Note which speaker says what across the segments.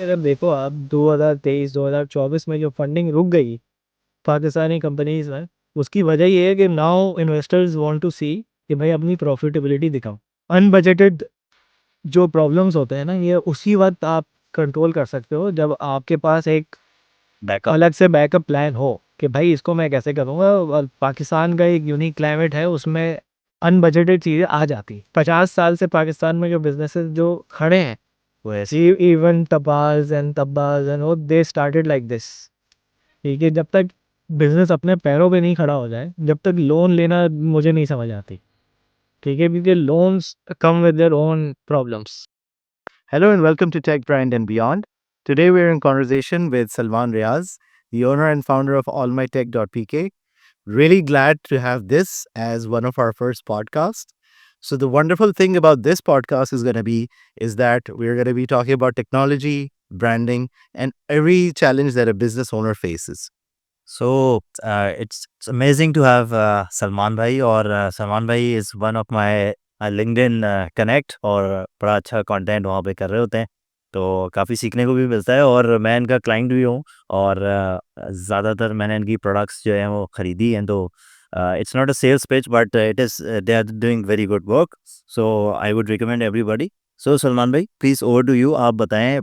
Speaker 1: अगर देखो आप 2023-2024 में जो फंडिंग रुक गई पाकिस्तानी कंपनीज में, उसकी वजह ये है कि नाउ इन्वेस्टर्स वांट टू सी कि भाई अपनी प्रॉफिटेबिलिटी दिखाओ। अनबजटेड जो प्रॉब्लम्स होते हैं ना, ये उसी वक्त आप कंट्रोल कर सकते हो जब आपके पास एक बैकअप अलग से बैकअप प्लान हो कि भाई इसको मैं कैसे करूँगा। और पाकिस्तान का एक यूनिक क्लाइमेट है, उसमें अनबजटेड चीज़ें आ जाती। 50 साल से पाकिस्तान में जो बिजनेसेस जो खड़े हैं, वो ऐसे ही, इवन तबाज एंड तब्बाज एंड वो दे स्टार्टेड लाइक दिस। ठीक है, जब तक बिजनेस अपने पैरों पे नहीं खड़ा हो जाए, जब तक लोन लेना मुझे नहीं समझ आती। ठीक है, क्योंकि loans come with their own problems.
Speaker 2: Hello and welcome to Tech Brand and Beyond. Today we're in conversation with Salman Riaz, the owner and founder of allmytech.pk. Really glad to have this as one of our first podcasts. So the wonderful thing about this podcast is that we're going to be talking about technology, branding, and every challenge that a business owner faces.
Speaker 3: So it's amazing to have Salman Bhai, और Salman Bhai is one of my LinkedIn connect, और बड़ा अच्छा content वहाँ पे कर रहे होते हैं, तो काफ़ी सीखने को भी मिलता है। और मैं इनका क्लाइंट भी हूँ, और ज़्यादातर मैंने इनकी प्रोडक्ट्स जो हैं वो ख़रीदी हैं। तो it's not a sales pitch, but it is they are doing very good work, so I would recommend everybody. So Salman भाई, प्लीज़ ओवर टू यू। आप बताएं,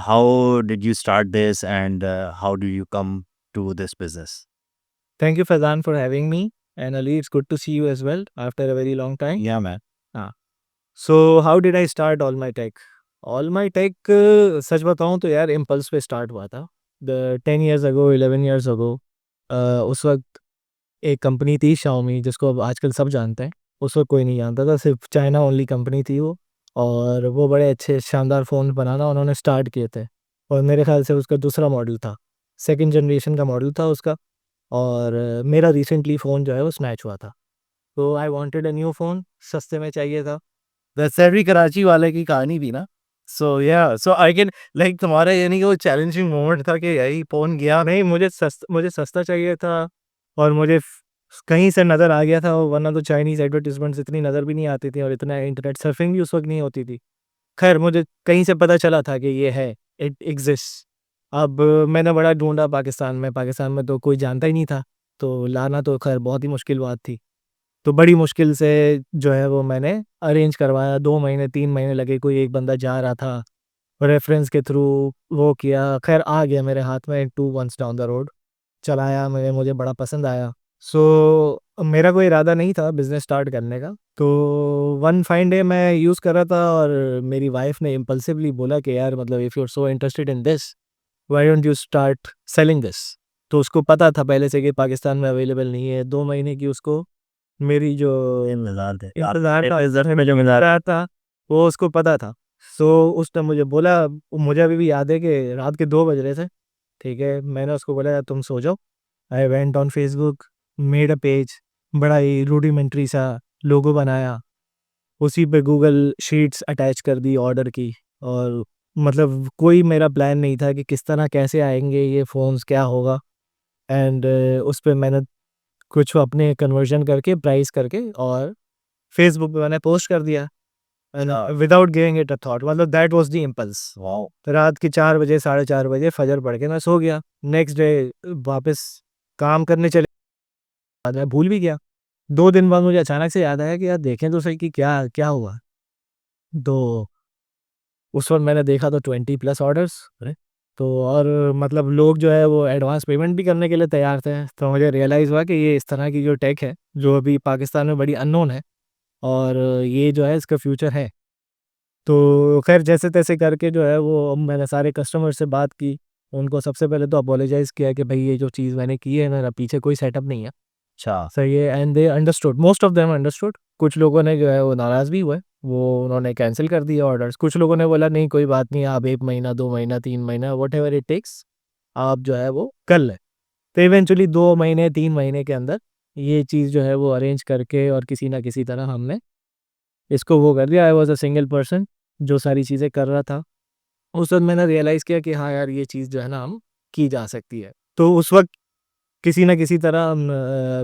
Speaker 3: how did you start this, and how do you come to this business?
Speaker 1: Thank you, Fazan, for having me. And Ali, it's good to see you as well after a very long time.
Speaker 3: Yeah, man.
Speaker 1: So how did I start All My Tech? All My Tech, सच बताऊँ तो यार impulse पे start हुआ था। 10 years ago, 11 years ago, उस वक्त एक company थी Xiaomi, जिसको अब आजकल सब जानते हैं। उस वक्त कोई नहीं जानता था, सिर्फ चाइना ओनली कंपनी थी वो। और वो बड़े अच्छे शानदार फ़ोन बनाना उन्होंने स्टार्ट किए थे। और मेरे ख्याल से उसका दूसरा मॉडल था, सेकंड जनरेशन का मॉडल था उसका। और मेरा रिसेंटली फ़ोन जो है वो स्नैच हुआ था। तो I wanted a new phone, सस्ते में चाहिए था।
Speaker 2: That's every कराची वाले की कहानी भी ना. So yeah, so I can like तुम्हारा यानी कि वो चैलेंजिंग मोमेंट था कि यही फोन गया.
Speaker 1: नहीं, मुझे सस्ता चाहिए था। और मुझे कहीं से नज़र आ गया था, वरना तो चाइनीज़ एडवर्टीजमेंट्स इतनी नज़र भी नहीं आती थी, और इतना इंटरनेट सर्फिंग भी उस वक्त नहीं होती थी। खैर, मुझे कहीं से पता चला था कि ये है, इट एग्जिस्ट। अब मैंने बड़ा ढूंढा पाकिस्तान में तो कोई जानता ही नहीं था। तो लाना तो खैर बहुत ही मुश्किल बात थी। तो बड़ी मुश्किल से जो है वो मैंने अरेंज करवाया। 2 महीने 3 महीने लगे, कोई एक बंदा जा रहा था, रेफरेंस के थ्रू वो किया। खैर आ गया मेरे हाथ में 2 months डाउन द रोड। चलाया, मुझे बड़ा पसंद आया। सो मेरा कोई इरादा नहीं था बिज़नेस स्टार्ट करने का। तो वन फाइन डे मैं यूज़ कर रहा था, और मेरी वाइफ ने इम्पल्सिवली बोला कि यार, मतलब if you are so interested in this, why don't you start selling this. तो उसको पता था पहले से कि पाकिस्तान में अवेलेबल नहीं है। 2 महीने की उसको मेरी जो
Speaker 3: इंतजार थे,
Speaker 1: इंतज़ार था,
Speaker 3: इंतजार में जो मिला।
Speaker 1: रहा था, वो उसको पता था। सो उसने मुझे बोला, मुझे अभी भी याद है कि रात के 2 बज रहे थे। ठीक है, मैंने उसको बोला यार तुम सो जाओ। I went on Facebook, made a page, बड़ा ही रूडिमेंट्री सा लोगो बनाया, उसी पे गूगल शीट्स अटैच कर दी ऑर्डर की। और मतलब कोई मेरा प्लान नहीं था कि किस तरह कैसे आएंगे ये फ़ोन्स, क्या होगा। एंड उस पे मैंने कुछ अपने कन्वर्जन करके, प्राइस करके, और फेसबुक पे मैंने पोस्ट कर दिया, without giving it a thought. मतलब that was the impulse.
Speaker 3: Wow.
Speaker 1: तो रात के 4 बजे, 4:30 बजे फजर पड़ के मैं सो गया। नेक्स्ट डे वापस काम करने चले, बाद मैं भूल भी गया। 2 दिन बाद मुझे अचानक से याद आया कि यार देखें तो सही कि क्या क्या हुआ। तो उस वक्त मैंने देखा तो 20+ ऑर्डर्स। अरे, तो और मतलब लोग जो है वो एडवांस पेमेंट भी करने के लिए तैयार थे। तो मुझे रियलाइज़ हुआ कि ये इस तरह की जो टेक है, जो अभी पाकिस्तान में बड़ी अननोन है, और ये जो है इसका फ्यूचर है। तो खैर जैसे-तैसे करके जो है वो मैंने सारे कस्टमर से बात की। उनको सबसे पहले तो अपोलोजाइज़ किया कि भई ये जो चीज़ मैंने की है, मेरा पीछे कोई सेटअप नहीं है।
Speaker 3: अच्छा।
Speaker 1: सही है, and they understood, most of them understood. कुछ लोगों ने जो है वो नाराज़ भी हुए, वो उन्होंने कैंसल कर दिए ऑर्डर्स। कुछ लोगों ने बोला नहीं कोई बात नहीं, आप 1 महीना, 2 महीना, 3 महीना, व्हाटएवर इट टेक्स, आप जो है वो कर लें। तो इवेंचुअली 2 महीने 3 महीने के अंदर ये चीज़ जो है वो अरेंज करके, और किसी ना किसी तरह हमने इसको वो कर दिया। I was a single person जो सारी चीज़ें कर रहा था। उस वक़्त मैंने रियलाइज़ किया कि हाँ यार, ये चीज़ जो है ना हम की जा सकती है। तो उस वक़्त किसी न किसी तरह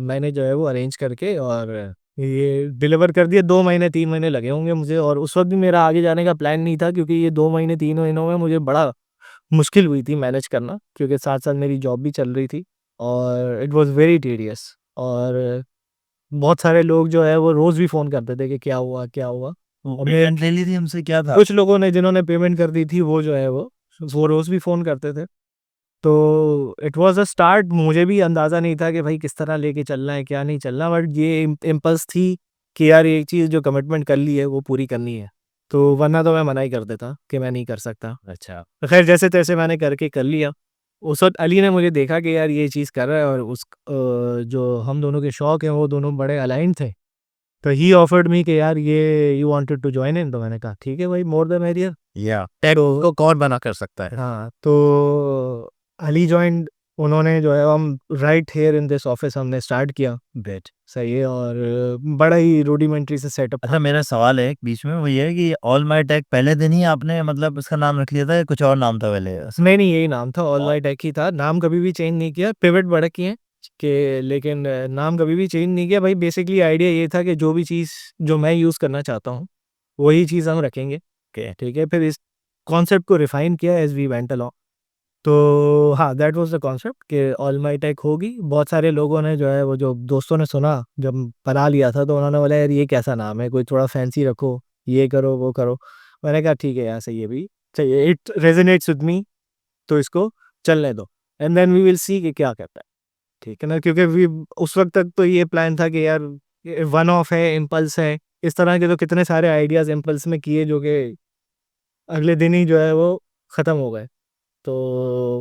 Speaker 1: मैंने जो है वो अरेंज करके, और ये डिलीवर कर दिया, 2 महीने 3 महीने लगे होंगे मुझे, और उस वक़्त भी मेरा आगे जाने का प्लान नहीं था, क्योंकि ये 2 महीने 3 महीनों में मुझे बड़ा मुश्किल हुई थी मैनेज करना, क्योंकि साथ-साथ मेरी जॉब भी चल रही थी और इट वाज़ वेरी टीडियस। और बहुत सारे लोग जो है वो रोज़ भी फ़ोन करते थे कि क्या हुआ, क्या हुआ? और मैं
Speaker 3: पेमेंट ले ली थी हमसे, क्या था?
Speaker 1: कुछ लोगों ने जिन्होंने पेमेंट कर दी थी वो जो है वो रोज़ भी फ़ोन करते थे। तो इट वाज़ अ स्टार्ट, मुझे भी अंदाज़ा नहीं था कि भाई किस तरह लेके चलना है, क्या नहीं चलना, बट ये इम्पल्स थी कि यार एक चीज़ जो कमिटमेंट कर ली है वो पूरी करनी है। तो वरना तो मैं मना ही कर देता कि मैं नहीं कर सकता।
Speaker 3: अच्छा।
Speaker 1: तो ख़ैर जैसे-तैसे मैंने करके कर लिया। उस वक़्त अली ने मुझे देखा कि यार ये चीज़ कर रहा है, और जो हम दोनों के शौक हैं वो दोनों बड़े अलाइन्ड थे। तो ही ऑफर्ड मी कि यार ये you wanted to join in, तो मैंने कहा ठीक है भाई, मोर द मेरियर।
Speaker 2: या टेक
Speaker 1: तो
Speaker 2: को कौन मना कर सकता है?
Speaker 1: हाँ, तो अली जॉइन्ड, उन्होंने जो है हम right here in this office हमने स्टार्ट किया।
Speaker 3: बेट।
Speaker 1: सही है, और बड़ा ही रूडिमेंटरी से सेटअप था।
Speaker 3: अच्छा, मेरा सवाल है एक बीच में, वो ये है कि ऑल माय टेक पहले दिन ही आपने मतलब इसका नाम रख लिया था या कुछ और नाम था पहले?
Speaker 1: नहीं, नहीं, यही नाम था, ऑल
Speaker 3: और
Speaker 1: माय टेक ही था, नाम कभी भी चेंज नहीं किया, पिवट बड़ा किए हैं कि, लेकिन नाम कभी भी चेंज नहीं किया भाई। बेसिकली आइडिया ये था कि जो भी चीज़ जो मैं यूज़ करना चाहता हूँ, वही चीज़ हम रखेंगे,
Speaker 3: के
Speaker 1: ठीक है? फिर इस कॉन्सेप्ट को रिफाइन किया एज़ वी वेंट अलोंग। तो हाँ, दैट वाज़ द कॉन्सेप्ट कि ऑल माय टेक होगी। बहुत सारे लोगों ने जो है वो जो दोस्तों ने सुना, जब बना लिया था, तो उन्होंने बोला यार ये कैसा नाम है, कोई थोड़ा फैंसी रखो, ये करो, वो करो। मैंने कहा ठीक है यार, सही है भई, चाहिए, इट रेज़ोनेट्स विद मी, तो इसको चलने दो, and then we will see कि क्या करता है, ठीक है ना? क्योंकि वी उस वक़्त तक तो ये प्लान था कि यार ये वन ऑफ है, इम्पल्स है, इस तरह के तो कितने सारे आइडियाज़ इम्पल्स में किए जो कि अगले दिन ही जो है वो ख़त्म हो गए। तो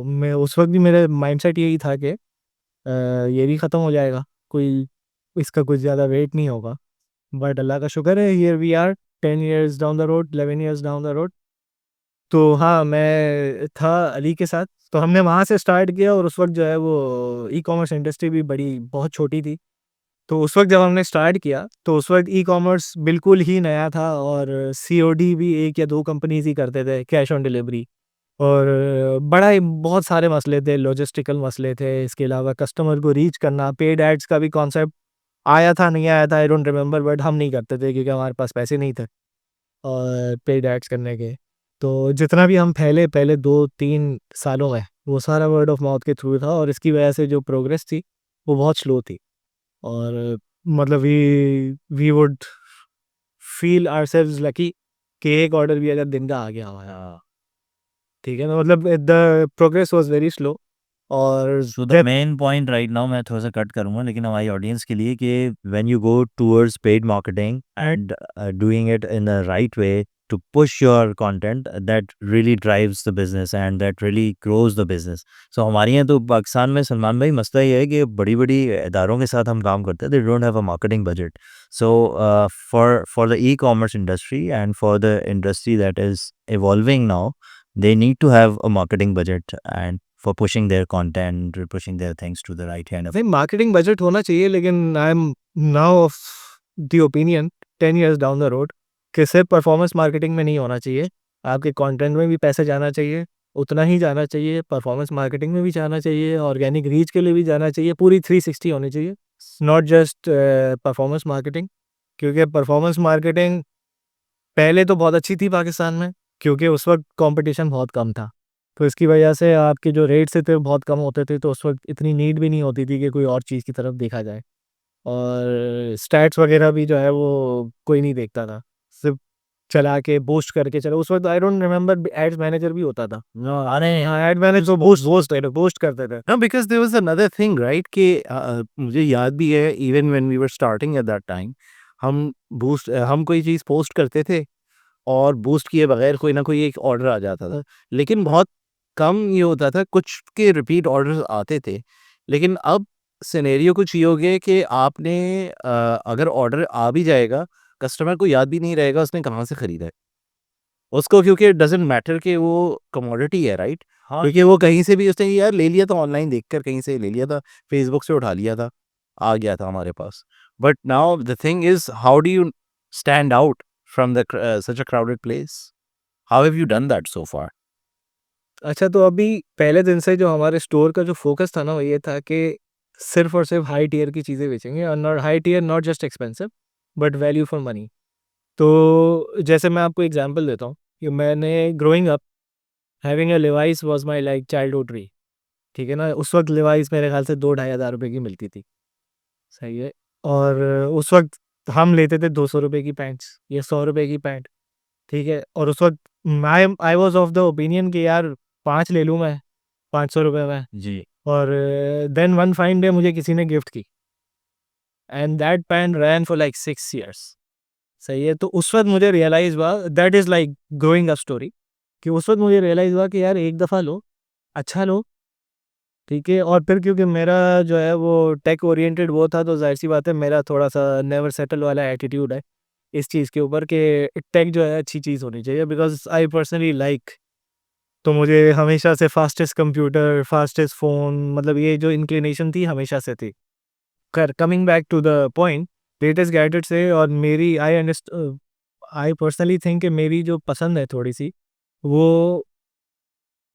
Speaker 1: मैं उस वक़्त भी मेरा माइंडसेट यही था कि ये भी ख़त्म हो जाएगा, कोई इसका कुछ ज़्यादा वेट नहीं होगा। बट अल्लाह का शुक्र है, here we are 10 years down the road, 11 years down the road. तो हाँ, मैं था अली के साथ, तो हमने वहाँ से स्टार्ट किया, और उस वक़्त जो है वो ई-कॉमर्स इंडस्ट्री भी बड़ी बहुत छोटी थी। तो उस वक़्त जब हमने स्टार्ट किया, तो उस वक़्त ई-कॉमर्स बिल्कुल ही नया था, और सीओडी भी 1 या 2 कंपनीज़ ही करते थे, कैश ऑन डिलीवरी। और बड़ा ही बहुत सारे मसले थे, लॉजिस्टिकल मसले थे, इसके अलावा कस्टमर को रीच करना, पेड एड्स का भी कॉन्सेप्ट आया था, नहीं आया था, आई डोंट रिमेंबर, बट हम नहीं करते थे क्योंकि हमारे पास पैसे नहीं थे और पेड एड्स करने के। तो जितना भी हम फैले पहले 2-3 सालों में, वो सारा वर्ड ऑफ माउथ के थ्रू था, और इसकी वजह से जो प्रोग्रेस थी, वो बहुत स्लो थी। और मतलब we would feel ourselves lucky कि एक ऑर्डर भी अगर दिन का आ गया हमारा, ठीक है ना? मतलब the progress was very slow, और
Speaker 3: so the
Speaker 1: that
Speaker 3: main point right now, मैं थोड़ा सा कट करूंगा लेकिन हमारी ऑडियंस के लिए, कि when you go towards paid marketing and doing it in the right way to push your content, that really drives the business and that really grows the business. So हमारे यहाँ तो पाकिस्तान में, सलमान भाई, मसला ये है कि बड़ी बड़ी इदारों के साथ हम काम करते हैं, they don't have a marketing budget. So for the e commerce industry and for the industry that is evolving now, they need to have a marketing budget and for pushing their content, pushing their things to the right kind of.
Speaker 1: नहीं, marketing budget होना चाहिए, लेकिन I M now of the opinion 10 years down the road कि सिर्फ performance marketing में नहीं होना चाहिए। आपके कंटेंट में भी पैसे जाना चाहिए, उतना ही जाना चाहिए, परफॉर्मेंस मार्केटिंग में भी जाना चाहिए, ऑर्गेनिक रीच के लिए भी जाना चाहिए, पूरी 360 होनी चाहिए, नॉट जस्ट परफॉर्मेंस मार्केटिंग। क्योंकि परफॉर्मेंस मार्केटिंग पहले तो बहुत अच्छी थी पाकिस्तान में, क्योंकि उस वक़्त कॉम्पिटिशन बहुत कम था। तो इसकी वजह से आपके जो रेट्स थे बहुत कम होते थे, तो उस वक़्त इतनी नीड भी नहीं होती थी कि कोई और चीज़ की तरफ देखा जाए। और स्टैट्स वगैरह भी जो है वो कोई नहीं देखता था। सिर्फ़ चला के बूस्ट करके चलो, उस वक़्त I don't remember ads manager भी होता था।
Speaker 3: No, अरे
Speaker 1: हाँ, एड मैनेजर तो बूस्ट करते थे।
Speaker 2: No, because there was another thing, right? कि मुझे याद भी है, even when we were starting at that time, हम कोई चीज़ पोस्ट करते थे और बूस्ट किए बगैर कोई ना कोई एक ऑर्डर आ जाता था। लेकिन बहुत कम ये होता था, कुछ के रिपीट ऑर्डर्स आते थे। लेकिन अब सिनेरियो कुछ ये हो गया कि आपने अगर ऑर्डर आ भी जाएगा, कस्टमर को याद भी नहीं रहेगा उसने कहाँ से खरीदा है। उसको, क्योंकि इट डज़न्ट मैटर कि वो कमोडिटी है, राइट?
Speaker 3: हाँ,
Speaker 2: क्योंकि वो कहीं से भी उसने यार ले लिया था, ऑनलाइन देखकर कहीं से ले लिया था, फेसबुक से उठा लिया था, आ गया था हमारे पास। But now the thing is, how do you stand out from the such a crowded place? How have you done that so far?
Speaker 1: अच्छा, तो अभी पहले दिन से जो हमारे स्टोर का जो फ़ोकस था ना, वो ये था कि सिर्फ़ और सिर्फ़ हाई टियर की चीज़ें बेचेंगे, और not high tier, not just expensive, but value for money. तो जैसे मैं आपको एग्जांपल देता हूँ कि मैंने growing up having a Levi's was my like childhood dream, ठीक है ना? उस वक्त लिवाइस मेरे ख्याल से 2-2,500 की मिलती थी, सही है? और उस वक्त हम लेते थे 200 की पैंट्स या 100 की पैंट, ठीक है? और उस वक्त I was of the opinion कि यार 5 ले लूँ मैं 500 में।
Speaker 3: जी।
Speaker 1: और देन वन फाइन डे मुझे किसी ने गिफ्ट की and that pant rain for like 6 years, सही है? तो उस वक्त मुझे रियलाइज हुआ that is like growing up story, कि उस वक्त मुझे रियलाइज हुआ कि यार एक दफ़ा लो, अच्छा लो, ठीक है? और फिर क्योंकि मेरा जो है वो टेक ओरिएंटेड वो था, तो ज़ाहिर-सी बात है मेरा थोड़ा-सा नेवर सेटल वाला एटीट्यूड है इस चीज़ के ऊपर कि टेक जो है अच्छी चीज़ होनी चाहिए, बिकॉज़ आई पर्सनली लाइक। तो मुझे हमेशा से फास्टेस्ट कंप्यूटर, फास्टेस्ट फ़ोन, मतलब ये जो इंक्लिनेशन थी हमेशा से थी। खैर coming back to the point, latest gadget से और मेरी आई पर्सनली थिंक कि मेरी जो पसंद है थोड़ी-सी, वो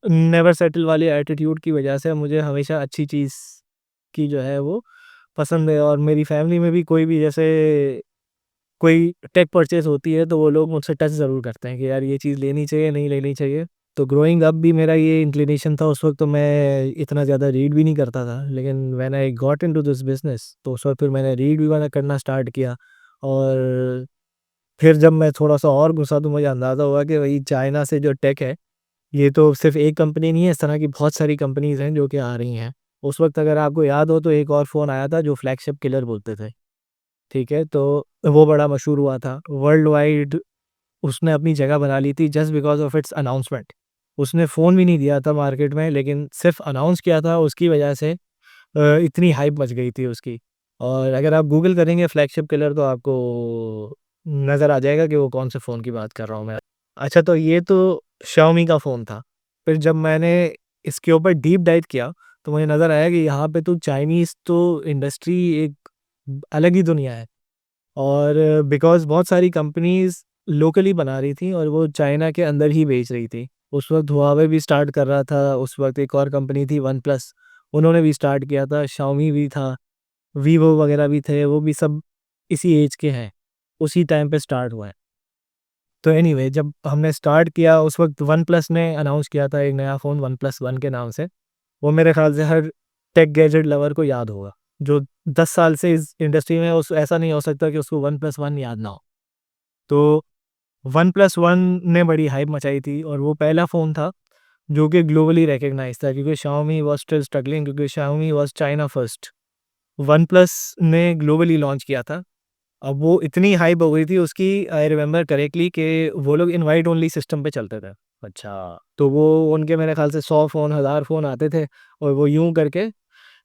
Speaker 1: नेवर सेटल वाले एटीट्यूड की वजह से मुझे हमेशा अच्छी चीज़ की जो है वो पसंद है। और मेरी फैमिली में भी कोई भी जैसे कोई टेक परचेज़ होती है तो वो लोग मुझसे टच ज़रूर करते हैं कि यार ये चीज़ लेनी चाहिए, नहीं लेनी चाहिए। तो ग्रोइंग अप भी मेरा ये इंक्लिनेशन था, उस वक़्त तो मैं इतना ज़्यादा रीड भी नहीं करता था। लेकिन when I got into this business तो उस वक़्त फिर मैंने रीड भी वाला करना स्टार्ट किया। और फिर जब मैं थोड़ा-सा और घुसा तो मुझे अंदाज़ा हुआ कि भई चाइना से जो टेक है, ये तो सिर्फ़ एक कंपनी नहीं है, इस तरह की बहुत सारी कंपनीज़ हैं जो कि आ रही हैं। उस वक़्त अगर आपको याद हो तो एक और फ़ोन आया था जो फ्लैगशिप किलर बोलते थे, ठीक है? तो वो बड़ा मशहूर हुआ था। वर्ल्ड वाइड उसने अपनी जगह बना ली थी just because of its announcement. उसने फ़ोन भी नहीं दिया था मार्केट में, लेकिन सिर्फ़ अनाउंस किया था, उसकी वजह से इतनी हाइप मच गई थी उसकी। और अगर आप गूगल करेंगे फ्लैगशिप किलर तो आपको नज़र आ जाएगा कि वो कौन से फ़ोन की बात कर रहा हूँ मैं। अच्छा, तो ये तो शाओमी का फ़ोन था। फिर जब मैंने इसके ऊपर डीप डाइव किया तो मुझे नज़र आया कि यहाँ पे तो चाइनीज़ तो इंडस्ट्री एक अलग ही दुनिया है। और बिकॉज़ बहुत सारी कंपनीज़ लोकली बना रही थी और वो चाइना के अंदर ही बेच रही थी। उस वक़्त हुआवे भी स्टार्ट कर रहा था, उस वक़्त एक और कंपनी थी वन प्लस, उन्होंने भी स्टार्ट किया था, शाओमी भी था, वीवो वगैरह भी थे, वो भी सब इसी ऐज के हैं, उसी टाइम पे स्टार्ट हुआ है। तो एनीवे जब हमने स्टार्ट किया उस वक़्त वन प्लस ने अनाउंस किया था एक नया फ़ोन वन प्लस वन के नाम से। वो मेरे ख़्याल से हर टेक गैजेट लवर को याद होगा। जो 10 साल से इस इंडस्ट्री में है उस ऐसा नहीं हो सकता कि उसको वन प्लस वन याद ना हो। तो वन प्लस वन ने बड़ी हाइप मचाई थी और वो पहला फ़ोन था जो कि ग्लोबली रिकॉग्नाइज़ था, क्योंकि शाओमी वाज़ स्टिल स्ट्रगलिंग, क्योंकि Xiaomi was China first. One plus ने ग्लोबली लॉन्च किया था। अब वो इतनी हाइप हो गई थी उसकी, आई रिमेंबर करेक्टली कि वो लोग इनवाइट ओनली सिस्टम पे चलते थे।
Speaker 3: अच्छा।
Speaker 1: तो वो उनके मेरे ख़्याल से 100 फ़ोन, 1000 फ़ोन आते थे और वो यूँ करके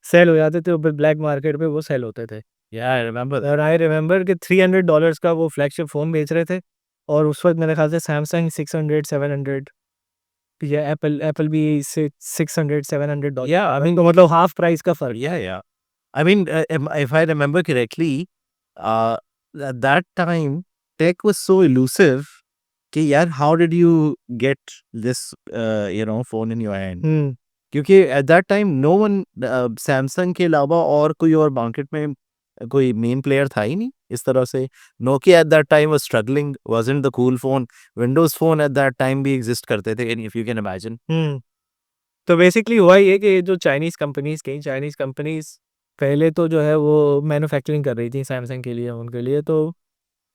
Speaker 1: सेल हो जाते थे और फिर ब्लैक मार्केट पे वो सेल होते थे।
Speaker 3: या आई रिमेंबर दैट।
Speaker 1: और आई रिमेंबर कि $300 का वो फ्लैगशिप फ़ोन बेच रहे थे और उस वक़्त मेरे ख़्याल से सैमसंग 600, 700 या एप्पल भी $600, $700
Speaker 3: या आई मीन
Speaker 1: तो मतलब हाफ प्राइस का फ़र्क।
Speaker 3: या I mean, if I remember correctly, at that time, tech was so elusive. कि यार, how did you get this, phone in your hand?
Speaker 1: हुँ,
Speaker 3: क्योंकि at that time, no one, Samsung के अलावा और कोई और मार्केट में कोई मेन प्लेयर था ही नहीं इस तरह से। Nokia at that time was struggling, wasn't the cool phone. Windows phone at that time भी exist करते थे, if you can imagine.
Speaker 1: हुँ। तो बेसिकली हुआ ये कि जो चाइनीज़ कंपनीज़ पहले तो जो है वो मैन्युफैक्चरिंग कर रही थी सैमसंग के लिए, उनके लिए, तो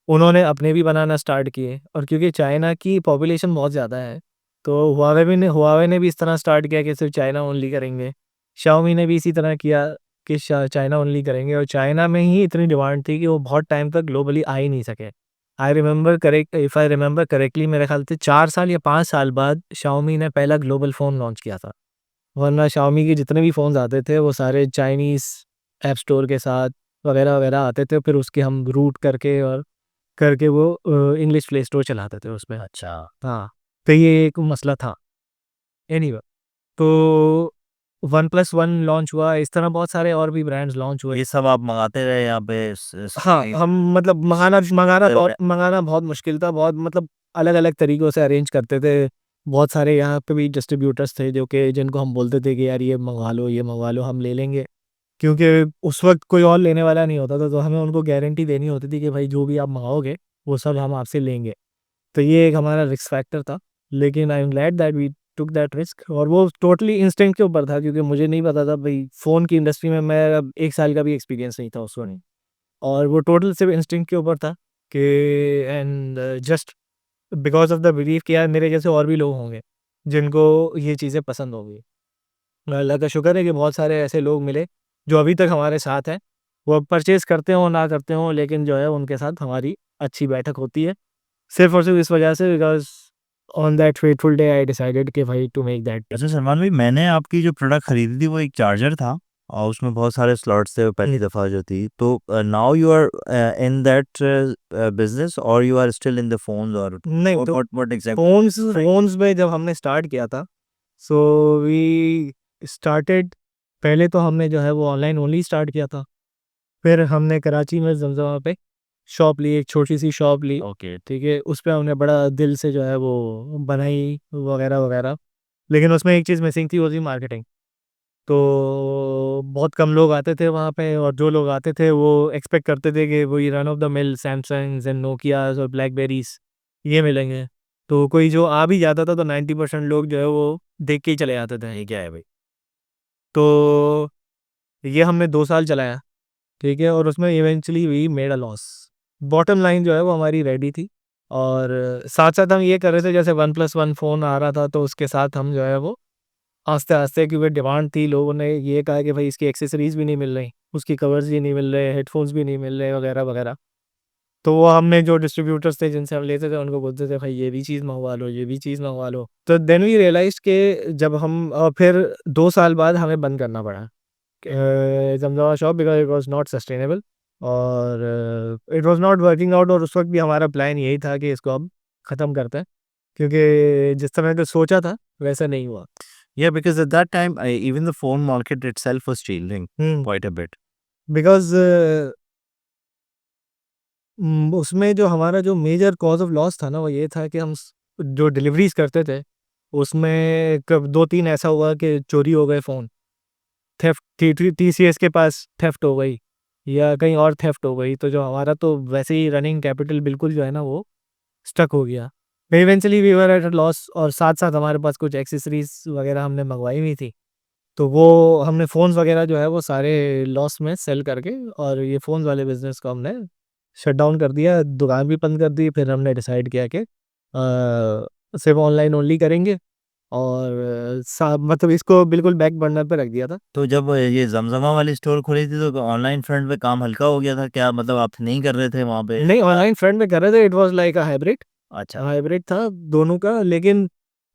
Speaker 1: उन्होंने अपने भी बनाना स्टार्ट किए। और क्योंकि चाइना की पॉपुलेशन बहुत ज़्यादा है, तो हुआवे ने भी इस तरह स्टार्ट किया कि सिर्फ़ चाइना ओनली करेंगे। शाओमी ने भी इसी तरह किया कि चाइना ओनली करेंगे और चाइना में ही इतनी डिमांड थी कि वो बहुत टाइम तक ग्लोबली आ ही नहीं सके। आई रिमेंबर करेक्टली मेरे ख़्याल से 4 साल या 5 साल बाद शाओमी ने पहला ग्लोबल फ़ोन लॉन्च किया था। वरना शाओमी के जितने भी फ़ोन्स आते थे वो सारे चाइनीज़ ऐप स्टोर के साथ वगैरह-वगैरह आते थे, फिर उसके हम रूट करके और करके वो इंग्लिश प्ले स्टोर चलाते थे उसपे।
Speaker 3: अच्छा।
Speaker 1: हाँ, तो ये एक मसला था। एनीवे तो वन प्लस वन लॉन्च हुआ, इस तरह बहुत सारे और भी ब्रांड्स लॉन्च हुए।
Speaker 3: ये सब आप मँगाते रहे यहाँ पे
Speaker 1: हाँ, हम मतलब मँगाना बहुत मुश्किल था, बहुत मतलब अलग-अलग तरीकों से अरेंज करते थे। बहुत सारे यहाँ पे भी डिस्ट्रीब्यूटर्स थे जो कि जिनको हम बोलते थे कि यार ये मँगवा लो, हम ले लेंगे। क्योंकि उस वक्त कोई और लेने वाला नहीं होता था, तो हमें उनको गारंटी देनी होती थी कि भाई जो भी आप मंगाओगे वो सब हम आपसे लेंगे। तो ये एक हमारा रिस्क फैक्टर था, लेकिन I am glad that we took that risk. और वो टोटली इंस्टिंक्ट के ऊपर था, क्योंकि मुझे नहीं पता था भाई फ़ोन की इंडस्ट्री में मेरा 1 साल का भी एक्सपीरियंस नहीं था उस वक्त। और वो टोटल सिर्फ इंस्टिंक्ट के ऊपर था कि and just because of the belief कि यार मेरे जैसे और भी लोग होंगे जिनको ये चीज़ें पसंद होंगी। अल्लाह का शुक्र है कि बहुत सारे ऐसे लोग मिले जो अभी तक हमारे साथ हैं। वो परचेज़ करते हों ना करते हों, लेकिन जो है उनके साथ हमारी अच्छी बैठक होती है। सिर्फ़ और सिर्फ़ इस वजह से, because on that fateful day I decided कि भाई टू मेक दैट।
Speaker 3: अच्छा सलमान भाई, मैंने आपकी जो प्रोडक्ट खरीदी थी वो एक चार्जर था और उसमें बहुत सारे स्लॉट्स थे पहली दफ़ा जो थी। तो now you are in that business और you are still in the phones और
Speaker 1: नहीं तो
Speaker 3: व्हाट एग्जैक्ट?
Speaker 1: फ़ोन्स में जब हमने स्टार्ट किया था, सो वी स्टार्टेड, पहले तो हमने जो है वो ऑनलाइन ओनली स्टार्ट किया था। फिर हमने कराची में ज़मज़मा पे शॉप ली, एक छोटी-सी शॉप ली,
Speaker 3: ओके।
Speaker 1: ठीक है? उस पे हमने बड़ा दिल से जो है वो बनाई वगैरह-वगैरह। लेकिन उसमें एक चीज़ मिसिंग थी, वो थी मार्केटिंग। तो बहुत कम लोग आते थे वहाँ पे, और जो लोग आते थे वो एक्सपेक्ट करते थे कि वही run of the mill Samsungs and Nokias और ब्लैकबेरीज़ ये मिलेंगे। तो कोई जो आ भी जाता था तो 90% लोग जो है वो देख के ही चले जाते थे, ये क्या है भाई? तो ये हमने 2 साल चलाया, ठीक है? और उसमें eventually we made a loss. Bottom line जो है वो हमारी रेडी थी, और साथ-साथ हम ये कर रहे थे, जैसे वन प्लस वन फ़ोन आ रहा था तो उसके साथ हम जो है वो आस्ते-आस्ते, क्योंकि डिमांड थी, लोगों ने ये कहा कि भाई इसकी एक्सेसरीज़ भी नहीं मिल रही, उसकी कवर्स भी नहीं मिल रहे, हेडफ़ोन्स भी नहीं मिल रहे वगैरह-वगैरह। तो वो हमने जो डिस्ट्रीब्यूटर्स थे जिनसे हम लेते थे उनको बोलते थे भाई ये भी चीज़ मंगवा लो, ये भी चीज़ मंगवा लो। तो देन वी रियलाइज़्ड कि जब हम फिर 2 साल बाद हमें बंद करना पड़ा Zamzama shop, because it was not sustainable, और it was not working out. और उस वक़्त भी हमारा प्लान यही था कि इसको अब ख़त्म करते हैं, क्योंकि जिस तरह का सोचा था वैसा नहीं हुआ।
Speaker 3: Yeah, because at that time even the phone market itself was changing
Speaker 1: hmm,
Speaker 3: quite a bit.
Speaker 1: Because उसमें जो हमारा जो मेजर कॉज़ ऑफ लॉस था ना, वो ये था कि हम जो डिलीवरीज़ करते थे, उसमें कब 2-3 ऐसा हुआ कि चोरी हो गए फ़ोन, थेफ्ट टीसीएस के पास थेफ्ट हो गई, या कहीं और थेफ्ट हो गई, तो जो हमारा तो वैसे ही रनिंग कैपिटल बिल्कुल जो है ना वो स्टक हो गया। Eventually we were at a loss, और साथ-साथ हमारे पास कुछ एक्सेसरीज़ वगैरह हमने मँगवाई हुई थी। तो वो हमने फ़ोन्स वगैरह जो है वो सारे लॉस में सेल करके, और ये फ़ोन्स वाले बिज़नेस को हमने शट डाउन कर दिया, दुकान भी बंद कर दी। फिर हमने डिसाइड किया कि सिर्फ़ ऑनलाइन ओनली करेंगे, और सा मतलब इसको बिल्कुल बैक बर्नर पे रख दिया था।
Speaker 3: तो जब ये ज़मज़मा वाली स्टोर खुली थी तो ऑनलाइन फ्रंट पे काम हल्का हो गया था क्या? मतलब आप नहीं कर रहे थे वहाँ पे?
Speaker 1: नहीं, ऑनलाइन फ्रंट में कर रहे थे, it was like a hybrid.
Speaker 3: अच्छा।
Speaker 1: हाइब्रिड था दोनों का, लेकिन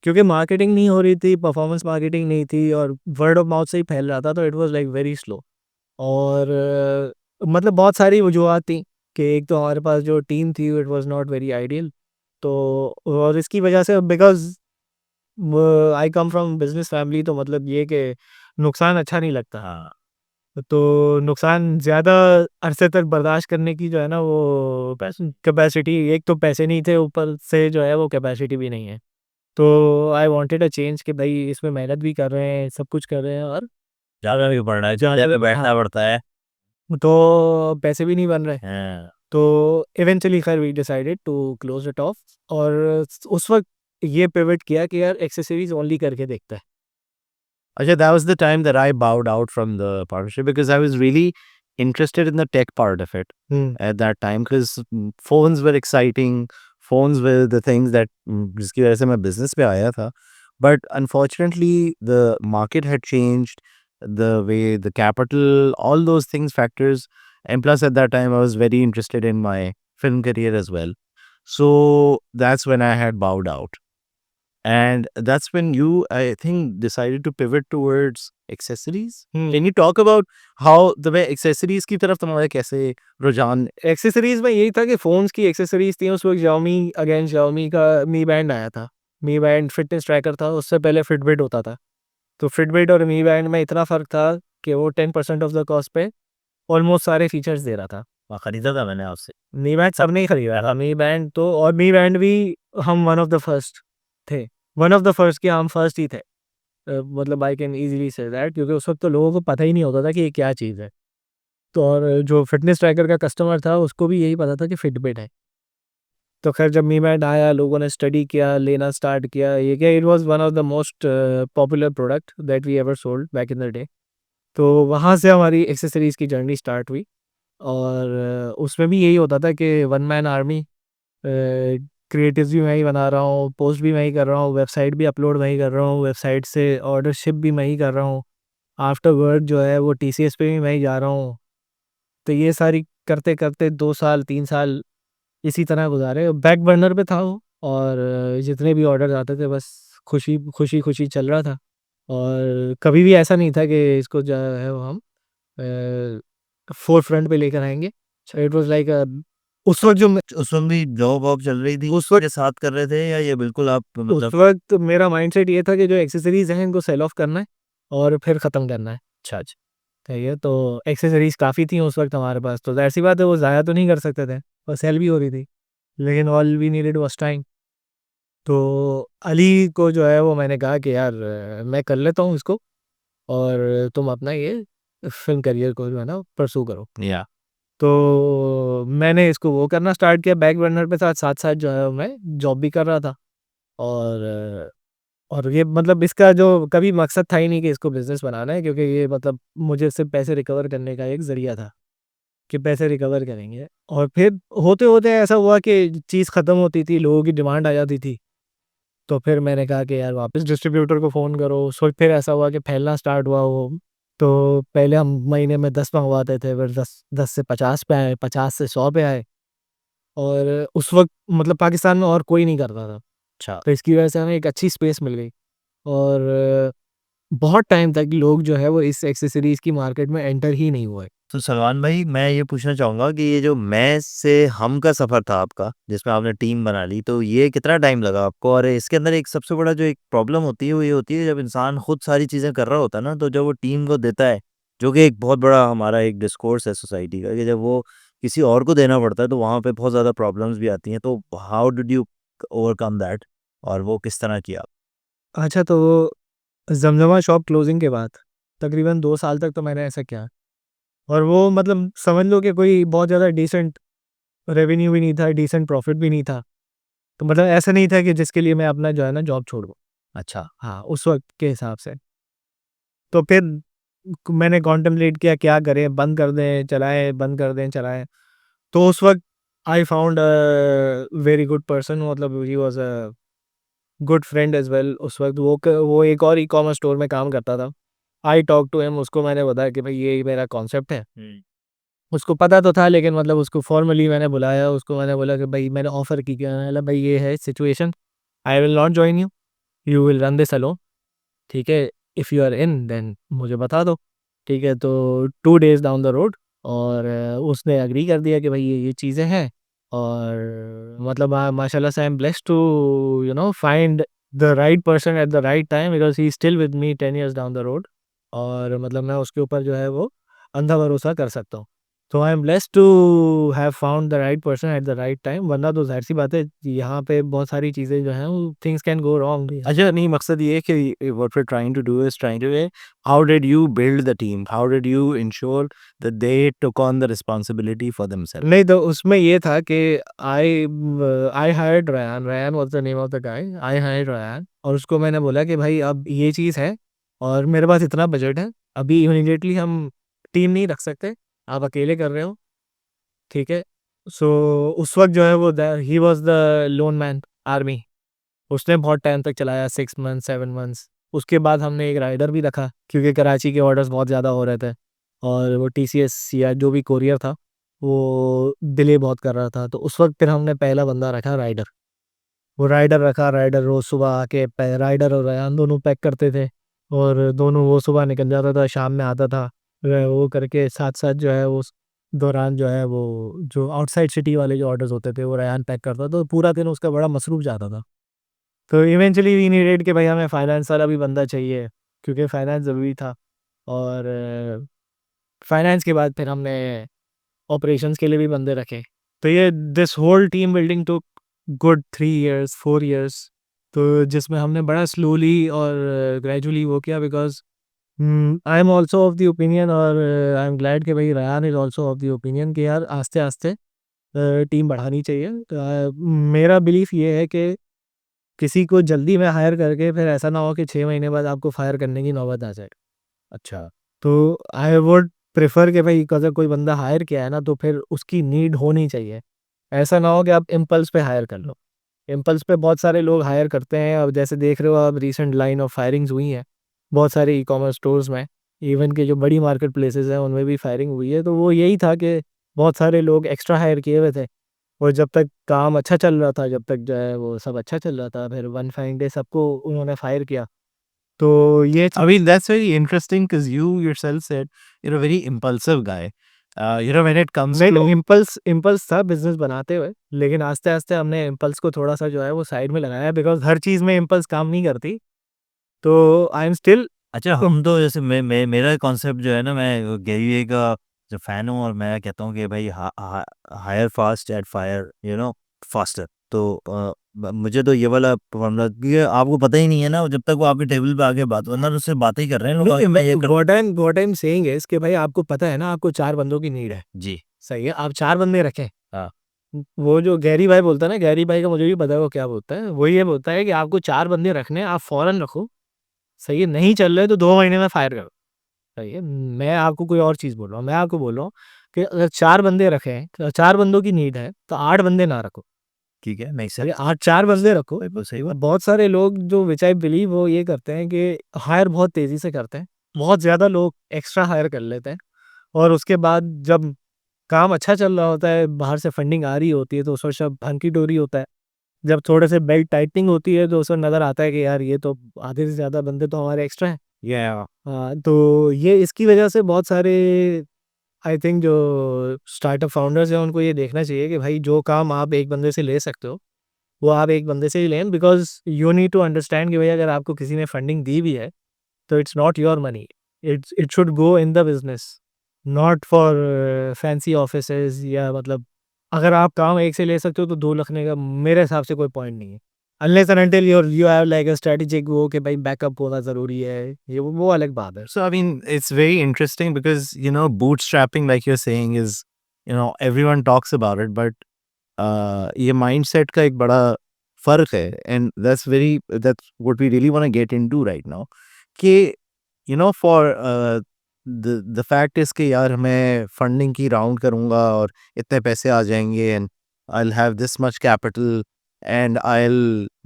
Speaker 1: क्योंकि मार्केटिंग नहीं हो रही थी, परफ़ॉर्मेंस मार्केटिंग नहीं थी, और वर्ड ऑफ माउथ से ही फैल रहा था, तो it was like very slow. और मतलब बहुत सारी वजूहत थी कि एक तो हमारे पास जो टीम थी it was not very ideal. तो और इसकी वजह से, because I come from business family, तो मतलब ये कि नुकसान अच्छा नहीं लगता।
Speaker 3: हाँ।
Speaker 1: तो नुकसान ज़्यादा अरसे तक बर्दाश्त करने की जो है ना वो कैपेसिटी, एक तो पैसे नहीं थे, ऊपर से जो है वो कैपेसिटी भी नहीं है। तो आई वांटेड अ चेंज कि भाई इसमें मेहनत भी कर रहे हैं, सब कुछ कर रहे हैं, और
Speaker 3: ज़्यादा भी पड़ रहा है,
Speaker 1: ज़्यादा
Speaker 3: ज़्यादा
Speaker 1: हाँ,
Speaker 3: बैठना पड़ता है।
Speaker 1: तो पैसे भी नहीं बन रहे।
Speaker 3: हाँ।
Speaker 1: तो इवेंचुअली खैर we decided to close it off, और उस वक़्त ये पिवट किया कि यार एक्सेसरीज़ ओनली करके देखते हैं।
Speaker 2: Ajay, that was the time that I bowed out from the partnership because I was really interested in the tech part of it
Speaker 1: hmm,
Speaker 2: at that time because phones were exciting. Phones were the things that जिसकी वजह से मैं business पे आया था. But unfortunately, the market had changed, the way the capital, all those things factors. And plus, at that time, I was very interested in my film career as well. So that's when I had bowed out. And that's when you, I think, decided to pivot towards accessories.
Speaker 1: Hmm.
Speaker 2: Can you talk about how the way accessories की तरफ तुम्हारा कैसे रुझान?
Speaker 1: Accessories में यही था कि phones की एक्सेसरीज़ थी उस वक़्त, Xiaomi, अगेन Xiaomi का Mi Band आया था। Mi Band फिटनेस ट्रैकर था, उससे पहले फिटबिट होता था। तो फिटबिट और Mi Band में इतना फ़र्क था कि वो 10% ऑफ द कॉस्ट पे ऑलमोस्ट सारे फीचर्स दे रहा था।
Speaker 3: हाँ, खरीदा था मैंने आपसे।
Speaker 1: Mi Band सबने ही खरीदा था, Mi Band तो, और Mi Band भी हम वन ऑफ द फर्स्ट थे। वन ऑफ द फर्स्ट क्या, हम फर्स्ट ही थे। मतलब I can easily say that, क्योंकि उस वक़्त तो लोगों को पता ही नहीं होता था कि ये क्या चीज़ है। तो और जो फ़िटनेस ट्रैकर का कस्टमर था उसको भी यही पता था कि फिटबिट है। तो ख़ैर जब मी बैंड आया, लोगों ने स्टडी किया, लेना स्टार्ट किया। ये क्या, it was one of the most popular product that we ever sold back in the day. तो वहाँ से हमारी एक्सेसरीज़ की जर्नी स्टार्ट हुई। और उसमें भी यही होता था कि वन मैन आर्मी, क्रिएटिव्स भी मैं ही बना रहा हूँ, पोस्ट भी मैं ही कर रहा हूँ, वेबसाइट भी अपलोड मैं ही कर रहा हूँ, वेबसाइट से ऑर्डर शिप भी मैं ही कर रहा हूँ, आफ्टर वर्क जो है वो टीसीएस पे भी मैं ही जा रहा हूँ। तो ये सारी करते करते 2 साल 3 साल इसी तरह गुजारे, बैक बर्नर पे था वो। और जितने भी ऑर्डर आते थे बस खुशी खुशी खुशी चल रहा था। और कभी भी ऐसा नहीं था कि इसको जो है वो हम फोर फ्रंट पे लेकर आएंगे। इट वाज लाइक उस वक्त जो
Speaker 3: उस वक़्त भी जॉब वॉब चल रही थी,
Speaker 1: उस वक़्त
Speaker 3: के साथ कर रहे थे या ये बिल्कुल आप
Speaker 1: उस
Speaker 3: मतलब
Speaker 1: वक़्त मेरा माइंडसेट ये था कि जो एक्सेसरीज़ हैं इनको सेल ऑफ करना है और फिर ख़त्म करना है।
Speaker 3: अच्छा, अच्छा।
Speaker 1: सही है, तो एक्सेसरीज़ काफ़ी थी उस वक़्त हमारे पास, तो ज़ाहिर-सी बात है वो ज़ाया तो नहीं कर सकते थे और सेल भी हो रही थी। लेकिन all we needed was time. तो अली को जो है वो मैंने कहा कि यार मैं कर लेता हूँ इसको और तुम अपना ये फ़िल्म करियर को जो है ना परस्यू करो।
Speaker 3: या
Speaker 1: तो मैंने इसको वो करना स्टार्ट किया बैक बर्नर पे, साथ-साथ जो है मैं जॉब भी कर रहा था। और ये मतलब इसका जो कभी मकसद था ही नहीं कि इसको बिज़नेस बनाना है, क्योंकि ये मतलब मुझे सिर्फ़ पैसे रिकवर करने का एक ज़रिया था, कि पैसे रिकवर करेंगे। और फिर होते-होते ऐसा हुआ कि चीज़ ख़त्म होती थी, लोगों की डिमांड आ जाती थी। तो फिर मैंने कहा कि यार वापस डिस्ट्रीब्यूटर को फ़ोन करो। सो फिर ऐसा हुआ कि फैलना स्टार्ट हुआ वो। तो पहले हम महीने में 10 मँगवाते थे, फिर 10 से 50 पे आए, 50 से 100 पे आए। और उस वक़्त मतलब पाकिस्तान में और कोई नहीं करता था।
Speaker 3: अच्छा।
Speaker 1: तो इसकी वजह से हमें एक अच्छी स्पेस मिल गई। और बहुत टाइम तक लोग जो है वो इस एक्सेसरीज़ की मार्केट में एंटर ही नहीं हुए।
Speaker 3: तो सलमान भाई, मैं ये पूछना चाहूँगा कि ये जो मैं से हम का सफ़र था आपका, जिसमें आपने टीम बना ली, तो ये कितना टाइम लगा आपको? और इसके अंदर एक सबसे बड़ा जो एक प्रॉब्लम होती है, वो ये होती है जब इंसान खुद सारी चीज़ें कर रहा होता है ना, तो जब वो टीम को देता है, जो कि एक बहुत बड़ा हमारा एक डिस्कोर्स है सोसाइटी का, कि जब वो किसी और को देना पड़ता है, तो वहाँ पे बहुत ज़्यादा प्रॉब्लम्स भी आती हैं। तो how did you overcome that और वो किस तरह किया?
Speaker 1: अच्छा, तो ज़मज़मा शॉप क्लोज़िंग के बाद तकरीबन 2 साल तक तो मैंने ऐसा किया। और वो मतलब समझ लो कि कोई बहुत ज़्यादा डिसेंट रेवेन्यू भी नहीं था, डिसेंट प्रॉफ़िट भी नहीं था। तो मतलब ऐसा नहीं था कि जिसके लिए मैं अपना जो है ना जॉब छोड़ दूँ।
Speaker 3: अच्छा।
Speaker 1: हाँ, उस वक़्त के हिसाब से। तो फिर मैंने कॉन्टेम्पलेट किया क्या करें, बंद कर दें, चलाएँ, बंद कर दें, चलाएँ। तो उस वक़्त I found a very good person, मतलब he was a good friend as well. उस वक़्त वो एक और ई-कॉमर्स स्टोर में काम करता था। आई टॉक्ड टू हिम, उसको मैंने बताया कि भई ये मेरा कॉन्सेप्ट है।
Speaker 3: हुँ।
Speaker 1: उसको पता तो था, लेकिन मतलब उसको फ़ॉर्मली मैंने बुलाया, उसको मैंने बोला कि भई मैंने ऑफ़र की कि मैंने बोला भई ये है situation, I will not join you, you will run this alone, ठीक है? If you are in then मुझे बता दो, ठीक है? तो 2 डेज़ डाउन द रोड और उसने एग्री कर दिया कि भई ये चीज़ें हैं। और मतलब माशाल्लाह से I am blessed to find the right person at the right time, because he is still with me 10 years down the road. और मतलब मैं उसके ऊपर जो है वो अंधा भरोसा कर सकता हूँ। तो I am blessed to have found the right person at the right time, वरना तो ज़ाहिर-सी बात है यहाँ पे बहुत सारी चीज़ें जो हैं वो थिंग्स कैन गो रॉन्ग।
Speaker 2: अच्छा, नहीं, मकसद ये है कि what we are trying to do is trying to how did you build the team? How did you ensure that they took on the responsibility for themself?
Speaker 1: नहीं, तो उसमें ये था कि I hired Ryan, Ryan was the name of the guy. I hired Ryan और उसको मैंने बोला कि भाई अब ये चीज़ है और मेरे पास इतना बजट है, अभी इमीडिएटली हम टीम नहीं रख सकते, आप अकेले कर रहे हो, ठीक है? सो उस वक़्त जो है वो the he was the loan man army. उसने बहुत टाइम तक चलाया, 6 मंथ्स, 7 मंथ्स। उसके बाद हमने एक राइडर भी रखा, क्योंकि कराची के ऑर्डर्स बहुत ज़्यादा हो रहे थे और वो टीसीएस या जो भी कोरियर था, वो डिले बहुत कर रहा था। तो उस वक़्त फिर हमने पहला बंदा रखा राइडर। वो राइडर रखा, राइडर रोज़ सुबह आके राइडर और रेहान दोनों पैक करते थे और दोनों, वो सुबह निकल जाता था, शाम में आता था। वो करके साथ-साथ जो है उस दौरान जो है वो जो आउटसाइड सिटी वाले जो ऑर्डर्स होते थे, वो रेहान पैक करता था, तो पूरा दिन उसका बड़ा मसरूफ़ जाता था। तो इवेंचुअली वी नीडेड कि भाई हमें फाइनेंस वाला भी बंदा चाहिए, क्योंकि फाइनेंस ज़रूरी था। और फाइनेंस के बाद फिर हमने ऑपरेशंस के लिए भी बंदे रखे। तो ये this whole team building took good 3 years, 4 years. तो जिसमें हमने बड़ा स्लोली और ग्रेजुअली वो किया, because I am also of the opinion, और आई एम ग्लैड कि भाई Ryan is also of the opinion कि यार आस्ते आस्ते टीम बढ़ानी चाहिए। मेरा बिलीफ ये है कि किसी को जल्दी में हायर करके फिर ऐसा ना हो कि 6 महीने बाद आपको फायर करने की नौबत आ जाए।
Speaker 3: अच्छा।
Speaker 1: तो आई वुड प्रेफर कि भाई अगर कोई बंदा हायर किया है ना, तो फिर उसकी नीड होनी चाहिए। ऐसा ना हो कि आप इम्पल्स पे हायर कर लो। इम्पल्स पे बहुत सारे लोग हायर करते हैं। अब जैसे देख रहे हो आप, रिसेंट लाइन ऑफ फायरिंग्स हुई हैं बहुत सारे ई कॉमर्स स्टोर्स में, इवन के जो बड़ी मार्केट प्लेसेस हैं उनमें भी फायरिंग हुई है। तो वो यही था कि बहुत सारे लोग एक्स्ट्रा हायर किए हुए थे, और जब तक काम अच्छा चल रहा था, जब तक जो है वो सब अच्छा चल रहा था, फिर वन फाइन डे सबको उन्होंने फायर किया। तो ये
Speaker 2: I mean, that's very interesting because you yourself said you're a very impulsive guy. When it comes
Speaker 1: नहीं,
Speaker 2: to
Speaker 1: इम्पल्स इम्पल्स था बिजनेस बनाते हुए, लेकिन आस्ते आस्ते हमने इम्पल्स को थोड़ा सा जो है वो साइड में लगाया, बिकॉज हर चीज़ में इम्पल्स काम नहीं करती। तो आई एम स्टिल
Speaker 3: अच्छा, हम तो जैसे मेरा कॉन्सेप्ट जो है ना, मैं गैरी का जो फैन हूँ, और मैं कहता हूँ कि भाई hire fast at fire faster. तो मुझे तो ये वाला फॉर्मूला, क्योंकि आपको पता ही नहीं है ना, जब तक वो आपके टेबल पे आके बात, वरना तो उससे बातें ही कर रहे हैं लोग, मैं ये कर
Speaker 1: what I am saying is कि भाई आपको पता है ना, आपको 4 बंदों की नीड है।
Speaker 3: जी।
Speaker 1: सही है, आप 4 बंदे रखें।
Speaker 3: हाँ।
Speaker 1: वो जो गैरी भाई बोलता है ना, गैरी भाई का मुझे भी पता है वो क्या बोलता है। वो ये बोलता है कि आपको 4 बंदे रखने हैं, आप फौरन रखो। सही है, नहीं चल रहे तो 2 महीने में फायर करो। सही है, मैं आपको कोई और चीज़ बोल रहा हूँ। मैं आपको बोल रहा हूँ कि अगर 4 बंदे रखें, तो 4 बंदों की नीड है, तो 8 बंदे ना रखो।
Speaker 3: ठीक है, मेक
Speaker 1: ये
Speaker 3: सेंस।
Speaker 1: 8 4 बंदे रखो।
Speaker 3: बिल्कुल सही बात।
Speaker 1: बहुत सारे लोग जो विच आई बिलीव वो ये करते हैं कि हायर बहुत तेज़ी से करते हैं। बहुत ज़्यादा लोग एक्स्ट्रा हायर कर लेते हैं, और उसके बाद जब काम अच्छा चल रहा होता है, बाहर से फंडिंग आ रही होती है, तो उस वक़्त सब हंकी-डोरी होता है। जब थोड़े से बेल्ट टाइटनिंग होती है, तो उस वक़्त नज़र आता है कि यार ये तो आधे से ज़्यादा बंदे तो हमारे एक्स्ट्रा हैं।
Speaker 3: या
Speaker 1: तो ये इसकी वजह से बहुत सारे, आई थिंक जो स्टार्टअप फाउंडर्स हैं उनको ये देखना चाहिए कि भाई जो काम आप एक बंदे से ले सकते हो, वो आप एक बंदे से ही लें, because you need to understand कि भाई अगर आपको किसी ने फंडिंग दी भी है, तो it's not your money. It should go in the business, not for fancy offices, या मतलब अगर आप काम एक से ले सकते हो तो 2 रखने का मेरे हिसाब से कोई पॉइंट नहीं है। Unless and until you have like a strategic वो कि भाई बैकअप होना ज़रूरी है, ये वो अलग बात है।
Speaker 2: So, I mean, it's very interesting because, bootstrapping, like you're saying, is, everyone talks about it, but ये mindset का एक बड़ा फर्क है, and that's what we really want to get into right now. कि, for the fact is कि यार मैं funding की राउंड करूँगा और इतने पैसे आ जाएंगे, and I'll have this much capital, and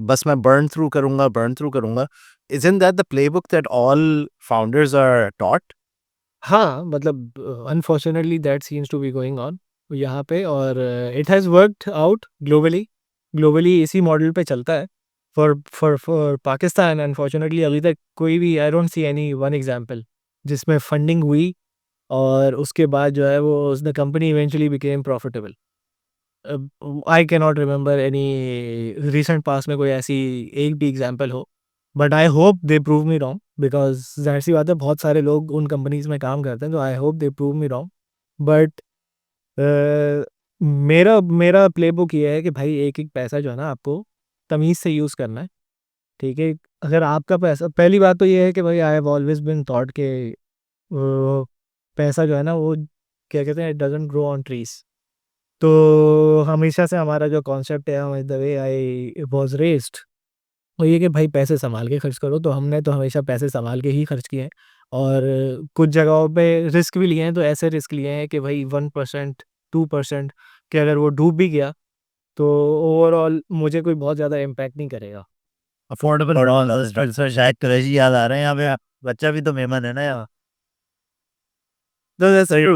Speaker 2: बस मैं burn through करूँगा. Isn't that the playbook that all founders are taught?
Speaker 1: हाँ, मतलब unfortunately that seems to be going on यहाँ पे, और it has worked out globally. Globally इसी model पे चलता है। फॉर पाकिस्तान अनफॉर्च्यूनेटली अभी तक कोई भी, I don't see any one example जिसमें फंडिंग हुई और उसके बाद जो है वो the company eventually became profitable. I can not remember any recent past में कोई ऐसी एक भी एग्जांपल हो, but I hope they prove me wrong, because जाहिर सी बात है बहुत सारे लोग उन कंपनीज में काम करते हैं, तो आई hope they prove me wrong. But मेरा मेरा प्लेबुक ये है कि भाई एक एक पैसा जो है ना आपको तमीज़ से यूज़ करना है। ठीक है, अगर आपका पैसा, पहली बात तो ये है कि भाई I have always been thought के पैसा जो है ना वो क्या कहते हैं, it doesn't grow on trees. तो हमेशा से हमारा जो कॉन्सेप्ट है, the way I was raised, वो ये कि भाई पैसे सँभाल के खर्च करो। तो हमने तो हमेशा पैसे सँभाल के ही खर्च किए हैं, और कुछ जगहों पे रिस्क भी लिए हैं, तो ऐसे रिस्क लिए हैं कि भाई 1% 2% कि अगर वो डूब भी गया तो ओवरऑल मुझे कोई बहुत ज़्यादा इम्पैक्ट नहीं करेगा।
Speaker 3: अफोर्डेबल सर, शायद कुरैशी याद आ रहे हैं यहाँ पे। बच्चा भी तो मेहमान है ना यहाँ।
Speaker 1: तो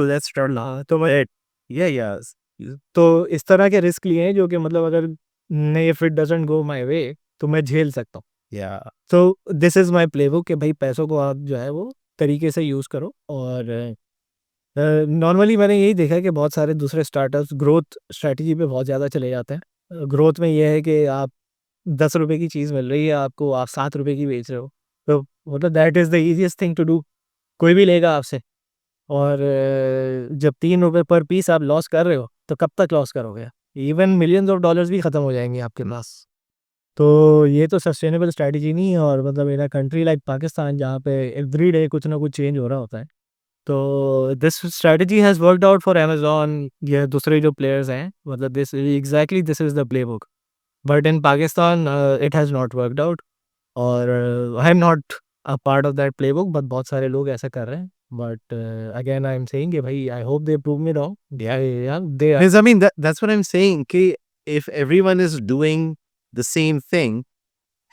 Speaker 1: दैट्स ट्रू ना, तो मैं यस, तो इस तरह के रिस्क लिए हैं जो कि मतलब अगर नहीं, if it doesn't go my way तो मैं झेल सकता हूँ।
Speaker 3: या
Speaker 1: तो दिस इज़ माय प्लेबुक कि भाई पैसों को आप जो है वो तरीके से यूज़ करो। और नॉर्मली मैंने यही देखा है कि बहुत सारे दूसरे स्टार्टअप्स ग्रोथ स्ट्रैटेजी पे बहुत ज़्यादा चले जाते हैं। ग्रोथ में ये है कि आप 10 रुपए की चीज़ मिल रही है आपको, आप 7 रुपए की बेच रहे हो, तो मतलब that is the easiest thing to do. कोई भी लेगा आपसे, और जब 3 रुपए पर पीस आप लॉस कर रहे हो तो कब तक लॉस करोगे? इवन मिलियंस ऑफ डॉलर्स भी ख़त्म हो जाएंगे आपके पास। तो ये तो सस्टेनेबल स्ट्रैटेजी नहीं है। और मतलब इन अ कंट्री लाइक पाकिस्तान जहाँ पे एवरी डे कुछ ना कुछ चेंज हो रहा होता है, तो this strategy has worked out for Amazon या दूसरे जो प्लेयर्स हैं, मतलब this is the playbook. But in Pakistan it has not worked out. और I am not a part of that playbook, but बहुत सारे लोग ऐसा कर रहे हैं। But again I am saying कि भाई I hope they prove me wrong. या they are
Speaker 2: Because I mean that's what I'm saying. कि if everyone is doing the same thing,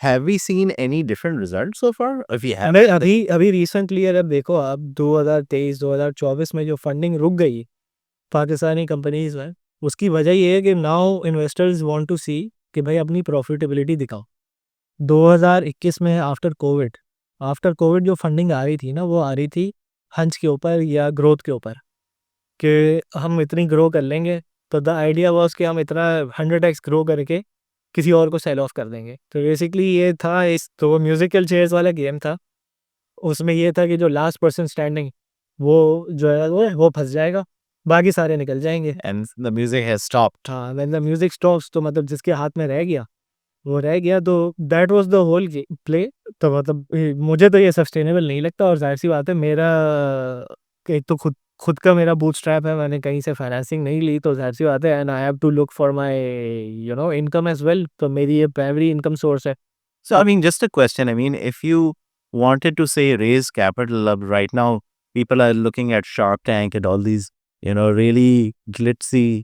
Speaker 2: have we seen any different results so far? If we have,
Speaker 1: नहीं, अभी अभी recently अगर देखो आप 2023-2024 में जो फंडिंग रुक गई पाकिस्तानी कंपनीज में, उसकी वजह ये है कि नाउ इन्वेस्टर्स वांट टू सी कि भाई अपनी प्रॉफिटेबिलिटी दिखाओ। 2021 में आफ्टर कोविड जो फंडिंग आ रही थी ना, वो आ रही थी हंच के ऊपर या ग्रोथ के ऊपर, कि हम इतनी ग्रो कर लेंगे। तो द आइडिया वाज कि हम इतना 100x ग्रो करके किसी और को सेल ऑफ कर देंगे। तो बेसिकली ये था, इस तो वो म्यूजिकल चेयर्स वाला गेम था। उसमें ये था कि जो लास्ट पर्सन स्टैंडिंग, वो जो है वो फंस जाएगा, बाकी सारे निकल जाएंगे।
Speaker 2: and the music has stopped.
Speaker 1: हाँ, व्हेन द म्यूजिक स्टॉप्स, तो मतलब जिसके हाथ में रह गया वो रह गया। तो that was the whole play. तो मतलब मुझे तो ये सस्टेनेबल नहीं लगता। और जाहिर सी बात है, मेरा एक तो खुद खुद का मेरा बूटस्ट्रैप है, मैंने कहीं से फाइनेंसिंग नहीं ली, तो जाहिर सी बात है and I have to look for my income as well. तो मेरी ये प्राइमरी इनकम सोर्स है।
Speaker 2: So I mean, just a question. I mean, if you wanted to say raise capital right now, people are looking at Shark Tank and all these, really glitzy,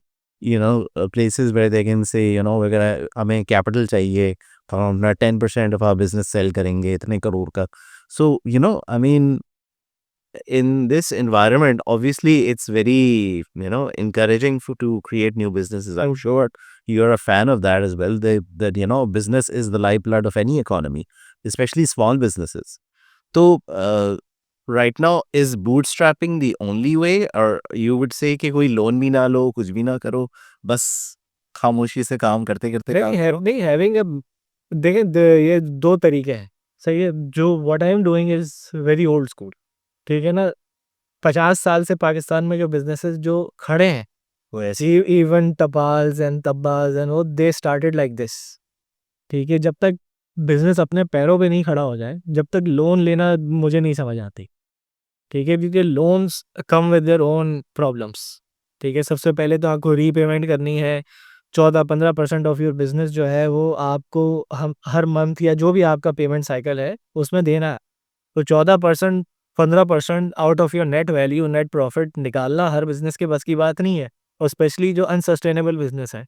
Speaker 2: places where they can say, we're gonna, हमें capital चाहिए, तो हम अपना 10% of our business sell करेंगे इतने करोड़ का. So, I mean, in this environment, obviously it's very, encouraging to create new businesses. I'm sure you're a fan of that as well. That, business is the lifeblood of any economy, especially small businesses. So, right now, is bootstrapping the only way, or you would say कि कोई loan भी ना लो, कुछ भी ना करो, बस खामोशी से काम करते करते काम
Speaker 1: नहीं, हैविंग देखिए, ये दो तरीके हैं। सही है, जो what I am doing is very old school. ठीक है ना, 50 साल से पाकिस्तान में जो बिजनेसेस जो खड़े हैं,
Speaker 2: वो ऐसे
Speaker 1: इवन टपाल्स एंड तब्बाज एंड वो दे स्टार्टेड लाइक दिस। ठीक है, जब तक बिजनेस अपने पैरों पे नहीं खड़ा हो जाए, जब तक लोन लेना मुझे नहीं समझ आती। ठीक है, क्योंकि loans come with their own problems. ठीक है, सबसे पहले तो आपको रीपेमेंट करनी है। 14-15% ऑफ योर बिजनेस जो है वो आपको हम हर मंथ या जो भी आपका पेमेंट साइकिल है उसमें देना है। तो 14% 15% out of your net value, net profit निकालना हर बिजनेस के बस की बात नहीं है, और स्पेशली जो अनसस्टेनेबल बिजनेस है।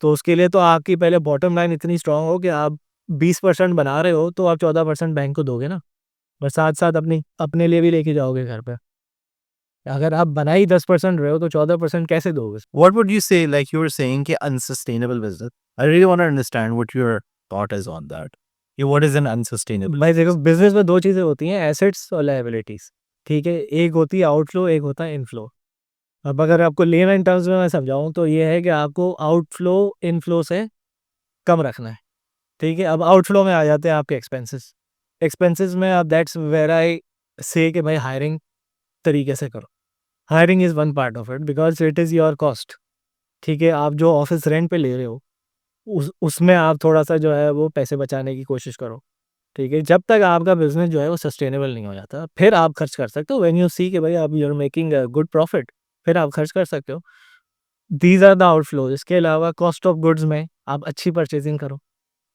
Speaker 1: तो उसके लिए तो आपकी पहले बॉटम लाइन इतनी स्ट्रांग हो कि आप 20% बना रहे हो तो आप 14% बैंक को दोगे ना, और साथ साथ अपनी अपने लिए भी लेके जाओगे घर पे। अगर आप बना ही 10% रहे हो तो 14% कैसे दोगे?
Speaker 2: What would you say, like you were saying, कि unsustainable business? I really want to understand what your thought is on that. What is an unsustainable?
Speaker 1: भाई देखो, बिजनेस में दो चीज़ें होती हैं, एसेट्स और लायबिलिटीज। ठीक है, एक होती है आउटफ्लो, एक होता है इनफ्लो। अब अगर आपको लेन इन टर्म्स में मैं समझाऊं तो ये है कि आपको आउटफ्लो इनफ्लो से कम रखना है। ठीक है, अब आउटफ्लो में आ जाते हैं आपके एक्सपेंसेस। एक्सपेंसेस में आप दैट्स वेयर आई से कि भाई हायरिंग तरीके से करो। Hiring is one part of it because it is your cost. ठीक है, आप जो ऑफिस रेंट पे ले रहे हो उसमें आप थोड़ा सा जो है वो पैसे बचाने की कोशिश करो। ठीक है, जब तक आपका बिजनेस जो है वो सस्टेनेबल नहीं हो जाता, फिर आप खर्च कर सकते हो। व्हेन यू सी कि भाई आप you are making a good profit, फिर आप खर्च कर सकते हो। These are the outflows. इसके अलावा कॉस्ट ऑफ गुड्स में आप अच्छी परचेजिंग करो।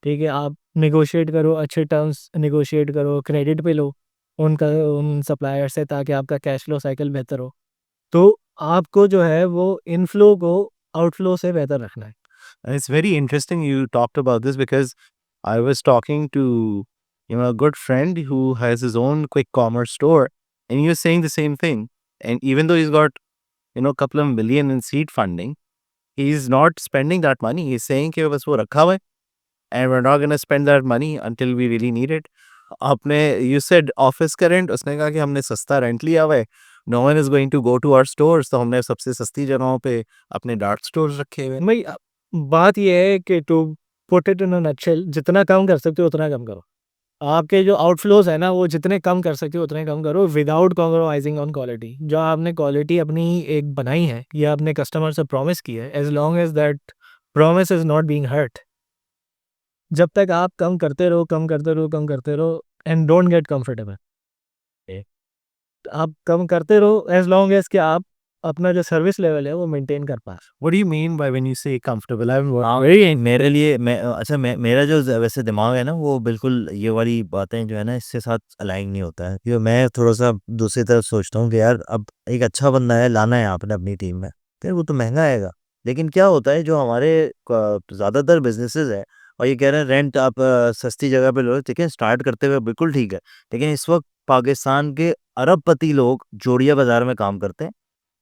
Speaker 1: ठीक है, आप नेगोशिएट करो, अच्छे टर्म्स नेगोशिएट करो, क्रेडिट पे लो उनका उन सप्लायर से, ताकि आपका कैश फ्लो साइकिल बेहतर हो। तो आपको जो है वो इनफ्लो को आउटफ्लो से बेहतर रखना है।
Speaker 2: And it's very interesting you talked about this because I was talking to, a good friend who has his own quick commerce store, and he was saying the same thing. And even though he's got, a couple of million in seed funding, he's not spending that money. He's saying कि बस वो रखा हुआ है, and we're not going to spend that money until we really need it. आपने you said office का rent, उसने कहा कि हमने सस्ता रेंट लिया हुआ है. No one is going to go to our stores, तो हमने सबसे सस्ती जगहों पे अपने डार्क स्टोर्स रखे हुए हैं.
Speaker 1: भाई बात ये है कि to put it in a nutshell, जितना कम कर सकते हो उतना कम करो। आपके जो आउटफ्लोज है ना, वो जितने कम कर सकते हो उतने कम करो, विदाउट कॉम्प्रोमाइजिंग ऑन क्वालिटी। जो आपने क्वालिटी अपनी एक बनाई है या अपने कस्टमर से प्रॉमिस की है, as long as that promise is not being hurt, जब तक आप कम करते रहो एंड डोंट गेट कंफर्टेबल। आप कम करते रहो एज लॉन्ग एज कि आप अपना जो सर्विस लेवल है वो मेंटेन कर पा रहे हो।
Speaker 2: What do you mean by when you say comfortable?
Speaker 3: हाँ वही मेरे लिए मेरा जो वैसे दिमाग है ना वो बिल्कुल ये वाली बातें जो है ना इससे साथ अलाइन नहीं होता है, क्योंकि मैं थोड़ा सा दूसरी तरफ सोचता हूँ कि यार अब एक अच्छा बंदा है लाना है आपने अपनी टीम में, फिर वो तो महंगा आएगा। लेकिन क्या होता है जो हमारे ज़्यादातर बिजनेसेस है और ये कह रहे हैं रेंट आप सस्ती जगह पे लो, ठीक है स्टार्ट करते हुए बिल्कुल ठीक है, लेकिन इस वक्त पाकिस्तान के अरबपति लोग जोड़िया बाजार में काम करते हैं,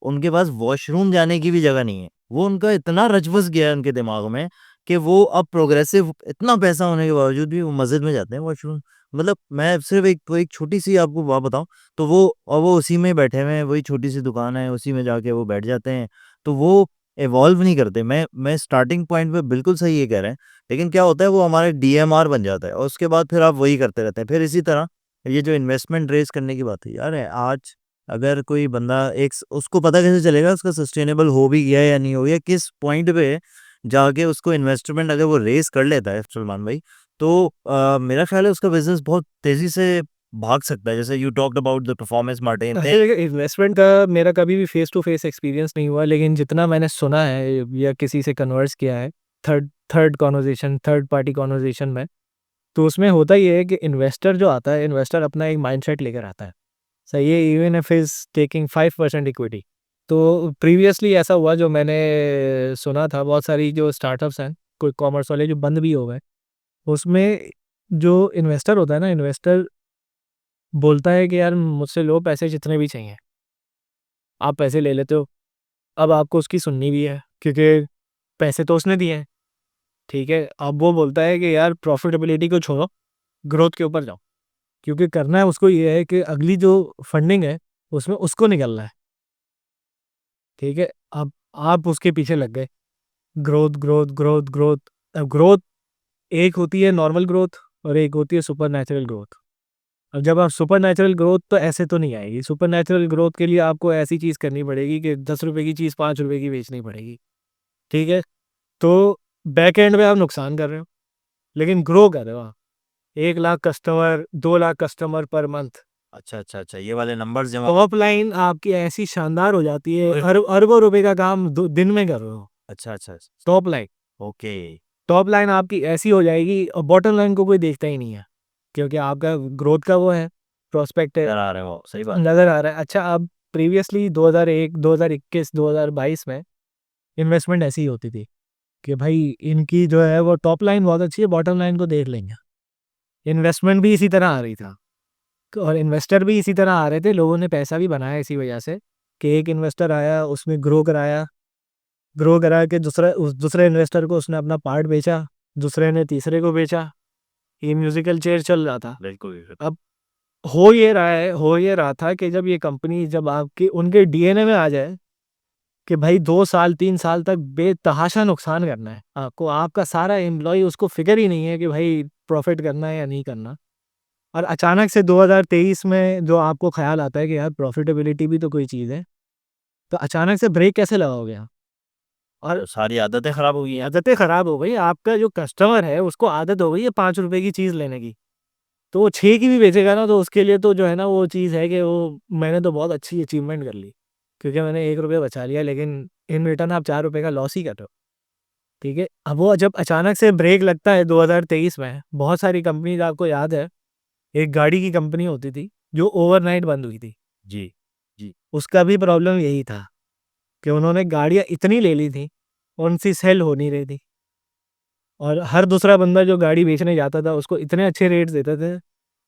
Speaker 3: उनके पास वॉशरूम जाने की भी जगह नहीं है। वो उनका इतना रच बस गया है उनके दिमाग में कि वो अब प्रोग्रेसिव इतना पैसा होने के बावजूद भी वो मस्जिद में जाते हैं वॉशरूम। मतलब मैं सिर्फ एक छोटी-सी आपको बात बताऊँ, तो वो उसी में बैठे हुए हैं, वही छोटी-सी दुकान है, उसी में जाके वो बैठ जाते हैं। तो वो इवॉल्व नहीं करते। मैं स्टार्टिंग पॉइंट पे बिल्कुल सही ये कह रहे हैं, लेकिन क्या होता है वो हमारा डीएमआर बन जाता है और उसके बाद फिर आप वही करते रहते हैं। फिर इसी तरह ये जो इन्वेस्टमेंट रेज़ करने की बात है, यार आज अगर कोई बंदा उसको पता कैसे चलेगा उसका सस्टेनेबल हो भी गया या नहीं हो गया, किस पॉइंट पे जाके उसको इन्वेस्टमेंट अगर वो रेस कर लेता है सलमान भाई, तो मेरा ख्याल है उसका बिजनेस बहुत तेजी से भाग सकता है। जैसे you talked about the performance margin.
Speaker 1: Investment का मेरा कभी भी फेस टू फेस एक्सपीरियंस नहीं हुआ, लेकिन जितना मैंने सुना है या किसी से कन्वर्स किया है थर्ड पार्टी कॉन्वर्जेशन में, तो उसमें होता ये है कि इन्वेस्टर जो आता है, इन्वेस्टर अपना एक माइंडसेट लेकर आता है, सही है, even if is taking 5% equity. तो प्रीवियसली ऐसा हुआ जो मैंने सुना था, बहुत सारी जो स्टार्टअप्स हैं कोई कॉमर्स वाले जो बंद भी हो गए, उसमें जो इन्वेस्टर होता है ना, इन्वेस्टर बोलता है कि यार मुझसे लो पैसे जितने भी चाहिए, आप पैसे ले लेते हो, अब आपको उसकी सुननी भी है क्योंकि पैसे तो उसने दिए हैं, ठीक है। अब वो बोलता है कि यार प्रॉफिटेबिलिटी को छोड़ो, ग्रोथ के ऊपर जाओ, क्योंकि करना है उसको ये है कि अगली जो फंडिंग है उसमें उसको निकलना है, ठीक है। अब आप उसके पीछे लग गए, ग्रोथ ग्रोथ ग्रोथ ग्रोथ। अब ग्रोथ एक होती है नॉर्मल ग्रोथ और एक होती है सुपर नेचुरल ग्रोथ। अब जब आप सुपर नेचुरल ग्रोथ, तो ऐसे तो नहीं आएगी। सुपर नेचुरल ग्रोथ के लिए आपको ऐसी चीज़ करनी पड़ेगी कि 10 रुपए की चीज़ 5 रुपए की बेचनी पड़ेगी, ठीक है। तो बैक एंड में आप नुकसान कर रहे हो, लेकिन ग्रो कर रहे हो आप। 1 lakh customer, 2 lakh customer per month,
Speaker 3: अच्छा, ये वाले नंबर्स जब
Speaker 1: टॉप लाइन आपकी ऐसी शानदार हो जाती है, अरबों रुपए का काम दिन में कर रहे हो।
Speaker 3: अच्छा,
Speaker 1: top line,
Speaker 3: okay,
Speaker 1: top line आपकी ऐसी हो जाएगी और बॉटम लाइन को कोई देखता ही नहीं है, क्योंकि आपका ग्रोथ का वो है, प्रोस्पेक्ट है,
Speaker 3: नज़र आ रहे हो, सही बात।
Speaker 1: नज़र आ रहा है। अच्छा, अब प्रीवियसली 2001, 2021, 2022 में इन्वेस्टमेंट ऐसी ही होती थी कि भाई इनकी जो है वो टॉप लाइन बहुत अच्छी है, बॉटम लाइन को देख लेंगे। इन्वेस्टमेंट भी इसी तरह आ रही था और इन्वेस्टर भी इसी तरह आ रहे थे, लोगों ने पैसा भी बनाया इसी वजह से कि एक इन्वेस्टर आया, उसमें ग्रो करा के दूसरे इन्वेस्टर को उसने अपना पार्ट बेचा, दूसरे ने तीसरे को बेचा, ये म्यूजिकल चेयर चल रहा था।
Speaker 3: बिल्कुल।
Speaker 1: अब हो ये रहा था कि जब ये कंपनी जब आपके उनके डीएनए में आ जाए कि भाई 2 साल 3 साल तक बेतहाशा नुकसान करना है आपको, आपका सारा एम्प्लॉय, उसको फिक्र ही नहीं है कि भाई प्रॉफिट करना है या नहीं करना, और अचानक से 2023 में जो आपको ख्याल आता है कि यार प्रॉफिटेबिलिटी भी तो कोई चीज़ है, तो अचानक से ब्रेक कैसे लगाओगे आप? और
Speaker 3: तो सारी आदतें खराब हो गई हैं।
Speaker 1: आदतें खराब हो गई, आपका जो कस्टमर है उसको आदत हो गई है 5 रुपए की चीज़ लेने की, तो वो 6 की भी बेचेगा ना, तो उसके लिए तो जो है ना वो चीज़ है कि वो मैंने तो बहुत अच्छी अचीवमेंट कर ली, क्योंकि मैंने 1 रुपये बचा लिया, लेकिन इन रिटर्न आप 4 रुपए का लॉस ही कर रहे हो, ठीक है। अब वो जब अचानक से ब्रेक लगता है 2023 में, बहुत सारी कंपनीज आपको याद है, एक गाड़ी की कंपनी होती थी जो ओवरनाइट बंद हुई थी,
Speaker 3: जी, जी।
Speaker 1: उसका भी प्रॉब्लम यही था कि उन्होंने गाड़ियाँ इतनी ले ली थी, उनसी सेल हो नहीं रही थी, और हर दूसरा बंदा जो गाड़ी बेचने जाता था उसको इतने अच्छे रेट्स देते थे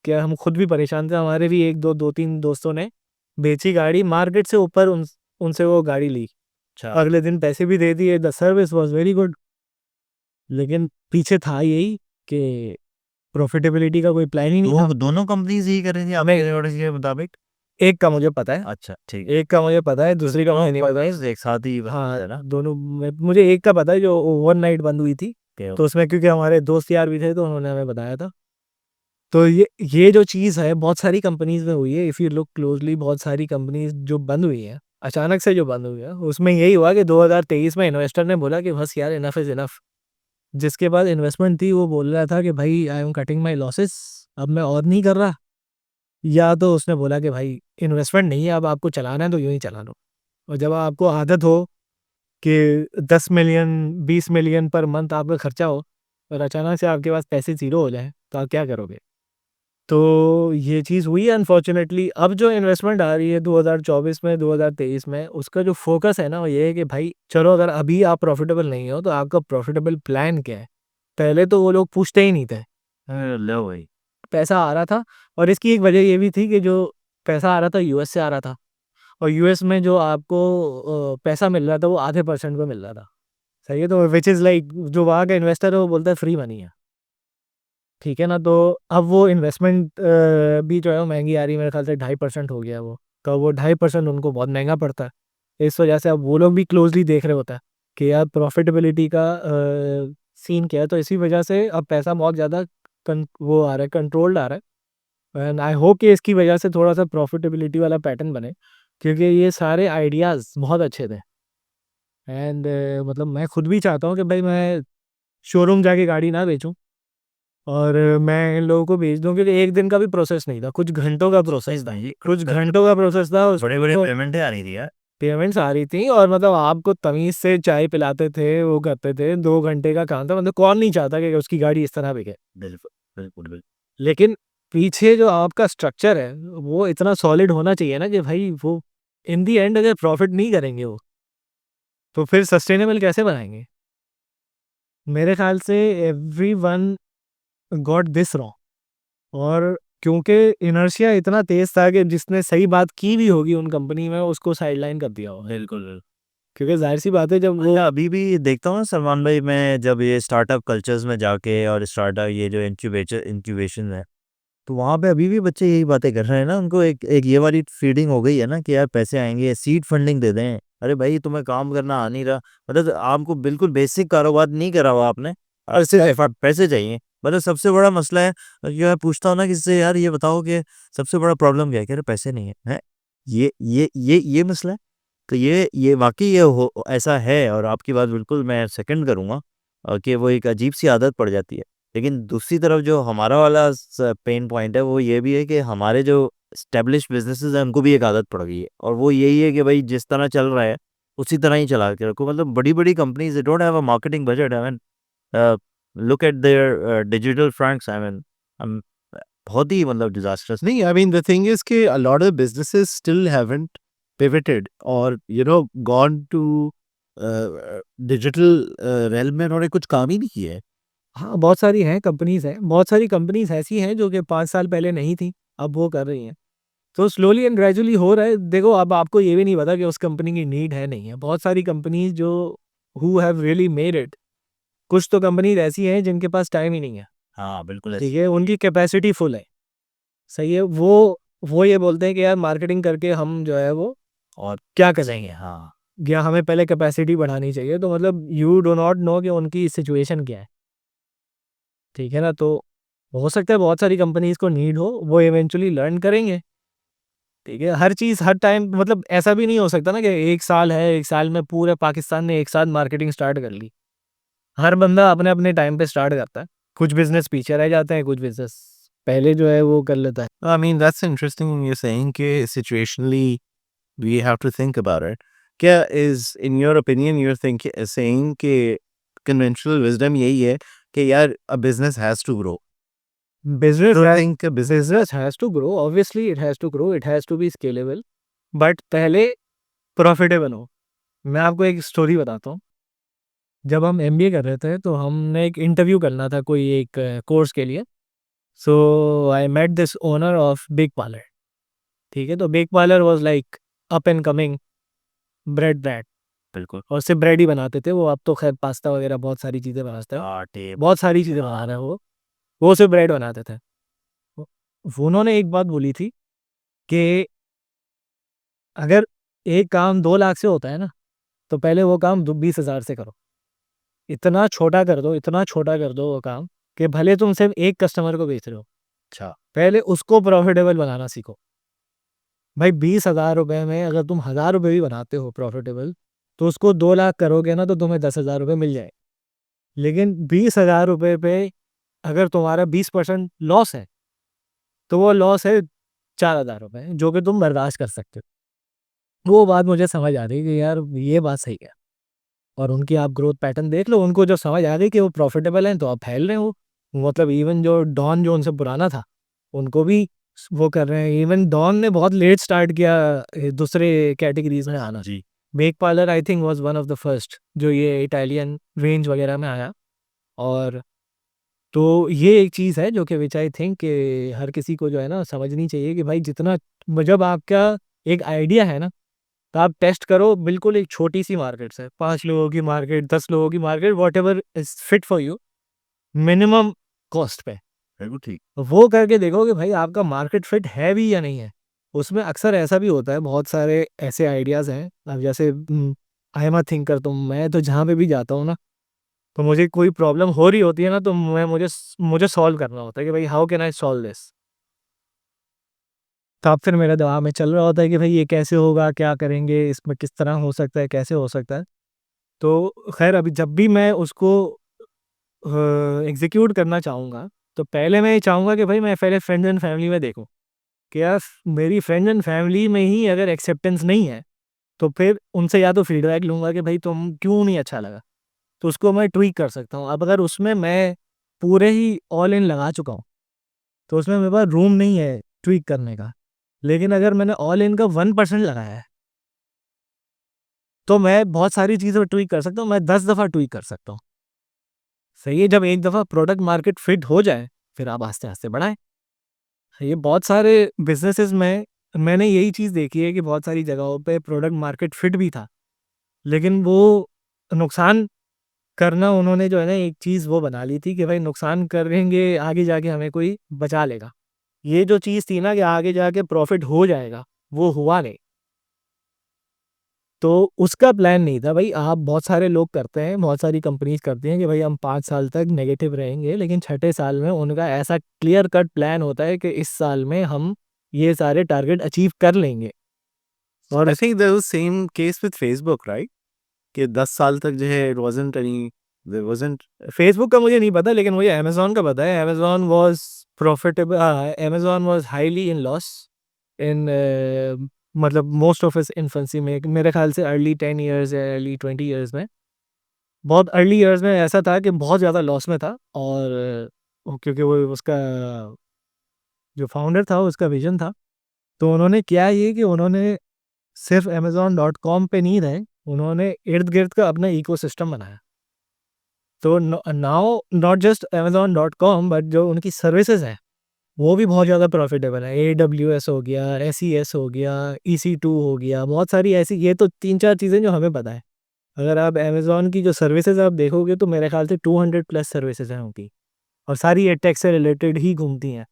Speaker 1: कि हम खुद भी परेशान थे। हमारे भी एक दो दो तीन दोस्तों ने बेची गाड़ी, मार्केट से ऊपर उनसे वो गाड़ी ली,
Speaker 3: अच्छा,
Speaker 1: अगले दिन पैसे भी दे दिए, the service was very good, लेकिन पीछे था यही कि प्रॉफिटेबिलिटी का कोई प्लान ही नहीं था।
Speaker 3: दोनों कंपनीज यही कर रही थी
Speaker 1: हमें
Speaker 3: आपके रिकॉर्डिंग के मुताबिक?
Speaker 1: एक का मुझे पता है,
Speaker 3: अच्छा, ठीक है।
Speaker 1: एक का मुझे पता है, दूसरी का मुझे नहीं पता है।
Speaker 3: एक साथ ही
Speaker 1: हाँ,
Speaker 3: है ना?
Speaker 1: दोनों मुझे एक का पता है जो ओवरनाइट बंद हुई थी,
Speaker 3: ओके,
Speaker 1: तो उसमें क्योंकि हमारे दोस्त यार भी थे तो उन्होंने हमें बताया था। तो ये जो चीज़ है बहुत सारी कंपनीज में हुई है, इफ़ यू लुक क्लोजली, बहुत सारी कंपनीज जो बंद हुई हैं, अचानक से जो बंद हुई है, उसमें यही हुआ कि 2023 में इन्वेस्टर ने बोला कि बस यार इनफ इज़ इनफ, जिसके बाद इन्वेस्टमेंट थी वो बोल रहा था कि भाई I am cutting my losses, अब मैं और नहीं कर रहा। या तो उसने बोला कि भाई इन्वेस्टमेंट नहीं है, अब आपको चलाना है तो यूँ ही चला लो। और जब आपको आदत हो कि 10 मिलियन 20 मिलियन पर मंथ आपका खर्चा हो और अचानक से आपके पास पैसे ज़ीरो हो जाए तो आप क्या करोगे? तो ये चीज़ हुई है अनफॉर्चुनेटली। अब जो इन्वेस्टमेंट आ रही है 2024 में 2023 में, उसका जो फोकस है ना वो ये है कि भाई चलो, अगर अभी आप प्रॉफिटेबल नहीं हो तो आपका प्रॉफिटेबल प्लान क्या है? पहले तो वो लोग पूछते ही नहीं थे।
Speaker 3: लो भाई।
Speaker 1: पैसा आ रहा था, और इसकी एक वजह ये भी थी कि जो पैसा आ रहा था यूएस से आ रहा था, और यूएस में जो आपको पैसा मिल रहा था वो आधे परसेंट पे मिल रहा था। सही है, तो विच इज़ लाइक जो वहाँ का इन्वेस्टर है वो बोलता है फ्री मनी है। ठीक है ना, तो अब वो इन्वेस्टमेंट भी जो है वो महंगी आ रही है, मेरे ख्याल से 2.5% हो गया है वो। तो वो 2.5% उनको बहुत महंगा पड़ता है। इस वजह से अब वो लोग भी क्लोजली देख रहे होता है कि यार प्रॉफिटेबिलिटी का सीन क्या है। तो इसी वजह से अब पैसा बहुत ज़्यादा वो आ रहा है, कंट्रोल्ड आ रहा है। एंड आई होप कि इसकी वजह से थोड़ा सा प्रॉफिटेबिलिटी वाला पैटर्न बने, क्योंकि ये सारे आइडियाज़ बहुत अच्छे थे। एंड मतलब मैं खुद भी चाहता हूँ कि भाई मैं शोरूम जाके गाड़ी ना बेचूं, और मैं इन लोगों को भेज दूं, क्योंकि एक दिन का भी प्रोसेस नहीं था, कुछ घंटों का प्रोसेस था। कुछ घंटों का प्रोसेस था,
Speaker 3: बड़े बड़े
Speaker 1: उसको
Speaker 3: पेमेंटें आ रही थी यार।
Speaker 1: पेमेंट्स आ रही थी, और मतलब आपको तमीज़ से चाय पिलाते थे, वो करते थे। 2 घंटे का काम था, मतलब कौन नहीं चाहता कि उसकी गाड़ी इस तरह बिके।
Speaker 3: बिल्कुल बिल्कुल बिल्कुल।
Speaker 1: लेकिन पीछे जो आपका स्ट्रक्चर है वो इतना सॉलिड होना चाहिए ना कि भाई वो इन दी एंड अगर प्रॉफिट नहीं करेंगे वो, तो फिर सस्टेनेबल कैसे बनाएंगे? मेरे ख्याल से एवरीवन गॉट दिस रॉन्ग। और क्योंकि इनर्शिया इतना तेज था कि जिसने सही बात की भी होगी उन कंपनी में, उसको साइडलाइन कर दिया होगा।
Speaker 3: बिल्कुल बिल्कुल।
Speaker 1: क्योंकि जाहिर सी बात है, जब वो
Speaker 3: अच्छा, अभी भी देखता हूँ ना सलमान भाई, मैं जब ये स्टार्टअप कल्चर्स में जाके और स्टार्टअप ये जो इंक्यूबेशन है, तो वहाँ पे अभी भी बच्चे यही बातें कर रहे हैं ना। उनको एक एक ये वाली फीडिंग हो गई है ना कि यार पैसे आएंगे, सीड फंडिंग दे दें। अरे भाई, तुम्हें काम करना आ नहीं रहा, मतलब आपको बिल्कुल बेसिक कारोबार नहीं करा हुआ आपने, और सिर्फ पैसे चाहिए। मतलब सबसे बड़ा मसला है, जो मैं पूछता हूँ ना किसी से, यार ये बताओ कि सबसे बड़ा प्रॉब्लम क्या है? कह रहे पैसे नहीं है, हैं? ये मसला है। तो ये वाकई ऐसा है, और आपकी बात बिल्कुल मैं सेकंड करूँगा, कि वो एक अजीब सी आदत पड़ जाती है। लेकिन दूसरी तरफ जो हमारा वाला पेन पॉइंट है वो ये भी है कि हमारे जो स्टेब्लिश बिजनेसेस हैं उनको भी एक आदत पड़ गई है, और वो यही है कि भाई जिस तरह चल रहा है उसी तरह ही चला के रखो। मतलब बड़ी बड़ी companies they don't have a marketing budget. I mean, look at there digital fronts. I mean, बहुत ही मतलब डिजास्टर्स।
Speaker 2: नहीं, I mean, the thing is कि a lot of businesses still haven't pivoted or, gone to digital realm में उन्होंने कुछ काम ही नहीं किया है।
Speaker 1: हाँ, बहुत सारी हैं कंपनीज़ हैं, बहुत सारी कंपनीज़ ऐसी हैं जो कि 5 साल पहले नहीं थी, अब वो कर रही हैं। तो स्लोली एंड ग्रेजुअली हो रहा है। देखो, अब आपको ये भी नहीं पता कि उस कंपनी की नीड है नहीं है। बहुत सारी कंपनीज़ जो who have really made it, कुछ तो कंपनीज़ ऐसी हैं जिनके पास टाइम ही नहीं है।
Speaker 3: हाँ बिल्कुल
Speaker 1: ठीक
Speaker 3: ऐसे।
Speaker 1: है, उनकी कैपेसिटी फुल है। सही है, वो ये बोलते हैं कि यार मार्केटिंग करके हम जो है वो
Speaker 3: और
Speaker 1: क्या कर
Speaker 3: सही
Speaker 1: लेंगे,
Speaker 3: है, हाँ।
Speaker 1: या हमें पहले कैपेसिटी बढ़ानी चाहिए। तो मतलब यू डू नॉट नो कि उनकी सिचुएशन क्या है। ठीक है ना, तो हो सकता है बहुत सारी कंपनीज़ को नीड हो, वो इवेंचुअली लर्न करेंगे। ठीक है, हर चीज़ हर टाइम, मतलब ऐसा भी नहीं हो सकता ना कि 1 साल है, 1 साल में पूरे पाकिस्तान ने एक साथ मार्केटिंग स्टार्ट कर ली। हर बंदा अपने-अपने टाइम पे स्टार्ट करता है। कुछ बिज़नेस पीछे रह जाते हैं, कुछ बिज़नेस पहले जो है वो कर लेता है।
Speaker 2: I mean, that's interesting you're saying कि situationally we have to think about it. क्या is, in your opinion, you're saying कि conventional wisdom यही है कि यार a business has to grow.
Speaker 1: Business
Speaker 2: Don't
Speaker 1: है,
Speaker 2: think a business
Speaker 1: business has to grow, obviously it has to grow, it has to be scalable, but पहले profitable हो। मैं आपको एक स्टोरी बताता हूँ। जब हम एमबीए कर रहे थे तो हमने एक इंटरव्यू करना था कोई एक कोर्स के लिए। So I met this owner of Big Parlour. ठीक है, तो Big Parlour was like up and coming bread brand,
Speaker 3: बिल्कुल।
Speaker 1: और सिर्फ ब्रेड ही बनाते थे वो। अब तो खैर पास्ता वगैरह बहुत सारी चीज़ें बनाते हैं,
Speaker 3: आटे।
Speaker 1: बहुत सारी चीज़ें बना रहे हैं वो सिर्फ ब्रेड बनाते थे। वो उन्होंने एक बात बोली थी कि अगर एक काम 2 लाख से होता है ना, तो पहले वो काम 20,000 से करो। इतना छोटा कर दो, इतना छोटा कर दो वो काम, कि भले तुम सिर्फ एक कस्टमर को बेच रहे हो,
Speaker 3: अच्छा।
Speaker 1: पहले उसको प्रॉफिटेबल बनाना सीखो। भाई 20,000 रुपए में अगर तुम 1,000 रुपए भी बनाते हो प्रॉफिटेबल, तो उसको 2 लाख करोगे ना तो तुम्हें 10,000 रुपए मिल जाए। लेकिन 20,000 रुपये पे अगर तुम्हारा 20% लॉस है, तो वो लॉस है 4,000 रुपये, जो कि तुम बर्दाश्त कर सकते हो। वो बात मुझे समझ आ रही कि यार ये बात सही है। और उनकी आप ग्रोथ पैटर्न देख लो, उनको जब समझ आ गई कि वो प्रॉफिटेबल हैं, तो अब फैल रहे हो। मतलब इवन जो डॉन जो उनसे पुराना था, उनको भी वो कर रहे हैं। इवन डॉन ने बहुत लेट स्टार्ट किया दूसरे कैटेगरीज में आना।
Speaker 3: जी।
Speaker 1: Mac Parlour I think was one of the first जो ये इटालियन रेंज वगैरह में आया। और तो ये एक चीज़ है जो कि विच आई थिंक कि हर किसी को जो है ना समझनी चाहिए कि भाई जितना, जब आपका एक आइडिया है ना, तो आप टेस्ट करो बिल्कुल एक छोटी-सी मार्केट से, 5 लोगों की मार्केट, 10 लोगों की market, whatever is fit for you, minimum cost पे।
Speaker 3: बिल्कुल ठीक।
Speaker 1: वो करके देखो कि भाई आपका मार्केट फिट है भी या नहीं है। उसमें अक्सर ऐसा भी होता है, बहुत सारे ऐसे आइडियाज़ हैं। अब जैसे आई एम अ थिंकर, तो मैं तो जहाँ पे भी जाता हूँ ना, तो मुझे कोई प्रॉब्लम हो रही होती है ना, तो मुझे सॉल्व करना होता है कि भाई how can I solve this? तब फिर मेरे दिमाग में चल रहा होता है कि भाई ये कैसे होगा, क्या करेंगे, इसमें किस तरह हो सकता है, कैसे हो सकता है? तो ख़ैर अभी जब भी मैं उसको एग्ज़ीक्यूट करना चाहूँगा, तो पहले मैं ये चाहूँगा कि भाई मैं पहले फ्रेंड्स एंड फैमिली में देखूँ, कि यार मेरी फ्रेंड्स एंड फैमिली में ही अगर एक्सेप्टेंस नहीं है, तो फिर उनसे या तो फीडबैक लूँगा कि भाई तुम क्यों नहीं अच्छा लगा? तो उसको मैं ट्वीक कर सकता हूँ। अब अगर उसमें मैं पूरे ही ऑल इन लगा चुका हूँ, तो उसमें मेरे पास रूम नहीं है ट्वीक करने का। लेकिन अगर मैंने ऑल इन का 1% लगाया है, तो मैं बहुत सारी चीज़ें ट्वीक कर सकता हूँ, मैं 10 दफ़ा ट्वीक कर सकता हूँ। सही है, जब एक दफ़ा प्रोडक्ट मार्केट फिट हो जाए, फिर आप आस्ते-आस्ते बढ़ाएँ। ये बहुत सारे बिज़नेसेस में मैंने यही चीज़ देखी है कि बहुत सारी जगहों पे प्रोडक्ट मार्केट फिट भी था, लेकिन वो नुकसान करना उन्होंने जो है ना एक चीज़ वो बना ली थी कि भाई नुकसान करेंगे, आगे जाके हमें कोई बचा लेगा। ये जो चीज़ थी ना कि आगे जाके प्रॉफ़िट हो जाएगा, वो हुआ नहीं। तो उसका प्लान नहीं था भाई। आप बहुत सारे लोग करते हैं, बहुत सारी कंपनीज़ करती हैं कि भाई हम 5 साल तक नेगेटिव रहेंगे, लेकिन छठे साल में उनका ऐसा क्लियर कट प्लान होता है कि इस साल में हम ये सारे टारगेट अचीव कर लेंगे। और
Speaker 2: I think there was same case with Facebook, right? कि 10 साल तक जो है there wasn't
Speaker 1: फेसबुक का मुझे नहीं पता, लेकिन मुझे अमेज़न का पता है। Amazon was profitable, Amazon was highly in loss in मतलब मोस्ट ऑफ इट्स इन्फेंसी में, मेरे ख़्याल से अर्ली 10 इयर्स या अर्ली 20 इयर्स में। बहुत अर्ली इयर्स में ऐसा था कि बहुत ज़्यादा लॉस में था। और क्योंकि वो उसका जो फाउंडर था उसका विज़न था, तो उन्होंने किया ये कि उन्होंने सिर्फ़ अमेज़न डॉट कॉम पे नहीं रहे, उन्होंने इर्द-गिर्द का अपना इकोसिस्टम बनाया। तो now not just Amazon dot com, but जो उनकी सर्विसेज़ हैं, वो भी बहुत ज़्यादा प्रॉफ़िटेबल है। एडब्ल्यूएस हो गया, एसईएस हो गया, ईसी2 हो गया, बहुत सारी ऐसी, ये तो 3-4 चीज़ें जो हमें पता है। अगर आप अमेज़न की जो सर्विसेज़ आप देखोगे, तो मेरे ख़्याल से 200 प्लस सर्विसेज़ हैं उनकी, और सारी एडटेक से रिलेटेड ही घूमती हैं।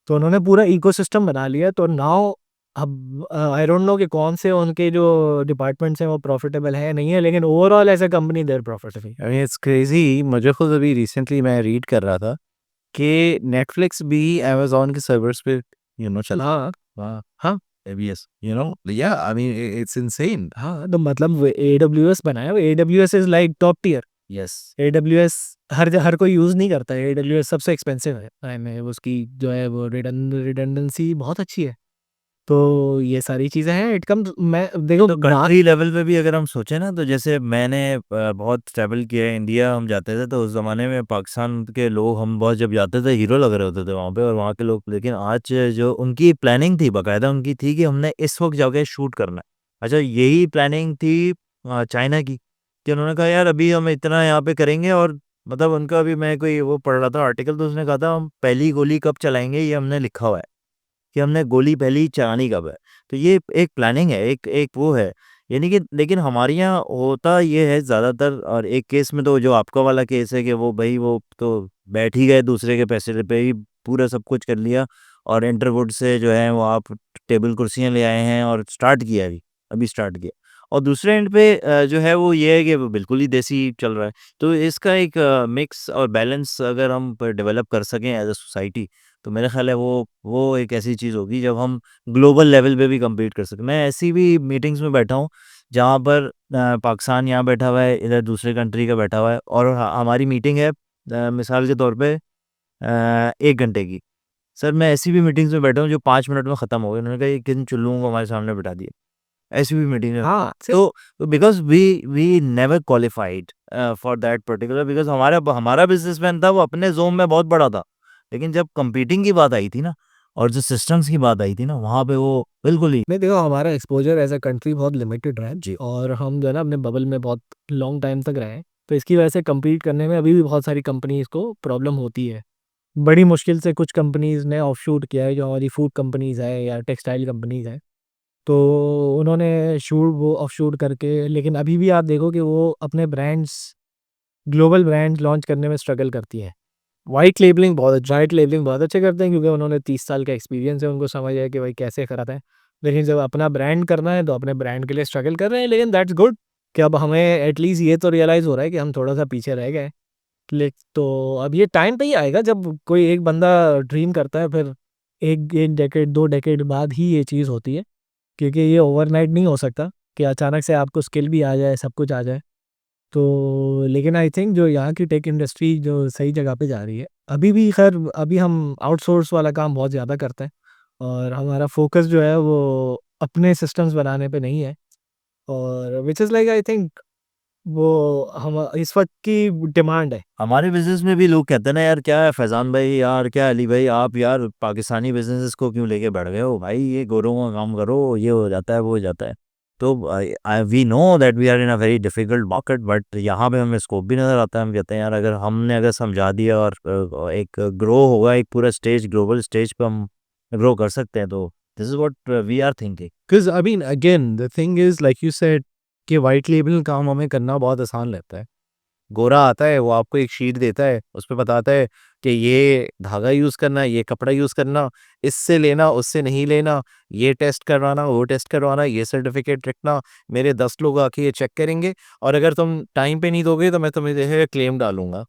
Speaker 1: तो उन्होंने पूरा इकोसिस्टम बना लिया। तो नाउ अब आई डोंट नो कि कौन से उनके जो डिपार्टमेंट्स हैं वो प्रॉफ़िटेबल है, नहीं है, लेकिन overall as a company they are profitable.
Speaker 2: I mean, it's crazy. मुझे खुद अभी रिसेंटली मैं रीड कर रहा था कि नेटफ्लिक्स भी अमेज़न के सर्वर्स पे चला।
Speaker 1: हाँ,
Speaker 2: वाह!
Speaker 1: हाँ।
Speaker 2: AWS, yeah, I mean, it's insane.
Speaker 1: हाँ, तो मतलब एडब्ल्यूएस बनाया, AWS is like top tier.
Speaker 2: Yes.
Speaker 1: AWS हर कोई यूज़ नहीं करता है, एडब्ल्यूएस सबसे एक्सपेंसिव है। उसकी जो है वो रिडंडेंसी बहुत अच्छी है। तो ये सारी चीज़ें हैं, इट कम्स, मैं देखो
Speaker 3: तो कंट्री लेवल पे भी अगर हम सोचें ना, तो जैसे मैंने बहुत ट्रैवल किया है, इंडिया हम जाते थे तो उस ज़माने में पाकिस्तान के लोग, हम बहुत जब जाते थे हीरो लग रहे होते थे वहाँ पे और वहाँ के लोग। लेकिन आज जो उनकी प्लानिंग थी, बाकायदा उनकी थी कि हमने इस वक्त जाके शूट करना है। अच्छा, यही प्लानिंग थी चाइना की, कि उन्होंने कहा यार अभी हम इतना यहाँ पे करेंगे। और मतलब उनका अभी मैं कोई वो पढ़ रहा था आर्टिकल, तो उसने कहा था हम पहली गोली कब चलाएंगे ये हमने लिखा हुआ है, कि हमने गोली पहली चलानी कब है। तो ये एक प्लानिंग है, एक एक वो है। यानी कि लेकिन हमारे यहाँ होता ये है ज़्यादातर, और एक केस में तो जो आपका वाला केस है कि वो भई वो तो बैठ ही गए दूसरे के पैसे पे ही, पूरा सब कुछ कर लिया। और इंटरवुड से जो है वो आप टेबल कुर्सियाँ ले आए हैं और स्टार्ट किया अभी स्टार्ट किया। और दूसरे एंड पे जो है वो ये है कि वो बिल्कुल ही देसी चल रहा है। तो इसका एक मिक्स और बैलेंस अगर हम प डेवलप कर सकें एज़ अ सोसाइटी, तो मेरा ख़्याल है वो एक ऐसी चीज़ होगी जब हम ग्लोबल लेवल पे भी कम्पीट कर सकें। मैं ऐसी भी मीटिंग्स में बैठा हूँ जहाँ पर पाकिस्तान यहाँ बैठा हुआ है, इधर दूसरे कंट्री का बैठा हुआ है, और हमारी मीटिंग है मिसाल के तौर पे 1 घंटे की। सर मैं ऐसी भी मीटिंग्स में बैठा हूँ जो 5 मिनट में ख़त्म हो गई। उन्होंने कहा ये किन चुल्लुओं को हमारे सामने बिठा दिया। ऐसी भी मीटिंग है।
Speaker 1: हाँ,
Speaker 3: तो because we never qualified for that particular, because हमारा बिज़नेसमैन था, वो अपने ज़ोन में बहुत बड़ा था। लेकिन जब कंपीटिंग की बात आई थी ना, और जो सिस्टम्स की बात आई थी ना, वहाँ पे वो बिल्कुल ही
Speaker 1: नहीं देखो, हमारा एक्सपोजर एज अ कंट्री बहुत लिमिटेड रहा है
Speaker 3: जी।
Speaker 1: और हम जो है ना अपने बबल में बहुत लॉन्ग टाइम तक रहे हैं, तो इसकी वजह से compete करने में अभी भी बहुत सारी कंपनीज़ को प्रॉब्लम होती है। बड़ी मुश्किल से कुछ कंपनीज़ ने ऑफशूट किया है, जो हमारी फूड कंपनीज़ है या टेक्सटाइल कंपनीज़ हैं, तो उन्होंने वो ऑफशूट करके, लेकिन अभी भी आप देखो कि वो अपने ग्लोबल ब्रांड्स लॉन्च करने में स्ट्रगल करती हैं। वाइट लेबलिंग बहुत अच्छे करते हैं, क्योंकि उन्होंने 30 साल का एक्सपीरियंस है, उनको समझ है कि भाई कैसे कराता है। लेकिन जब अपना ब्रांड करना है तो अपने ब्रांड के लिए स्ट्रगल कर रहे हैं, लेकिन दैट्स गुड कि अब हमें एटलीस्ट ये तो रियलाइज़ हो रहा है कि हम थोड़ा-सा पीछे रह गए। तो अब ये टाइम पे ही आएगा जब कोई एक बंदा ड्रीम करता है, फिर 1 डेकेड 2 डेकेड बाद ही ये चीज़ होती है, क्योंकि ये ओवरनाइट नहीं हो सकता कि अचानक से आपको स्किल भी आ जाए, सब कुछ आ जाए। तो लेकिन आई थिंक जो यहाँ की टेक इंडस्ट्री जो सही जगह पे जा रही है, अभी भी खैर अभी हम आउटसोर्स वाला काम बहुत ज़्यादा करते हैं और हमारा फ़ोकस जो है वो अपने सिस्टम्स बनाने पे नहीं है, और which is like I think वो हम इस वक़्त की डिमांड है।
Speaker 3: हमारे बिज़नेस में भी लोग कहते हैं ना, यार क्या है फैज़ान भाई, यार क्या अली भाई, आप यार पाकिस्तानी बिज़नेसेस को क्यों लेके बैठ गए हो भाई, ये गोरों का काम करो, ये हो जाता है, वो हो जाता है। तो we know that we are in a very difficult market, but यहाँ पे हमें स्कोप भी नज़र आता है। हम कहते हैं यार अगर समझा दिया और एक ग्रो होगा, एक पूरा स्टेज, ग्लोबल स्टेज पे हम ग्रो कर सकते हैं, तो this is what we are thinking.
Speaker 2: Because I mean, again, the thing is, like you said, कि वाइट लेबल काम हमें करना बहुत आसान लगता है। गोरा आता है, वो आपको एक शीट देता है, उसपे बताता है कि ये धागा यूज़ करना, ये कपड़ा यूज़ करना, इससे लेना, उससे नहीं लेना, ये टेस्ट करवाना, वो टेस्ट करवाना, ये सर्टिफिकेट रखना, मेरे 10 लोग आके ये चेक करेंगे और अगर तुम टाइम पे नहीं दोगे तो मैं तुम्हें जो है क्लेम डालूँगा।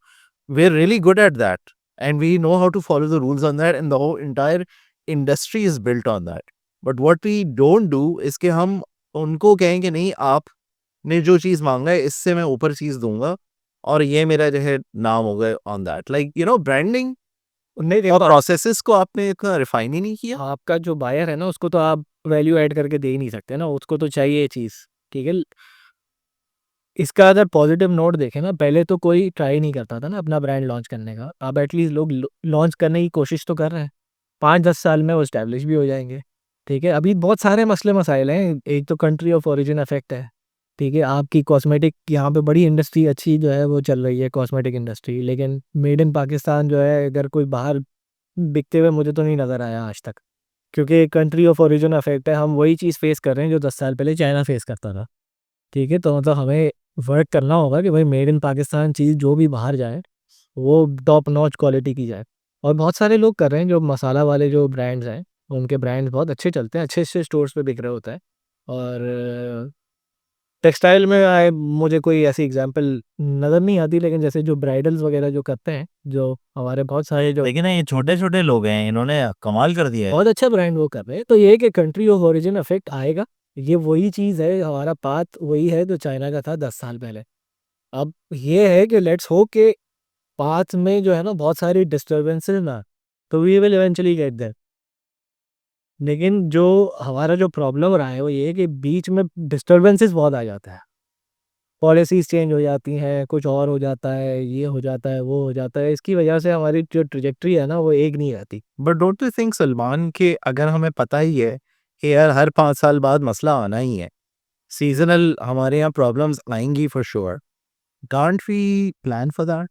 Speaker 2: We are really good at that and we know how to follow the rules on that and the whole entire industry is built on that. But what we don't do is कि हम उनको कहें कि नहीं, आपने जो चीज़ माँगा है इससे मैं ऊपर चीज़ दूँगा और ये मेरा जो है नाम हो गया on that, like you know branding
Speaker 1: नहीं
Speaker 2: और
Speaker 1: देखो,
Speaker 2: प्रोसेसेस को आपने इतना रिफाइन ही नहीं किया।
Speaker 1: आपका जो बायर है ना, उसको तो आप वैल्यू ऐड करके दे ही नहीं सकते ना, उसको तो चाहिए ये चीज़, ठीक है? इसका अगर पॉजिटिव नोट देखें ना, पहले तो कोई ट्राई नहीं करता था ना अपना ब्रांड लॉन्च करने का। अब एटलीस्ट लोग लॉन्च करने की कोशिश तो कर रहे हैं। 5-10 साल में वो एस्टैब्लिश भी हो जाएँगे, ठीक है? अभी बहुत सारे मसले-मसाइल हैं। एक तो कंट्री ऑफ ओरिजिन इफ़ेक्ट है, ठीक है? आपकी कॉस्मेटिक यहाँ पे बड़ी इंडस्ट्री अच्छी जो है वो चल रही है, कॉस्मेटिक इंडस्ट्री, लेकिन मेड इन पाकिस्तान जो है, अगर कोई बाहर बिकते हुए मुझे तो नहीं नज़र आया आज तक। क्योंकि कंट्री ऑफ ओरिजिन इफ़ेक्ट है, हम वही चीज़ फेस कर रहे हैं जो 10 साल पहले चाइना फेस करता था, ठीक है? तो मतलब हमें वर्क करना होगा कि भाई मेड इन पाकिस्तान चीज़ जो भी बाहर जाए, वो टॉप नॉच क्वालिटी की जाए। और बहुत सारे लोग कर रहे हैं, जो मसाला वाले जो ब्रांड्स हैं, उनके ब्रांड्स बहुत अच्छे चलते हैं, अच्छे-अच्छे स्टोर्स पे बिक रहे होता है। और टेक्सटाइल में मुझे कोई ऐसी एग्ज़ाम्पल नज़र नहीं आती, लेकिन जैसे जो ब्राइडल्स वगैरह जो करते हैं, जो हमारे बहुत सारे जो
Speaker 3: लेकिन ना ये छोटे-छोटे लोग हैं, इन्होंने कमाल कर दिया है।
Speaker 1: बहुत अच्छा ब्रांड वो कर रहे हैं, तो ये है कि कंट्री ऑफ ओरिजिन इफ़ेक्ट आएगा। ये वही चीज़ है, हमारा पाथ वही है जो चाइना का था 10 साल पहले। अब ये है कि लेट्स होप कि पाथ में जो है ना बहुत सारी डिस्टर्बेंसेस ना, तो we will eventually get there. लेकिन जो हमारा जो प्रॉब्लम रहा है वो ये है कि बीच में डिस्टर्बेंसेस बहुत आ जाता है। पॉलिसीज़ चेंज हो जाती हैं, कुछ और हो जाता है, ये हो जाता है, वो हो जाता है। इसकी वजह से हमारी जो ट्रैजेक्टरी है ना वो एक नहीं रहती।
Speaker 2: But don't you think Salman कि अगर हमें पता ही है कि यार हर 5 साल बाद मसला आना ही है, सीज़नल हमारे यहाँ प्रॉब्लम्स आएँगी for sure, can't we plan for that?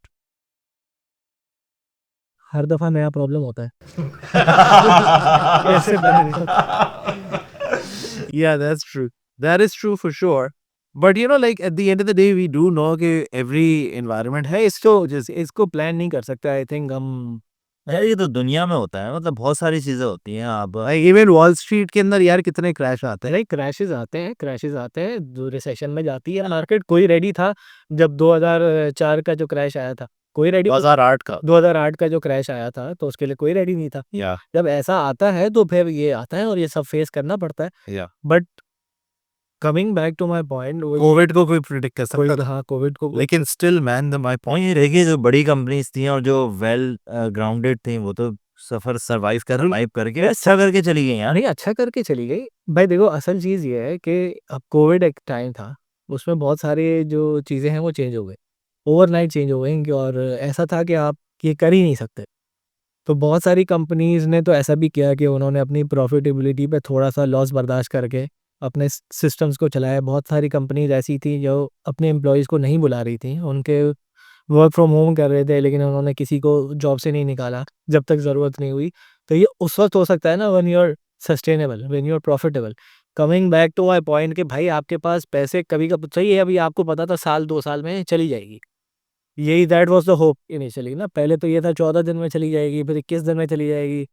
Speaker 1: हर दफ़ा नया प्रॉब्लम होता है। कैसे manage
Speaker 2: Yeah, that's true. That is true for sure. But you know, like at the end of the day, we do know कि every environment है
Speaker 1: इसको plan नहीं कर सकते आई थिंक हम।
Speaker 3: यार ये तो दुनिया में होता है, मतलब बहुत सारी चीज़ें होती हैं। आप
Speaker 2: इवन वॉल स्ट्रीट के अंदर यार कितने क्रैश आते हैं।
Speaker 1: नहीं, क्रैशेज़ आते हैं, जो रिसेशन में जाती है मार्केट। कोई रेडी था जब 2004 का जो क्रैश आया था, कोई रेडी
Speaker 2: 2008 का।
Speaker 1: 2008 का जो क्रैश आया था, तो उसके लिए कोई रेडी नहीं था।
Speaker 2: या
Speaker 1: जब ऐसा आता है तो फिर ये आता है और ये सब फेस करना पड़ता है।
Speaker 2: या
Speaker 1: but coming back to my point,
Speaker 2: Covid को कोई प्रिडिक्ट कर सकता था,
Speaker 1: हाँ कोविड को
Speaker 2: लेकिन स्टिल मैन माय
Speaker 3: और
Speaker 2: पॉइंट
Speaker 3: ये देखिए जो बड़ी कंपनीज थी और जो वेल ग्राउंडेड थी वो तो सफर सरवाइव करके अच्छा करके चली गई यार।
Speaker 1: नहीं अच्छा करके चली गई भाई। देखो असल चीज़ ये है कि अब कोविड एक टाइम था, उसमें बहुत सारी जो चीज़ें हैं वो चेंज हो गई, ओवरनाइट चेंज हो गई, और ऐसा था कि आप ये कर ही नहीं सकते। तो बहुत सारी कंपनीज़ ने तो ऐसा भी किया कि उन्होंने अपनी प्रॉफिटेबिलिटी पे थोड़ा सा लॉस बर्दाश्त करके अपने सिस्टम्स को चलाया। बहुत सारी कंपनीज ऐसी थी जो अपने एम्प्लॉयज़ को नहीं बुला रही थी, उनके वर्क फ्रॉम होम कर रहे थे, लेकिन उन्होंने किसी को जॉब से नहीं निकाला जब तक ज़रूरत नहीं हुई। तो ये उस वक्त हो सकता है ना, when you are sustainable, when you are profitable. Coming back to my point कि भाई आपके पास पैसे कभी कभी सही है, अभी आपको पता था साल 2 साल में चली जाएगी, यही that was the hope initially ना। पहले तो ये था 14 दिन में चली जाएगी, फिर 21 दिन में चली जाएगी,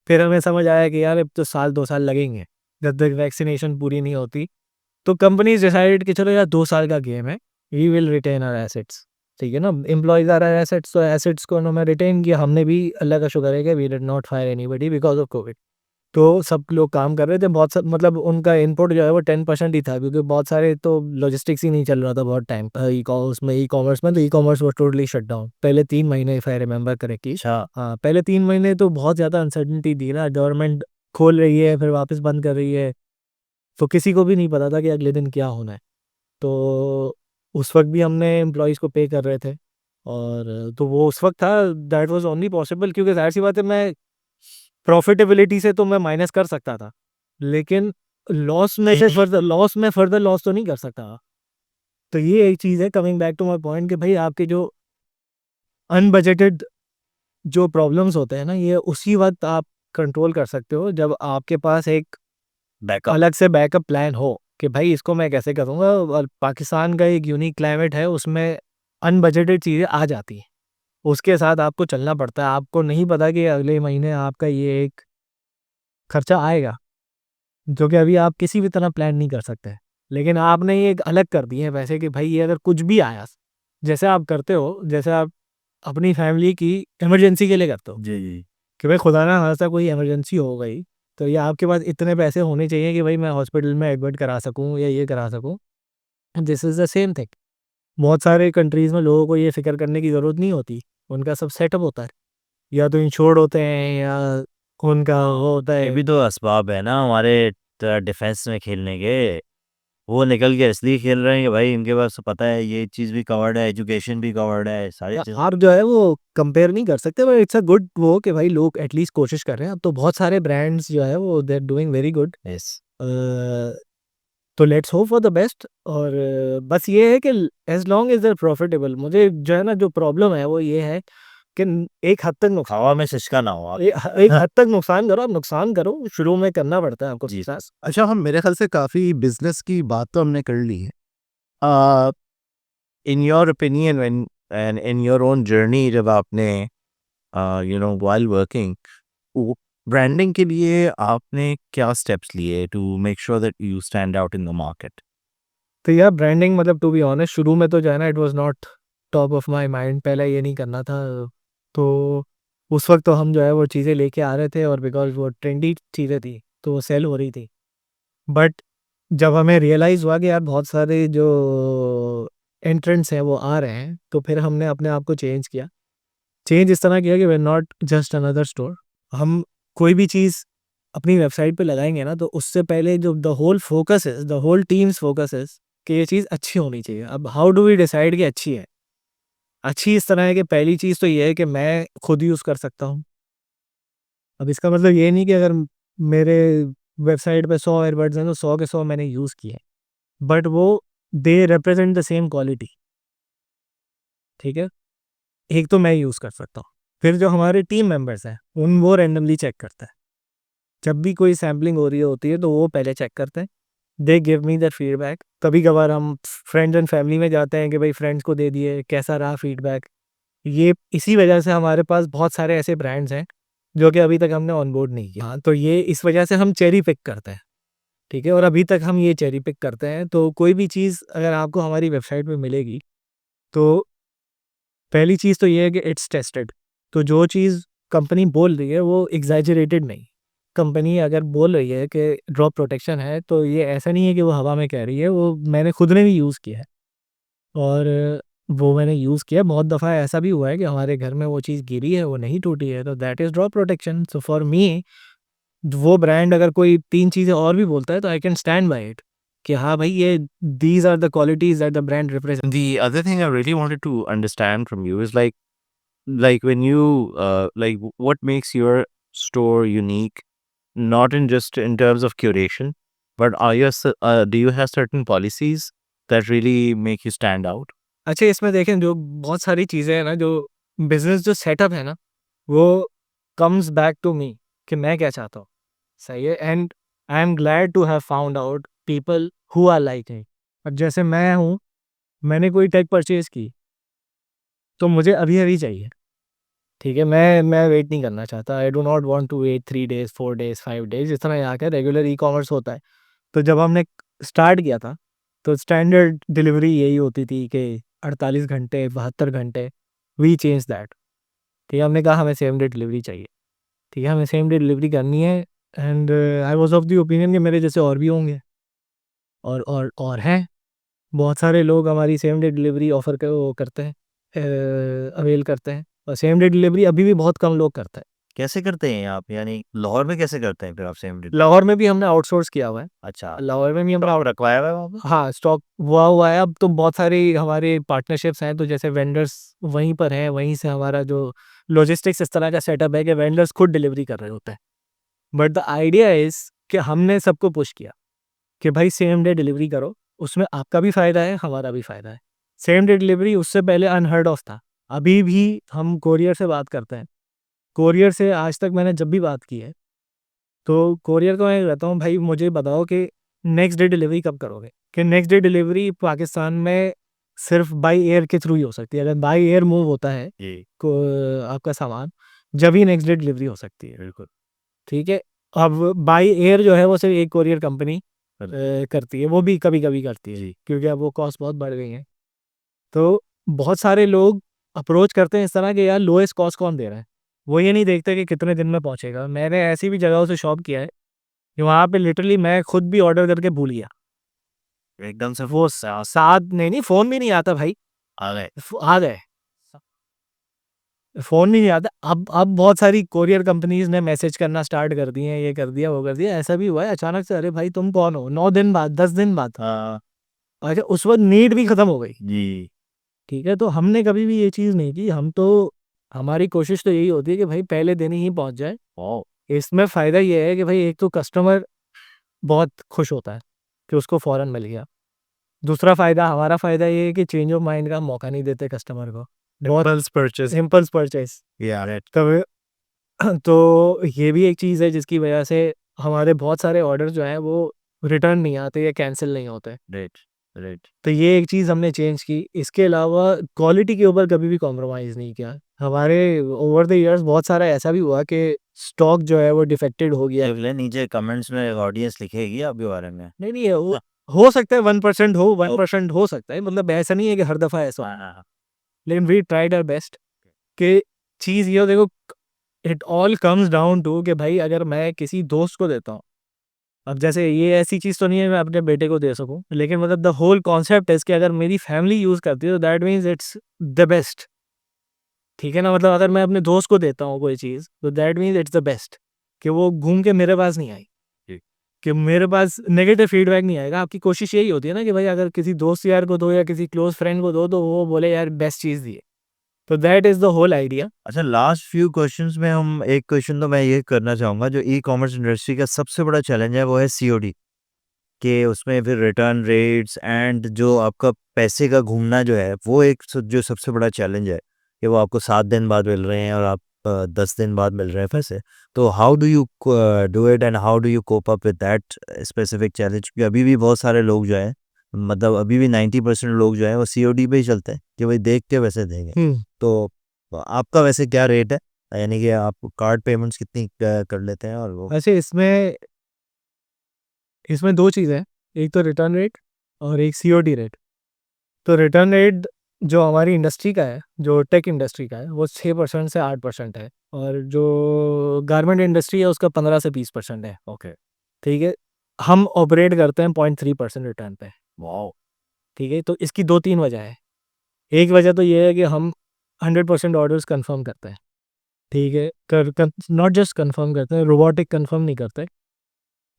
Speaker 1: फिर हमें समझ आया कि यार अब तो साल 2 साल लगेंगे जब तक वैक्सीनेशन पूरी नहीं होती। तो कंपनीज डिसाइडेड कि चलो यार 2 साल का गेम है, we will retain our assets. ठीक है ना, एम्प्लॉयज आर एसेट्स, तो एसेट्स को उन्होंने रिटेन किया। हमने भी, अल्लाह का शुक्र है कि we did not fire anybody because of Covid. तो सब लोग काम कर रहे थे, बहुत सब मतलब उनका इनपुट जो है वो 10% ही था, क्योंकि बहुत सारे तो लॉजिस्टिक्स ही नहीं चल रहा था बहुत टाइम। ई कॉमर्स में तो ई कॉमर्स वो टोटली शट डाउन पहले 3 महीने, इफ आई रिमेंबर करेक्टली।
Speaker 3: अच्छा
Speaker 1: हाँ पहले 3 महीने तो बहुत ज़्यादा अनसर्टनिटी थी ना, गवर्नमेंट खोल रही है फिर वापस बंद कर रही है, तो किसी को भी नहीं पता था कि अगले दिन क्या होना है। तो उस वक्त भी हमने एम्प्लॉयज़ को पे कर रहे थे, और तो वो उस वक्त था, दैट वाज ओनली पॉसिबल, क्योंकि जाहिर सी बात है मैं प्रॉफिटेबिलिटी से तो मैं माइनस कर सकता था, लेकिन लॉस में फर्दर लॉस तो नहीं कर सकता। तो ये एक चीज़ है, coming back to my point, कि भाई आपके जो अनबजटेड जो प्रॉब्लम्स होते हैं ना, ये उसी वक्त आप कंट्रोल कर सकते हो जब आपके पास एक
Speaker 3: बैकअप।
Speaker 1: अलग से बैकअप प्लान हो कि भाई इसको मैं कैसे करूँगा। और पाकिस्तान का एक यूनिक क्लाइमेट है, उसमें अनबजटेड चीज़ें आ जाती हैं, उसके साथ आपको चलना पड़ता है। आपको नहीं पता कि अगले महीने आपका ये एक खर्चा आएगा, जो कि अभी आप किसी भी तरह प्लान नहीं कर सकते। लेकिन आपने ये एक अलग कर दिए हैं वैसे, कि भाई ये अगर कुछ भी आया, जैसे आप करते हो, जैसे आप अपनी फैमिली की इमरजेंसी के लिए करते हो,
Speaker 3: जी जी।
Speaker 1: कि भाई खुदा ना खास्ता कोई इमरजेंसी हो गई, तो ये आपके पास इतने पैसे होने चाहिए कि भाई मैं हॉस्पिटल में एडमिट करा सकूँ या ये करा सकूँ। This is the same thing. बहुत सारे कंट्रीज़ में लोगों को ये फ़िक्र करने की ज़रूरत नहीं होती, उनका सब सेटअप होता है, या तो इंश्योर्ड होते हैं या उनका वो होता
Speaker 3: ये
Speaker 1: है।
Speaker 3: भी तो असबाब है ना हमारे डिफेंस में खेलने के। वो निकल के इसलिए खेल रहे हैं कि भाई इनके पास तो पता है ये चीज़ भी कवर्ड है, एजुकेशन भी कवर्ड है, सारी चीज़।
Speaker 1: आप जो है वो कंपेयर नहीं कर सकते, बट इट्स अ गुड वो कि भाई लोग एटलीस्ट कोशिश कर रहे हैं। अब तो बहुत सारे ब्रांड्स जो है वो they are doing very good.
Speaker 3: Yes.
Speaker 1: तो let's hope for the best. और बस ये है कि as long as they profitable, मुझे जो है ना जो प्रॉब्लम है वो ये है कि एक हद तक नुकसान,
Speaker 3: हवा में सिसका ना हो आप।
Speaker 1: एक हद तक नुकसान करो, आप नुकसान करो, शुरू में करना पड़ता है आपको
Speaker 3: जी।
Speaker 1: सक्सेस।
Speaker 2: अच्छा, हम मेरे ख्याल से काफ़ी बिजनेस की बात तो हमने कर ली है। In your opinion and in your own journey, जब आपने व्हाइल वर्किंग, ब्रांडिंग के लिए आपने क्या स्टेप्स लिए to make sure that you stand out in the market?
Speaker 1: तो यार ब्रांडिंग मतलब टू बी ऑनेस्ट शुरू में तो जो है ना it was not top of my mind, पहले ये नहीं करना था। तो उस वक्त तो हम जो है वो चीज़ें लेके आ रहे थे, और बिकॉज वो ट्रेंडी चीज़ें थी तो वो सेल हो रही थी। बट जब हमें रियलाइज़ हुआ कि यार बहुत सारे जो एंट्रेंट्स हैं वो आ रहे हैं, तो फिर हमने अपने आप को चेंज किया। चेंज इस तरह किया कि वे नॉट जस्ट अनदर स्टोर। हम कोई भी चीज़ अपनी वेबसाइट पे लगाएंगे ना, तो उससे पहले जो the whole focus is, the whole team's focus is कि ये चीज़ अच्छी होनी चाहिए। अब हाउ डू वी डिसाइड कि अच्छी है? अच्छी इस तरह है कि पहली चीज़ तो ये है कि मैं खुद यूज़ कर सकता हूँ। अब इसका मतलब ये नहीं कि अगर मेरे वेबसाइट पे 100 एयरबड्स हैं तो 100 के 100 मैंने यूज़ किए हैं, बट वो they represent the same quality. ठीक है, एक तो मैं यूज़ कर सकता हूँ, फिर जो हमारे टीम मेंबर्स हैं उन वो रैंडमली चेक करता है। जब भी कोई सैम्पलिंग हो रही होती है तो वो पहले चेक करते हैं, they give me that feedback. कभी कभार हम फ्रेंड्स एंड फैमिली में जाते हैं कि भाई फ्रेंड्स को दे दिए, कैसा रहा फीडबैक। ये इसी वजह से हमारे पास बहुत सारे ऐसे ब्रांड्स हैं जो कि अभी तक हमने ऑनबोर्ड नहीं किया। हाँ, तो ये इस वजह से हम चेरी पिक करते हैं। ठीक है, और अभी तक हम ये चेरी पिक करते हैं। तो कोई भी चीज़ अगर आपको हमारी वेबसाइट पे मिलेगी, तो पहली चीज़ तो ये है कि इट्स टेस्टेड। तो जो चीज़ कंपनी बोल रही है वो एग्जैजरेटेड नहीं, कंपनी अगर बोल रही है कि ड्रॉप प्रोटेक्शन है, तो ये ऐसा नहीं है कि वो हवा में कह रही है, वो मैंने खुद ने भी यूज़ किया है। और वो मैंने यूज़ किया, बहुत दफ़ा ऐसा भी हुआ है कि हमारे घर में वो चीज़ गिरी है, वो नहीं टूटी है, तो that is drop protection. So for me, वो ब्रांड अगर कोई 3 चीज़ें और भी बोलता है, तो I can stand by it कि हाँ भाई, ये these are the qualities that the brand represent.
Speaker 2: The other thing I really wanted to understand from you is like when you like what makes your store unique, not in just in terms of curation, but do you have certain policies that really make you stand out?
Speaker 1: अच्छा, इसमें देखें जो बहुत सारी चीज़ें हैं ना, जो बिज़नेस जो सेटअप है ना, वो कम्स बैक टू मी कि मैं क्या चाहता हूँ, सही है? And I am glad to have found out people who are like me. अब जैसे मैं हूँ, मैंने कोई टेक परचेज़ की, तो मुझे अभी-अभी चाहिए, ठीक है? मैं वेट नहीं करना चाहता। I do not want to wait 3 days, 4 days, 5 days, जिस तरह यहाँ का रेगुलर ई-कॉमर्स होता है। तो जब हमने स्टार्ट किया था, तो स्टैंडर्ड डिलीवरी यही होती थी कि 48 घंटे, 72 घंटे, वी चेंज दैट। ठीक है, हमने कहा हमें सेम डे डिलीवरी चाहिए, ठीक है, हमें सेम डे डिलीवरी करनी है। And I was of the opinion कि मेरे जैसे और भी होंगे, और हैं। बहुत सारे लोग हमारी सेम डे डिलीवरी ऑफ़र के वो करते हैं, अवेल करते हैं, और सेम डे डिलीवरी अभी भी बहुत कम लोग करते हैं।
Speaker 3: कैसे करते हैं आप? यानी लाहौर में कैसे करते हैं फिर आप सेम डे?
Speaker 1: लाहौर में भी हमने आउटसोर्स किया हुआ है।
Speaker 3: अच्छा,
Speaker 1: लाहौर में भी हमने
Speaker 3: स्टॉक रखवाया हुआ है वहाँ पे?
Speaker 1: हाँ, स्टॉक हुआ है। अब तो बहुत सारी हमारे पार्टनरशिप्स हैं, तो जैसे वेंडर्स वहीं पर हैं, वहीं से हमारा जो लॉजिस्टिक्स इस तरह का सेटअप है कि वेंडर्स खुद डिलीवरी कर रहे होते हैं। बट द आइडिया इज़ कि हमने सबको पुश किया कि भाई सेम डे डिलीवरी करो, उसमें आपका भी फ़ायदा है, हमारा भी फ़ायदा है। सेम डे डिलीवरी उससे पहले अनहर्ड ऑफ था। अभी भी हम कोरियर से बात करते हैं। कोरियर से आज तक मैंने जब भी बात की है, तो कोरियर को मैं कहता हूँ, भाई मुझे बताओ कि नेक्स्ट डे डिलीवरी कब करोगे? कि नेक्स्ट डे डिलीवरी पाकिस्तान में सिर्फ बाय एयर के थ्रू ही हो सकती है। अगर बाय एयर मूव होता है
Speaker 3: जी,
Speaker 1: को आपका सामान, जब ही नेक्स्ट डे डिलीवरी हो सकती है।
Speaker 3: बिल्कुल।
Speaker 1: ठीक है? अब बाय एयर जो है वो सिर्फ एक कोरियर कंपनी
Speaker 3: कर
Speaker 1: करती है, वो भी कभी-कभी करती है,
Speaker 3: जी।
Speaker 1: क्योंकि अब वो कॉस्ट बहुत बढ़ गई हैं। तो बहुत सारे लोग अप्रोच करते हैं इस तरह के, यार लोएस्ट कॉस्ट कौन दे रहा है? वो ये नहीं देखते कि कितने दिन में पहुँचेगा। मैंने ऐसी भी जगहों से शॉप किया है कि वहाँ पे लिटरली मैं खुद भी ऑर्डर करके भूल गया।
Speaker 3: एकदम से
Speaker 1: वो 7 नहीं, फ़ोन भी नहीं आता भाई,
Speaker 3: आ गए।
Speaker 1: आ गए। फ़ोन भी नहीं आता। अब बहुत सारी कोरियर कंपनीज़ ने मैसेज करना स्टार्ट कर दिए हैं, ये कर दिया, वो कर दिया। ऐसा भी हुआ है अचानक से, अरे भाई तुम कौन हो? 9 दिन बाद, 10 दिन बाद।
Speaker 3: हाँ,
Speaker 1: अच्छा, उस वक़्त नीड भी खत्म हो गई।
Speaker 3: जी।
Speaker 1: ठीक है? तो हमने कभी भी ये चीज़ नहीं की। हम तो, हमारी कोशिश तो यही होती है कि भाई पहले दिन ही पहुँच जाए।
Speaker 3: वाओ!
Speaker 1: इसमें फ़ायदा ये है कि भाई एक तो कस्टमर बहुत खुश होता है कि उसको फ़ौरन मिल गया। दूसरा फ़ायदा, हमारा फ़ायदा ये है कि चेंज ऑफ माइंड का मौका नहीं देते कस्टमर को। बहुत
Speaker 2: Impulse purchase.
Speaker 1: Impulse purchase.
Speaker 2: Yeah.
Speaker 3: Right,
Speaker 1: तब तो ये भी एक चीज़ है जिसकी वजह से हमारे बहुत सारे ऑर्डर जो हैं वो रिटर्न नहीं आते या कैंसल नहीं होते।
Speaker 3: Right, right.
Speaker 1: तो ये एक चीज़ हमने चेंज की। इसके अलावा क्वालिटी के ऊपर कभी भी कॉम्प्रोमाइज़ नहीं किया। हमारे ओवर द ईयर्स बहुत सारा ऐसा भी हुआ कि स्टॉक जो है वो डिफेक्टेड हो गया।
Speaker 3: देख ले नीचे कमेंट्स में ऑडियंस लिखेगी आपके बारे में।
Speaker 1: नहीं, नहीं, हो सकता है 1% हो, 1% हो सकता है, मतलब ऐसा नहीं है कि हर दफ़ा ऐसा हो।
Speaker 3: हाँ, हाँ, हाँ।
Speaker 1: लेकिन वी ट्राइड आवर बेस्ट कि चीज़ ये हो, देखो it all comes down to कि भाई अगर मैं किसी दोस्त को देता हूँ, अब जैसे ये ऐसी चीज़ तो नहीं है मैं अपने बेटे को दे सकूँ, लेकिन मतलब द होल कॉन्सेप्ट इज़ कि अगर मेरी फैमिली यूज़ करती है तो that means it's the best. ठीक है ना? मतलब अगर मैं अपने दोस्त को देता हूँ कोई चीज़, तो that means it's the best, कि वो घूम के मेरे पास नहीं आई,
Speaker 3: जी।
Speaker 1: कि मेरे पास नेगेटिव फीडबैक नहीं आएगा। आपकी कोशिश यही होती है ना कि भाई अगर किसी दोस्त यार को दो या किसी क्लोज़ फ्रेंड को दो, तो वो बोले यार बेस्ट चीज़ दी है। तो that is the whole idea.
Speaker 3: अच्छा, लास्ट फ्यू क्वेश्चंस में हम एक क्वेश्चन तो मैं ये करना चाहूँगा, जो ई-कॉमर्स इंडस्ट्री का सबसे बड़ा चैलेंज है वो है सीओडी, कि उसमें फिर रिटर्न रेट्स एंड जो आपका पैसे का घूमना जो है वो एक जो सबसे बड़ा चैलेंज है, कि वो आपको 7 दिन बाद मिल रहे हैं और आप 10 दिन बाद मिल रहे हैं पैसे। तो how do you do it and how do you cope up with that specific challenge? क्योंकि अभी भी बहुत सारे लोग जो हैं, मतलब अभी भी 90% लोग जो हैं वो सीओडी पे ही चलते हैं कि भाई देख के पैसे देंगे। तो आपका वैसे क्या रेट है? यानी कि आप कार्ड पेमेंट्स कितनी कर लेते हैं और वो?
Speaker 1: वैसे इसमें 2 चीज़ें हैं, एक तो रिटर्न रेट और एक सीओडी रेट। तो रिटर्न रेट जो हमारी इंडस्ट्री का है, जो टेक इंडस्ट्री का है, वो 6% से 8% है, और जो गारमेंट इंडस्ट्री है उसका 15 से 20% है।
Speaker 3: ओके।
Speaker 1: ठीक है, हम ऑपरेट करते हैं 0.3% रिटर्न पे।
Speaker 3: वाओ!
Speaker 1: ठीक है, तो इसकी 2-3 वजह है। एक वजह तो ये है कि हम 100% ऑर्डर्स कंफर्म करते हैं। ठीक है, नॉट जस्ट कंफर्म करते हैं, रोबोटिक कंफर्म नहीं करते,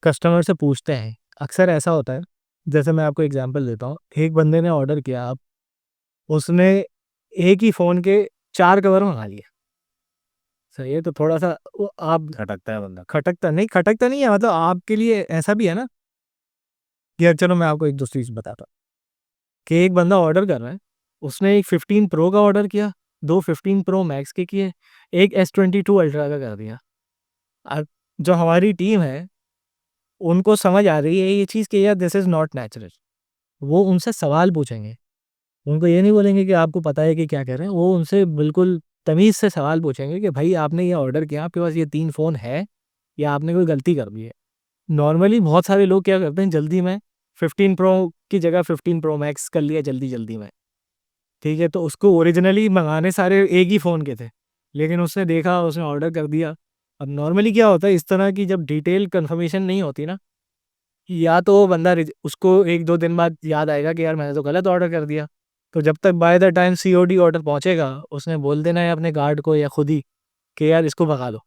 Speaker 1: कस्टमर से पूछते हैं। अक्सर ऐसा होता है, जैसे मैं आपको एग्जांपल देता हूँ, एक बंदे ने ऑर्डर किया, आप उसने एक ही फ़ोन के 4 कवर मँगा लिए। सही है, तो थोड़ा-सा वो आप
Speaker 3: खटकता है बंदा।
Speaker 1: खटकता नहीं है, मतलब आपके लिए ऐसा भी है ना कि अब चलो मैं आपको एक दूसरी चीज़ बताता हूँ, कि एक बंदा ऑर्डर कर रहा है, उसने एक 15 प्रो का ऑर्डर किया, 2 15 प्रो मैक्स के किए, एक S22 अल्ट्रा का कर दिया। अब जो हमारी टीम है, उनको समझ आ रही है ये चीज़ कि यार दिस इज़ नॉट नेचुरल। वो उनसे सवाल पूछेंगे। उनको ये नहीं बोलेंगे कि आपको पता है कि क्या कह रहे हैं, वो उनसे बिल्कुल तमीज़ से सवाल पूछेंगे कि भाई आपने ये ऑर्डर किया, आपके पास ये 3 फ़ोन है या आपने कोई गलती कर दी है? नॉर्मली बहुत सारे लोग क्या करते हैं, जल्दी में 15 प्रो की जगह 15 प्रो मैक्स कर लिया जल्दी-जल्दी में। ठीक है, तो उसको ओरिजिनली मँगाने सारे एक ही फ़ोन के थे, लेकिन उसने देखा, उसने ऑर्डर कर दिया। अब नॉर्मली क्या होता है, इस तरह की जब डिटेल कन्फर्मेशन नहीं होती ना, या तो वो बंदा उसको 1-2 दिन बाद याद आएगा कि यार मैंने तो गलत ऑर्डर कर दिया। तो जब तक by the time COD order पहुँचेगा, उसने बोल देना है अपने गार्ड को या खुद ही कि यार इसको भगा दो।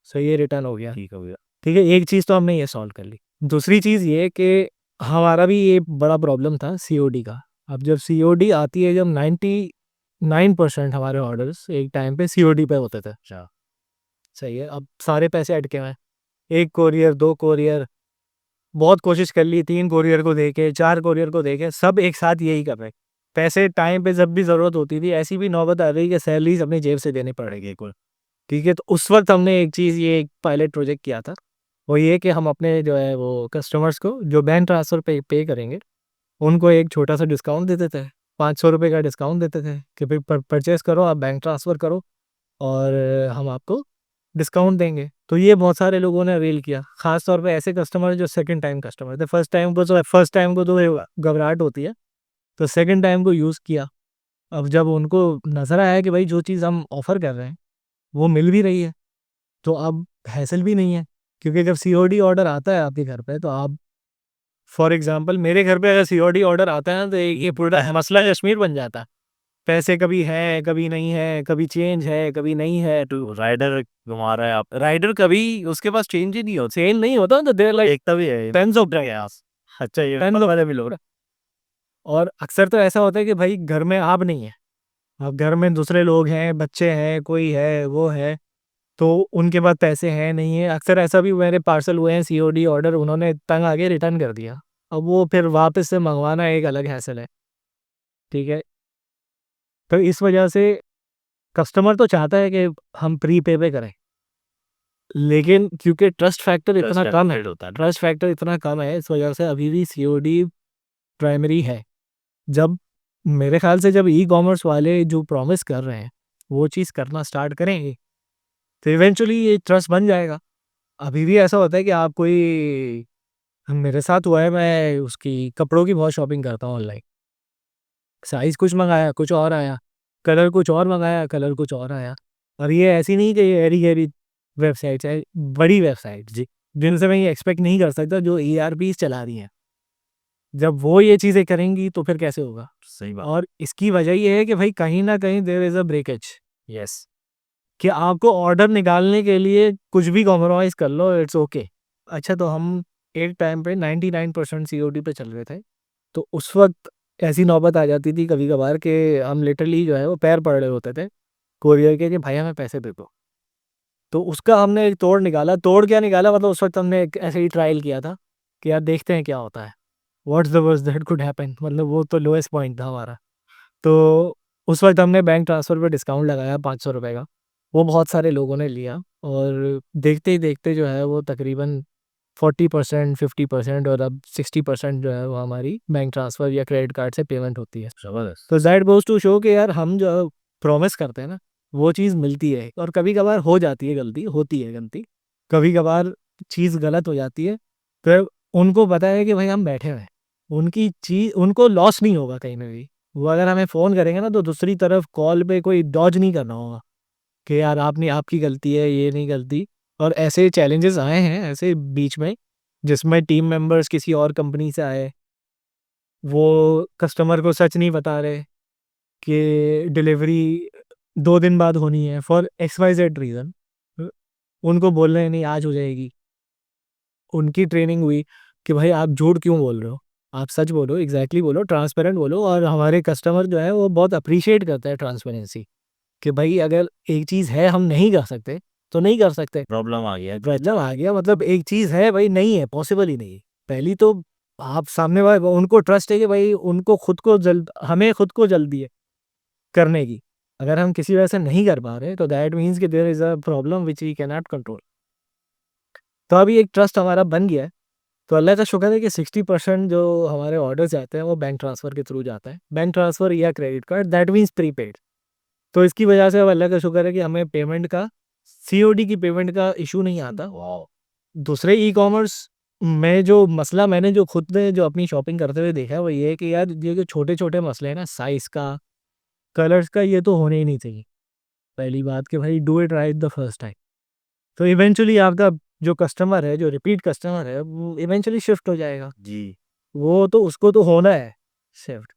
Speaker 1: सो ये रिटर्न हो गया।
Speaker 3: ठीक हो गया।
Speaker 1: ठीक है, एक चीज़ तो हमने ये सॉल्व कर ली। दूसरी चीज़ ये कि हमारा भी ये बड़ा प्रॉब्लम था सीओडी का। अब जब सीओडी आती है, जब 99% हमारे ऑर्डर्स एक टाइम पे सीओडी पे होते थे।
Speaker 3: अच्छा।
Speaker 1: सही है, अब सारे पैसे अटके हुए हैं। 1 कोरियर, 2 कोरियर, बहुत कोशिश कर ली, 3 कोरियर को देके, 4 कोरियर को देके, सब एक साथ यही कर रहे हैं। पैसे टाइम पे जब भी ज़रूरत होती थी, ऐसी भी नौबत आ रही कि सैलरीज़ अपनी जेब से देनी पड़ेगी कुल। ठीक है, तो उस वक़्त हमने एक चीज़, ये एक पायलट प्रोजेक्ट किया था। वो ये कि हम अपने जो है वो कस्टमर्स को जो बैंक ट्रांसफ़र पे पे करेंगे, उनको एक छोटा-सा डिस्काउंट देते थे। ₹500 का डिस्काउंट देते थे कि भई परचेज़ करो, आप बैंक ट्रांसफ़र करो और हम आपको डिस्काउंट देंगे। तो ये बहुत सारे लोगों ने अवेल किया। ख़ास तौर पे ऐसे कस्टमर जो सेकंड टाइम कस्टमर थे। फर्स्ट टाइम को तो घबराहट होती है, तो सेकंड टाइम को यूज़ किया। अब जब उनको नज़र आया कि भाई जो चीज़ हम ऑफ़र कर रहे हैं, वो मिल भी रही है, तो अब हैसल भी नहीं है। क्योंकि जब सीओडी ऑर्डर आता है आपके घर पे, तो आप फॉर एग्ज़ाम्पल मेरे घर पे अगर सीओडी ऑर्डर आता है ना, तो ये पूरा मसला कश्मीर बन जाता है। पैसे कभी हैं, कभी नहीं है, कभी चेंज है, कभी नहीं है।
Speaker 3: तो राइडर घुमा रहा है आप।
Speaker 1: राइडर कभी उसके पास चेंज ही नहीं होता, सेल नहीं होता, तो देयर लाइक
Speaker 3: देखता भी है।
Speaker 1: टेन्स ऑफ ड्रैगन्स,
Speaker 3: अच्छा, ये
Speaker 1: टेन्स ऑफ भी लोग। और अक्सर तो ऐसा होता है कि भाई घर में आप नहीं है, अब घर में दूसरे लोग हैं, बच्चे हैं, कोई है, वो है, तो उनके पास पैसे हैं, नहीं है। अक्सर ऐसा भी मेरे पार्सल हुए हैं सीओडी ऑर्डर, उन्होंने तंग आके रिटर्न कर दिया। अब वो फिर वापस से मंगवाना एक अलग हैसल है। ठीक है, तो इस वजह से कस्टमर तो चाहता है कि हम प्रीपे पे करें, लेकिन क्योंकि ट्रस्ट फैक्टर इतना कम है,
Speaker 3: होता है।
Speaker 1: ट्रस्ट फैक्टर इतना कम है, इस वजह से अभी भी सीओडी प्राइमरी है। जब मेरे ख़्याल से जब ई-कॉमर्स वाले जो प्रॉमिस कर रहे हैं, वो चीज़ करना स्टार्ट करेंगे, तो इवेंचुअली ये ट्रस्ट बन जाएगा। अभी भी ऐसा होता है कि आप कोई, मेरे साथ हुआ है, मैं उसकी कपड़ों की बहुत शॉपिंग करता हूँ ऑनलाइन। साइज़ कुछ मँगाया, कुछ और आया, कलर कुछ और मँगाया, कलर कुछ और आया। और ये ऐसी नहीं कि ये ऐरी-गैरी वेबसाइट्स है, बड़ी वेबसाइट जी, जिनसे मैं ये एक्सपेक्ट नहीं कर सकता, जो ईआरपीज़ चला रही हैं। जब वो ये चीज़ें करेंगी तो फिर कैसे होगा?
Speaker 3: सही बात।
Speaker 1: और इसकी वजह ये है कि भाई कहीं न कहीं there is a breakage,
Speaker 3: yes.
Speaker 1: कि आपको ऑर्डर निकालने के लिए कुछ भी कॉम्प्रोमाइज़ कर लो, इट्स ओके। अच्छा, तो हम एक टाइम पे 99% सीओडी पे चल रहे थे, तो उस वक़्त ऐसी नौबत आ जाती थी कभी-कभार कि हम लिटरली जो है वो पैर पड़ रहे होते थे कोरियर के कि भाई हमें पैसे दे दो। तो उसका हमने एक तोड़ निकाला, तोड़ क्या निकाला, मतलब उस वक़्त हमने एक ऐसे ही ट्रायल किया था कि यार देखते हैं क्या होता है। What's the worst that could happen, मतलब वो तो लोएस्ट पॉइंट था हमारा। तो उस वक़्त हमने बैंक ट्रांसफ़र पे डिस्काउंट लगाया ₹500 का। वो बहुत सारे लोगों ने लिया, और देखते ही देखते जो है वो तकरीबन 40%, 50% और अब 60% जो है वो हमारी बैंक ट्रांसफ़र या क्रेडिट कार्ड से पेमेंट होती है।
Speaker 3: ज़बरदस्त।
Speaker 1: तो दैट गोज़ टू शो कि यार हम जो प्रॉमिस करते हैं ना, वो चीज़ मिलती है, और कभी-कभार हो जाती है गलती, होती है गलती। कभी-कभार चीज़ गलत हो जाती है, तो उनको पता है कि भाई हम बैठे हुए हैं। उनको लॉस नहीं होगा कहीं में भी। वो अगर हमें फ़ोन करेंगे ना तो दूसरी तरफ कॉल पे कोई डॉज नहीं करना होगा कि यार आपकी गलती है, ये नहीं गलती। और ऐसे चैलेंजेस आए हैं ऐसे बीच में, जिसमें टीम मेंबर्स किसी और कंपनी से आए, वो कस्टमर को सच नहीं बता रहे कि डिलीवरी 2 दिन बाद होनी है फॉर XYZ रीज़न। उनको बोल रहे हैं नहीं आज हो जाएगी। उनकी ट्रेनिंग हुई कि भाई आप झूठ क्यों बोल रहे हो? आप सच बोलो, एग्ज़ैक्टली बोलो, ट्रांसपेरेंट बोलो। और हमारे कस्टमर जो है वो बहुत एप्रिशिएट करता है ट्रांसपेरेंसी, कि भाई अगर एक चीज़ है हम नहीं कर सकते, तो नहीं कर सकते।
Speaker 3: प्रॉब्लम आ गया।
Speaker 1: प्रॉब्लम आ गया मतलब एक चीज़ है भाई नहीं है, पॉसिबल ही नहीं है। पहली तो आप सामने वाले उनको ट्रस्ट है कि भाई उनको खुद को हमें खुद को जल्दी है करने की। अगर हम किसी वजह से नहीं कर पा रहे तो दैट मीन्स कि there is a problem which we can not control. तो अभी एक ट्रस्ट हमारा बन गया है। तो अल्लाह का शुक्र है कि 60% जो हमारे ऑर्डर्स जाते हैं वो बैंक ट्रांसफ़र के थ्रू जाता है। बैंक ट्रांसफ़र या credit card, that means prepaid. तो इसकी वजह से अब अल्लाह का शुक्र है कि हमें पेमेंट का, सीओडी की पेमेंट का इशू नहीं आता। दूसरे ई-कॉमर्स में जो मसला मैंने जो खुद ने जो अपनी शॉपिंग करते हुए देखा है वो ये है कि यार ये जो छोटे-छोटे मसले हैं ना, साइज़ का, कलर्स का, ये तो होने ही नहीं चाहिए। पहली बात कि भाई do it right the first time. तो इवेंचुअली आपका जो कस्टमर है, जो रिपीट कस्टमर है, वो इवेंचुअली शिफ्ट हो जाएगा।
Speaker 3: जी।
Speaker 1: वो तो उसको तो होना है शिफ्ट।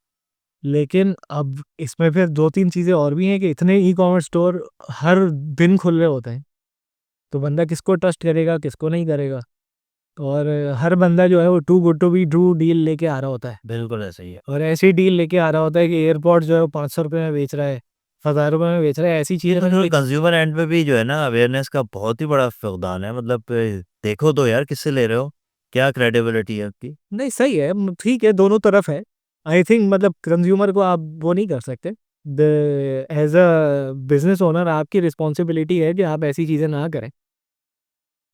Speaker 1: लेकिन अब इसमें फिर 2-3 चीज़ें और भी हैं कि इतने ई-कॉमर्स स्टोर हर दिन खुल रहे होते हैं। तो बंदा किसको ट्रस्ट करेगा, किसको नहीं करेगा। और हर बंदा जो है वो too good to be true deal लेके आ रहा होता है।
Speaker 3: बिल्कुल ऐसा ही है।
Speaker 1: और ऐसी डील लेके आ रहा होता है कि एयरपोर्ट जो है वो ₹500 में बेच रहा है, ₹1000 में बेच रहा है, ऐसी चीज़ें
Speaker 3: तो कंज्यूमर एंड पे भी जो है ना अवेयरनेस का बहुत ही बड़ा फुकदान है। मतलब देखो तो यार किससे ले रहे हो? क्या क्रेडिबिलिटी है आपकी?
Speaker 1: नहीं सही है, ठीक है, दोनों तरफ है। आई थिंक मतलब कंज्यूमर को आप वो नहीं कर सकते। The as a business owner आपकी रिस्पॉन्सिबिलिटी है कि आप ऐसी चीज़ें ना करें।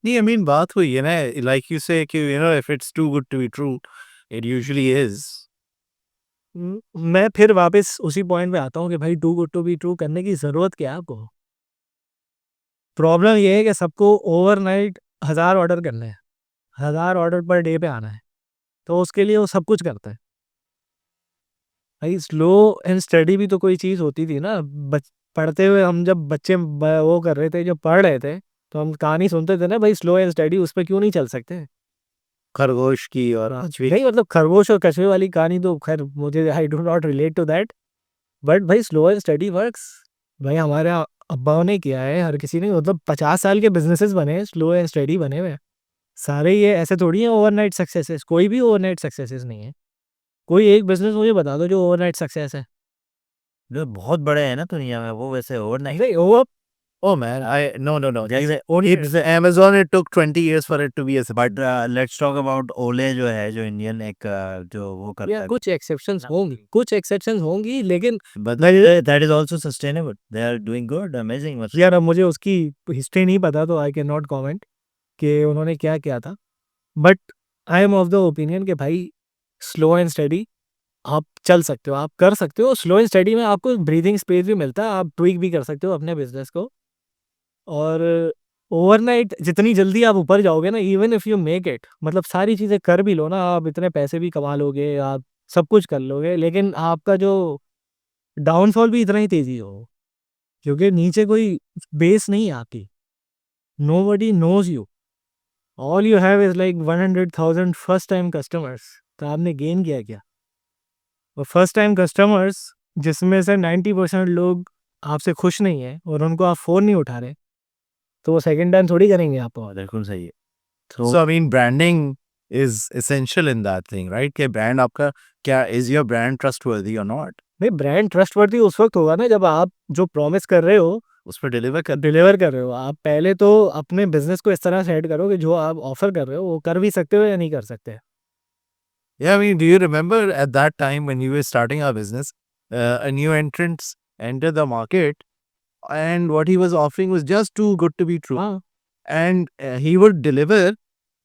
Speaker 2: नहीं, आई मीन बात हुई है ना, लाइक यू से कि if it's too good to be true, it usually is.
Speaker 1: मैं फिर वापस उसी पॉइंट पे आता हूँ कि भाई too good to be true करने की ज़रूरत क्या है आपको? प्रॉब्लम ये है कि सबको ओवरनाइट 1000 ऑर्डर करने हैं, 1000 ऑर्डर पर डे पे आना है, तो उसके लिए वो सब कुछ करता है। भाई स्लो एंड स्टडी भी तो कोई चीज़ होती थी ना। पढ़ते हुए हम जब बच्चे वो कर रहे थे, जो पढ़ रहे थे, तो हम कहानी सुनते थे ना भाई स्लो एंड स्टडी, उस पर क्यों नहीं चल सकते?
Speaker 2: खरगोश की और कछुए
Speaker 1: नहीं मतलब खरगोश और कछुए वाली कहानी तो खैर मुझे I do not relate to that. But भाई स्लो एंड स्टडी वर्क्स। भाई हमारे अब्बाओं ने किया है, हर किसी ने, मतलब 50 साल के बिजनेसेस बने हैं, स्लो एंड स्टडी बने हुए हैं। सारे ये ऐसे थोड़ी हैं ओवरनाइट सक्सेसेस, कोई भी ओवरनाइट सक्सेसेस नहीं है। कोई एक बिजनेस मुझे बता दो जो ओवरनाइट सक्सेस है।
Speaker 3: जो बहुत बड़े हैं ना दुनिया में वो वैसे ओवरनाइट।
Speaker 1: नहीं ओवर
Speaker 2: Oh man, no.
Speaker 3: जैसे
Speaker 2: It's Amazon. It took 20 years for it to be a success.
Speaker 3: But let's talk about ओले जो है, जो इंडियन एक जो वो करता
Speaker 1: या
Speaker 3: है।
Speaker 1: कुछ एक्सेप्शंस होंगी, कुछ एक्सेप्शंस होंगी, लेकिन
Speaker 3: but that is also sustainable, they are doing good, amazing. मतलब
Speaker 1: यार अब मुझे उसकी हिस्ट्री नहीं पता तो आई कैन नॉट कमेंट कि उन्होंने क्या किया था। But I am of the opinion कि भाई स्लो एंड स्टडी आप चल सकते हो, आप कर सकते हो। स्लो एंड स्टडी में आपको ब्रीथिंग स्पेस भी मिलता है, आप ट्विक भी कर सकते हो अपने बिजनेस को। और ओवरनाइट जितनी जल्दी आप ऊपर जाओगे ना, even if you make it, मतलब सारी चीज़ें कर भी लो ना, आप इतने पैसे भी कमा लोगे, आप सब कुछ कर लोगे, लेकिन आपका जो डाउनफॉल भी इतना ही तेज़ी हो, क्योंकि नीचे कोई बेस नहीं है आपकी। Nobody nose you. All you have is like 100,000 first time customers. तो आपने गेन किया क्या? और फर्स्ट टाइम कस्टमर्स जिसमें से 90% लोग आपसे खुश नहीं हैं और उनको आप फ़ोन नहीं उठा रहे, तो वो सेकंड टाइम थोड़ी करेंगे आपको ऑर्डर।
Speaker 3: बिल्कुल सही है।
Speaker 2: So I mean, branding is essential in that thing, right? कि brand आपका क्या, is your brand trustworthy or not?
Speaker 1: नहीं, ब्रांड ट्रस्टवर्दी उस वक्त होगा ना जब आप जो प्रॉमिस कर रहे हो
Speaker 2: उस पर डिलीवर कर।
Speaker 1: डिलीवर कर रहे हो। आप पहले तो अपने बिजनेस को इस तरह सेट करो कि जो आप ऑफर कर रहे हो वो कर भी सकते हो या नहीं कर सकते।
Speaker 2: Yeah, I mean, do you remember at that time when you were starting our business, a new entrant entered the market, and what he was offering was just too good to be true.
Speaker 1: हाँ
Speaker 2: And he would deliver,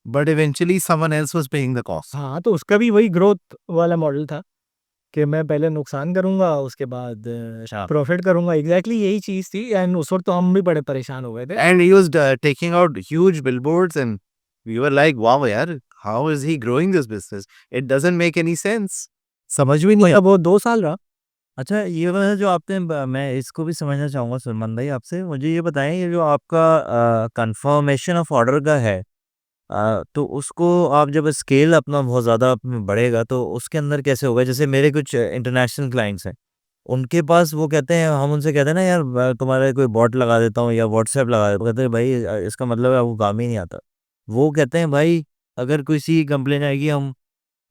Speaker 2: but eventually someone else was paying the cost.
Speaker 1: हाँ, तो उसका भी वही growth वाला model था कि मैं पहले नुकसान करूंगा, उसके बाद
Speaker 3: अच्छा।
Speaker 1: प्रॉफिट करूंगा। एग्जैक्टली यही चीज़ थी। एंड उस वक्त तो हम भी बड़े परेशान हो गए थे।
Speaker 2: And he was taking out huge billboards, and we were like, wow, yaar, how is he growing this business? It doesn't make any sense. समझ भी नहीं
Speaker 1: अब वो 2 साल रहा।
Speaker 3: अच्छा, ये वाला जो आपने मैं इसको भी समझना चाहूँगा सलमान भाई आपसे। मुझे ये बताएँ, ये जो आपका कन्फर्मेशन ऑफ ऑर्डर का है, तो उसको आप जब स्केल अपना बहुत ज़्यादा बढ़ेगा तो उसके अंदर कैसे होगा? जैसे मेरे कुछ इंटरनेशनल क्लाइंट्स हैं, उनके पास वो कहते हैं, हम उनसे कहते हैं ना यार तुम्हारे कोई बॉट लगा देता हूँ या व्हाट्सएप लगा देता हूँ, कहते हैं भाई इसका मतलब है आपको काम ही नहीं आता। वो कहते हैं भाई अगर किसी कंप्लेन आएगी हम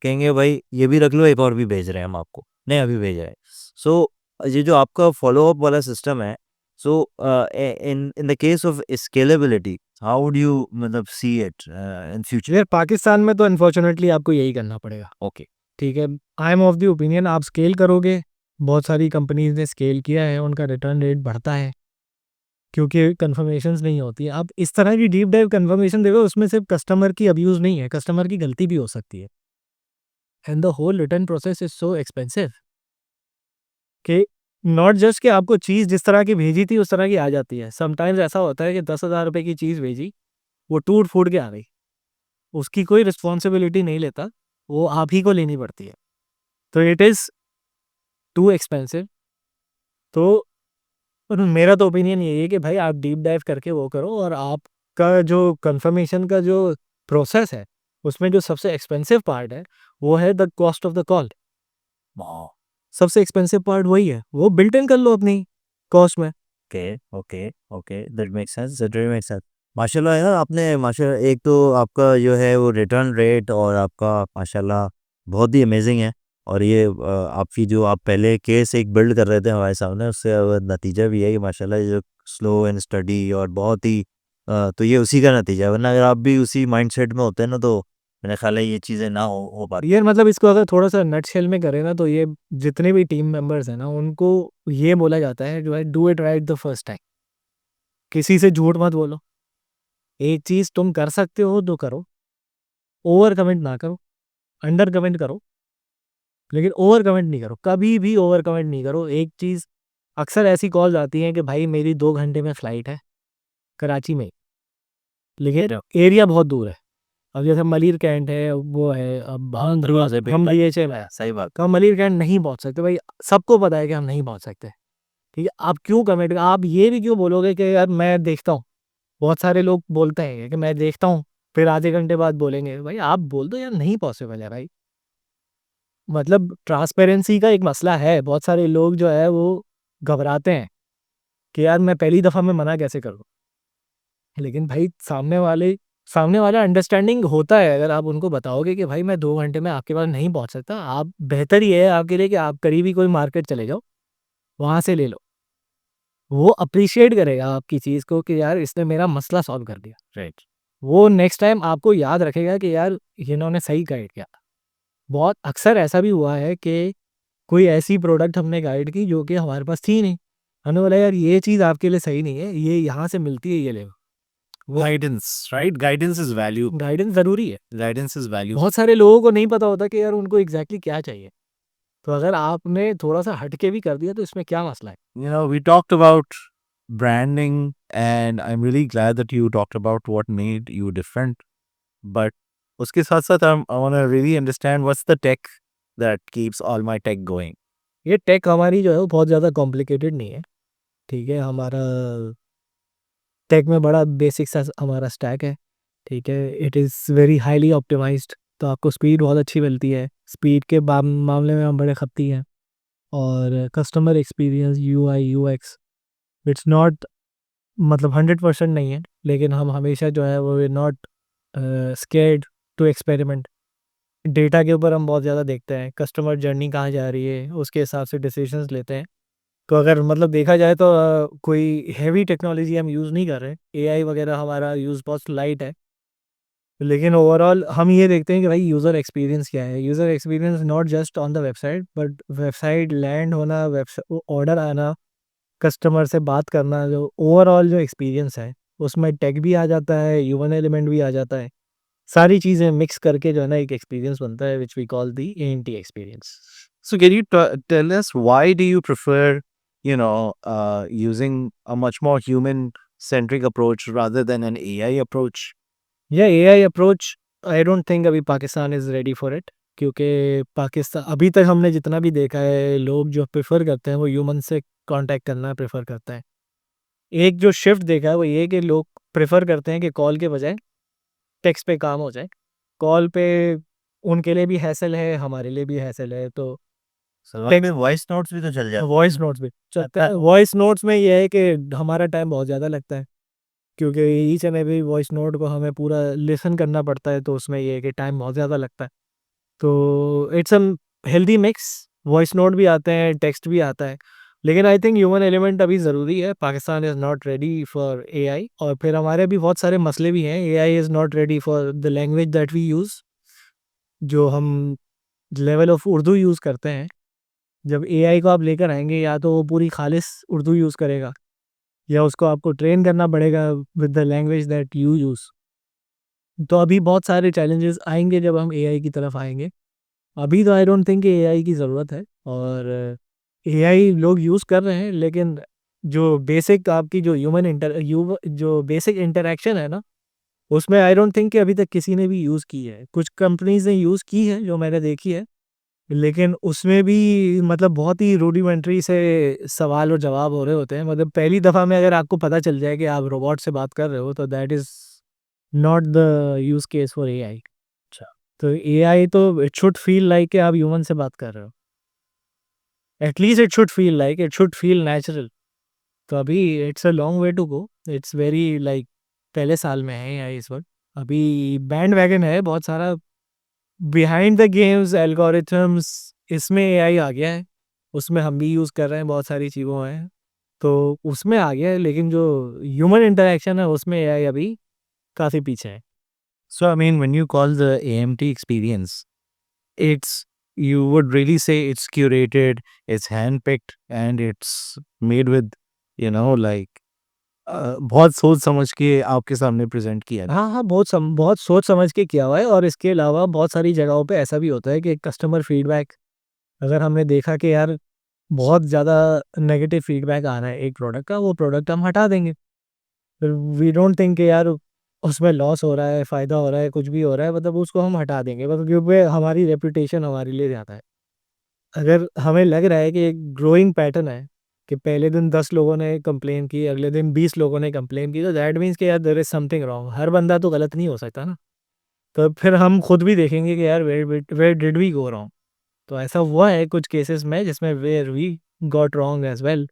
Speaker 3: कहेंगे भाई ये भी रख लो, एक और भी भेज रहे हैं हम आपको, नहीं अभी भेज रहे हैं। सो ये जो आपका फॉलो अप वाला सिस्टम है, so in in the case of scalability, how would you मतलब सी इट इन फ्यूचर?
Speaker 1: यार पाकिस्तान में तो अनफॉर्चुनेटली आपको यही करना पड़ेगा।
Speaker 3: ओके।
Speaker 1: ठीक है, I am of the opinion आप स्केल करोगे, बहुत सारी कंपनीज ने स्केल किया है, उनका रिटर्न रेट बढ़ता है क्योंकि कन्फर्मेशंस नहीं होती है। आप इस तरह की डीप डाइव कन्फर्मेशन देखो, उसमें सिर्फ कस्टमर की अब्यूज़ नहीं है, कस्टमर की गलती भी हो सकती है। And the whole return process is so expensive कि नॉट जस्ट कि आपको चीज़ जिस तरह की भेजी थी उस तरह की आ जाती है। समटाइम्स ऐसा होता है कि 10,000 रुपए की चीज़ भेजी, वो टूट-फूट के आ गई। उसकी कोई रिस्पॉन्सिबिलिटी नहीं लेता, वो आप ही को लेनी पड़ती है। तो इट इज़ टू एक्सपेंसिव। तो पर मेरा तो ओपिनियन यही है कि भाई आप डीप डाइव करके वो करो, और आपका जो कन्फर्मेशन का जो प्रोसेस है, उसमें जो सबसे एक्सपेंसिव पार्ट है, वो है the cost of the call.
Speaker 3: वाह!
Speaker 1: सबसे एक्सपेंसिव पार्ट वही है, वो बिल्ट इन कर लो अपनी कॉस्ट में।
Speaker 3: Okay, okay, okay, that makes sense, that really makes sense. माशाल्लाह यार, आपने माशा एक तो आपका जो है वो रिटर्न रेट और आपका माशाल्लाह बहुत ही अमेजिंग है। और ये आपकी जो आप पहले केस एक बिल्ड कर रहे थे हमारे सामने, उससे नतीजा भी है कि माशाल्लाह ये जो स्लो एंड स्टडी और बहुत ही तो ये उसी का नतीजा है, वरना अगर आप भी उसी माइंडसेट में होते हैं ना तो मेरा ख्याल है ये चीज़ें ना हो पाती।
Speaker 1: ये मतलब इसको अगर थोड़ा-सा नटशेल में करें ना, तो ये जितने भी टीम मेंबर्स हैं ना, उनको ये बोला जाता है जो है, do it right the first time. किसी से झूठ मत बोलो। एक चीज़ तुम कर सकते हो तो करो, ओवर कमिट ना करो, अंडर कमिट करो, लेकिन ओवर कमिट नहीं करो, कभी भी ओवर कमिट नहीं करो। एक चीज़ अक्सर ऐसी कॉल्स आती हैं कि भाई मेरी 2 घंटे में फ्लाइट है, कराची में, लेकिन एरिया बहुत दूर है। अब जैसे मलीर कैंट है, वो है, अब हम
Speaker 3: दरवाजे पे
Speaker 1: हम DHL है,
Speaker 3: सही बात।
Speaker 1: तो हम मलीर कैंट नहीं पहुँच सकते भाई, सबको पता है कि हम नहीं पहुँच सकते, ठीक है? आप क्यों कमिट, आप ये भी क्यों बोलोगे कि यार मैं देखता हूँ, बहुत सारे लोग बोलते हैं कि मैं देखता हूँ, फिर आधे घंटे बाद बोलेंगे, भाई आप बोल दो यार नहीं पॉसिबल है भाई। मतलब ट्रांसपेरेंसी का एक मसला है, बहुत सारे लोग जो है वो घबराते हैं कि यार मैं पहली दफ़ा में मना कैसे करूँ? लेकिन भाई सामने वाला अंडरस्टैंडिंग होता है, अगर आप उनको बताओगे कि भाई मैं 2 घंटे में आपके पास नहीं पहुँच सकता, आप बेहतर ये है आपके लिए कि आप करीबी कोई मार्केट चले जाओ, वहाँ से ले लो। वो अप्रिशिएट करेगा आपकी चीज़ को कि यार इसने मेरा मसला सॉल्व कर दिया।
Speaker 3: राइट।
Speaker 1: वो नेक्स्ट टाइम आपको याद रखेगा कि यार इन्होंने सही गाइड किया। बहुत अक्सर ऐसा भी हुआ है कि कोई ऐसी प्रोडक्ट हमने गाइड की जो कि हमारे पास थी नहीं। हमने बोला यार ये चीज़ आपके लिए सही नहीं है, ये यहाँ से मिलती है, ये ले लो। वो
Speaker 2: Guidance, right? Guidance is value.
Speaker 1: Guidance ज़रूरी है।
Speaker 2: Guidance is value.
Speaker 1: बहुत सारे लोगों को नहीं पता होता कि यार उनको एग्ज़ैक्टली क्या चाहिए। तो अगर आपने थोड़ा-सा हट के भी कर दिया तो इसमें क्या मसला है?
Speaker 2: You know, we talked about branding, and I'm really glad that you talked about what made you different. But uske साथ साथ I want to really understand what's the tech that keeps all my tech going.
Speaker 1: ये take हमारी जो है वो बहुत ज़्यादा complicated नहीं है, ठीक है? हमारा टेक में बड़ा बेसिक सा हमारा स्टैक है, ठीक है? It is very highly optimised, तो आपको स्पीड बहुत अच्छी मिलती है। स्पीड के मामले में हम बड़े खप्ती हैं, और customer experience, UI, UX, it's not, मतलब 100% नहीं है, लेकिन हम हमेशा जो है वो not scared to experiment. Data के ऊपर हम बहुत ज़्यादा देखते हैं, कस्टमर जर्नी कहाँ जा रही है, उसके हिसाब से डिसीजंस लेते हैं। तो अगर मतलब देखा जाए तो कोई हेवी टेक्नोलॉजी हम यूज़ नहीं कर रहे, एआई वगैरह हमारा यूज़ बहुत लाइट है। लेकिन ओवरऑल हम ये देखते हैं कि भाई यूज़र एक्सपीरियंस क्या है। User experience not just on the website, but website land होना, ऑर्डर आना, कस्टमर से बात करना, जो ओवरऑल जो एक्सपीरियंस है, उसमें टेक भी आ जाता है, ह्यूमन एलिमेंट भी आ जाता है। सारी चीज़ें मिक्स करके जो है ना एक एक्सपीरियंस बनता है, which we call the ANT experience.
Speaker 2: So can you tell us why do you prefer, using a much more human-centric approach rather than an AI approach?
Speaker 1: या AI approach, I don't think अभी Pakistan is ready for it. क्योंकि पाकिस्तान अभी तक हमने जितना भी देखा है, लोग जो प्रेफर करते हैं वो ह्यूमन से कांटेक्ट करना प्रेफर करते हैं। एक जो शिफ्ट देखा है वो ये कि लोग प्रेफर करते हैं कि कॉल के बजाय टेक्स्ट पे काम हो जाए। कॉल पे उनके लिए भी हैसल है, हमारे लिए भी हैसल है, तो
Speaker 3: सलमान में वॉइस नोट्स भी तो चल जाते
Speaker 1: वॉइस नोट्स भी चलता है। वॉइस नोट्स में ये है कि हमारा टाइम बहुत ज़्यादा लगता है, क्योंकि each and every voice note को हमें पूरा लिसन करना पड़ता है, तो उसमें ये है कि टाइम बहुत ज़्यादा लगता है। तो it's a healthy mix, voice note भी आते हैं, टेक्स्ट भी आता है, लेकिन आई थिंक ह्यूमन एलिमेंट अभी ज़रूरी है। Pakistan is not ready for AI, और फिर हमारे भी बहुत सारे मसले भी हैं। AI is not ready for the language that we use, जो हम लेवल ऑफ उर्दू यूज़ करते हैं। जब एआई को आप लेकर आएंगे, या तो वो पूरी खालिस उर्दू यूज़ करेगा, या उसको आपको ट्रेन करना पड़ेगा with the language that you use. तो अभी बहुत सारे चैलेंजेस आएंगे जब हम एआई की तरफ आएंगे। अभी तो आई डोंट थिंक एआई की ज़रूरत है, और एआई लोग यूज़ कर रहे हैं, लेकिन जो बेसिक आपकी जो जो बेसिक इंटरेक्शन है ना, उसमें आई डोंट थिंक कि अभी तक किसी ने भी यूज़ की है। कुछ कंपनीज ने यूज़ की है जो मैंने देखी है, लेकिन उसमें भी मतलब बहुत ही रूडिमेंट्री से सवाल और जवाब हो रहे होते हैं। मतलब पहली दफ़ा में अगर आपको पता चल जाए कि आप रोबोट से बात कर रहे हो, तो that is not the use case for AI.
Speaker 3: अच्छा।
Speaker 1: तो एआई तो इट शुड फील लाइक कि आप ह्यूमन से बात कर रहे हो। At least it should feel like, it should feel natural. तो अभी it's a long way to go. It's very like पहले साल में है एआई इस वक्त। अभी बैंड वैगन है बहुत सारा, बिहाइंड द गेम्स एल्गोरिथम्स, इसमें एआई आ गया है। उसमें हम भी यूज़ कर रहे हैं, बहुत सारी चीज़ों में, तो उसमें आ गया है, लेकिन जो ह्यूमन इंटरेक्शन है उसमें एआई अभी काफ़ी पीछे है।
Speaker 3: So I mean, when you call the AMT experience, it's you would really say it's curated, it's handpicked, and it's made with, like बहुत सोच समझ के आपके सामने प्रेजेंट किया है।
Speaker 1: हाँ, हाँ, बहुत सोच समझ के किया हुआ है, और इसके अलावा बहुत सारी जगहों पे ऐसा भी होता है कि कस्टमर फीडबैक, अगर हमने देखा कि यार बहुत ज़्यादा नेगेटिव फीडबैक आ रहा है एक प्रोडक्ट का, वो प्रोडक्ट हम हटा देंगे। वी डोंट थिंक कि यार उसमें लॉस हो रहा है, फ़ायदा हो रहा है, कुछ भी हो रहा है, मतलब उसको हम हटा देंगे, मतलब क्योंकि हमारी रेपुटेशन हमारे लिए ज़्यादा है। अगर हमें लग रहा है कि एक ग्रोइंग पैटर्न है कि पहले दिन 10 लोगों ने कंप्लेन की, अगले दिन 20 लोगों ने कंप्लेन की, तो दैट मीन्स कि यार देयर इज़ समथिंग रॉन्ग। हर बंदा तो गलत नहीं हो सकता ना। तो फिर हम खुद भी देखेंगे कि यार where did we go wrong. तो ऐसा हुआ है कुछ केसेस में जिसमें where we got wrong as well,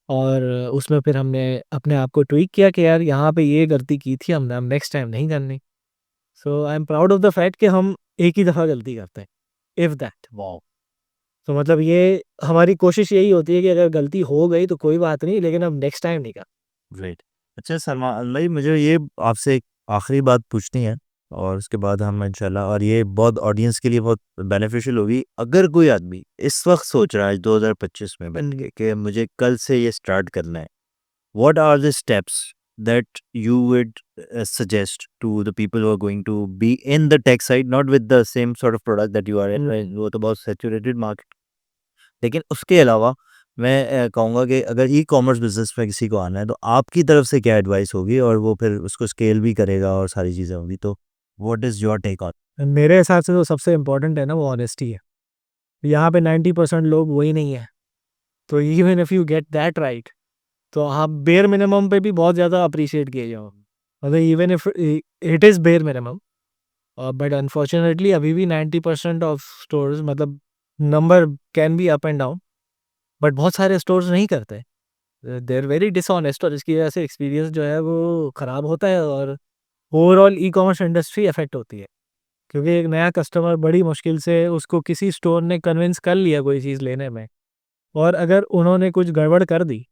Speaker 1: और उसमें फिर हमने अपने आप को ट्वीक किया कि यार यहाँ पे ये गलती की थी हमने, अब नेक्स्ट टाइम नहीं करनी। So I am proud of the fact कि हम एक ही दफ़ा गलती करते हैं, इफ़ दैट।
Speaker 3: वाओ।
Speaker 1: तो मतलब ये हमारी कोशिश यही होती है कि अगर गलती हो गई तो कोई बात नहीं, लेकिन अब नेक्स्ट टाइम नहीं करना।
Speaker 3: ग्रेट। अच्छा सलमान भाई, मुझे ये आपसे एक आखिरी बात पूछनी है, और उसके बाद हम इंशाल्लाह, और ये बहुत ऑडियंस के लिए बहुत बेनिफिशियल होगी। अगर कोई आदमी इस वक्त सोच रहा है 2025 में बन के कि मुझे कल से ये स्टार्ट करना है, what are the steps that you would suggest to the people who are going to be in the tech side, not with the same sort of product that you are in, right? वो तो बहुत saturated market, लेकिन उसके अलावा मैं कहूँगा कि अगर ई कॉमर्स बिजनेस में किसी को आना है, तो आपकी तरफ से क्या एडवाइस होगी, और वो फिर उसको स्केल भी करेगा और सारी चीज़ें होंगी, तो what is your take on?
Speaker 1: मेरे हिसाब से तो सबसे इम्पोर्टेंट है ना, वो ऑनेस्टी है। यहाँ पे 90% लोग वही नहीं है। तो even if you get that right, तो आप बेयर मिनिमम पे भी बहुत ज़्यादा अप्रिशिएट किए जाओ। मतलब even if it is bare minimum, but unfortunately अभी भी 90% ऑफ स्टोर्स, मतलब number can be up and down, but बहुत सारे स्टोर्स नहीं करते। दे आर वेरी डिसऑनेस्ट, और इसकी वजह से एक्सपीरियंस जो है वो ख़राब होता है, और overall e commerce industry affect होती है। क्योंकि एक नया कस्टमर बड़ी मुश्किल से उसको किसी स्टोर ने कन्विंस कर लिया कोई चीज़ लेने में, और अगर उन्होंने कुछ गड़बड़ कर दी,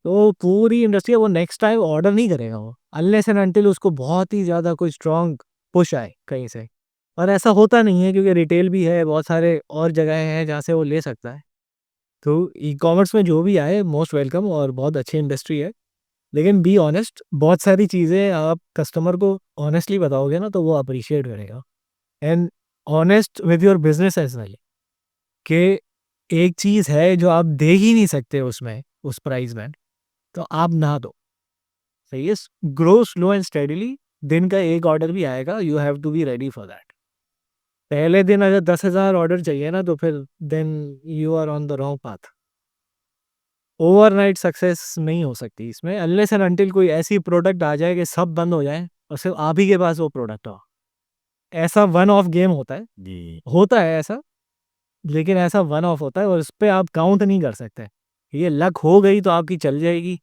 Speaker 1: तो पूरी इंडस्ट्री वो नेक्स्ट टाइम ऑर्डर नहीं करेगा वो, अनलेस एंड अनटिल उसको बहुत ही ज़्यादा कोई स्ट्रॉन्ग पुश आए कहीं से। और ऐसा होता नहीं है, क्योंकि रिटेल भी है, बहुत सारे और जगह हैं जहाँ से वो ले सकता है। तो ई-कॉमर्स में जो भी आए मोस्ट वेलकम, और बहुत अच्छी इंडस्ट्री है। लेकिन बी ऑनेस्ट, बहुत सारी चीज़ें आप कस्टमर को ऑनेस्टली बताओगे ना, तो वो अप्रिशिएट करेगा। And honest with your business as well, कि एक चीज़ है जो आप दे ही नहीं सकते उसमें, उस प्राइस में, तो आप ना दो। सही है, ग्रो स्लो एंड स्टेडीली। दिन का एक ऑर्डर भी आएगा, you have to be ready for that. पहले दिन अगर 10,000 ऑर्डर चाहिए ना, तो फिर then you are on the wrong path. Overnight success नहीं हो सकती इसमें, अनलेस एंड अनटिल कोई ऐसी प्रोडक्ट आ जाए कि सब बंद हो जाए और सिर्फ आप ही के पास वो प्रोडक्ट हो। ऐसा वन ऑफ गेम होता है,
Speaker 3: जी।
Speaker 1: होता है ऐसा, लेकिन ऐसा वन ऑफ होता है और इस पे आप काउंट नहीं कर सकते। ये लक हो गई तो आपकी चल जाएगी।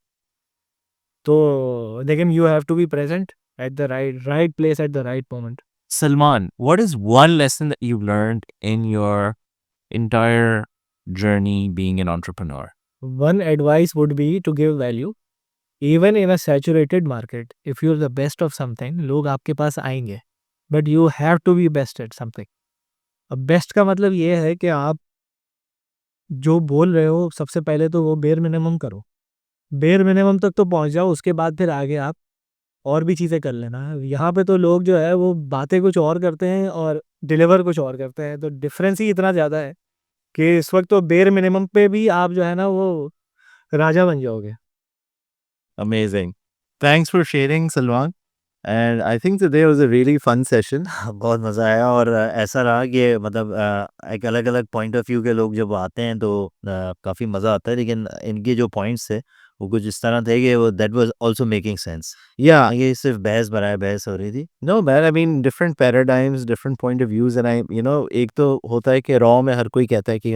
Speaker 1: तो लेकिन you have to be present at the right place at the right moment.
Speaker 4: Salman, what is one lesson that you've learned in your entire journey being an entrepreneur?
Speaker 1: One advice would be to give value even in a saturated market. If you're the best of something, लोग आपके पास आएंगे, but you have to be best at something. अब best का मतलब ये है कि आप जो बोल रहे हो सबसे पहले तो वो बेयर मिनिमम करो, बेयर मिनिमम तक तो पहुंच जाओ, उसके बाद फिर आगे आप और भी चीज़ें कर लेना। यहाँ पे तो लोग जो है वो बातें कुछ और करते हैं और डिलीवर कुछ और करते हैं, तो डिफरेंस ही इतना ज़्यादा है कि इस वक्त तो बेयर मिनिमम पे भी आप जो है ना वो राजा बन जाओगे।
Speaker 2: Amazing. Thanks for sharing, Salman. And I think today was a really fun session.
Speaker 3: बहुत मज़ा आया और ऐसा रहा कि मतलब एक अलग-अलग पॉइंट ऑफ व्यू के लोग जब आते हैं तो काफ़ी मज़ा आता है, लेकिन इनके जो पॉइंट्स थे वो कुछ इस तरह थे कि वो that was also making sense.
Speaker 2: Yeah.
Speaker 3: ये सिर्फ बहस बनाए बहस हो रही थी।
Speaker 2: No, man. I mean, different paradigms, different point of views, and एक तो होता है कि रॉ में हर कोई कहता है कि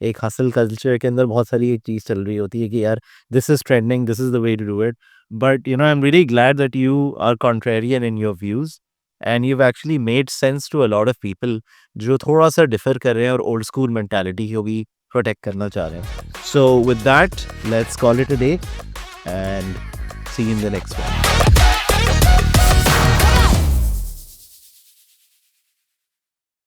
Speaker 2: एक हसल कल्चर के अंदर बहुत सारी एक चीज़ चल रही होती है कि यार this is trending, this is the way to do it. But I'm really glad that you are contrarian in your views, and you've actually made sense to a lot of people जो थोड़ा सा differ कर रहे हैं और old school mentality को भी protect करना चाह रहे हैं. So with that, let's call it a day and see you in the next one.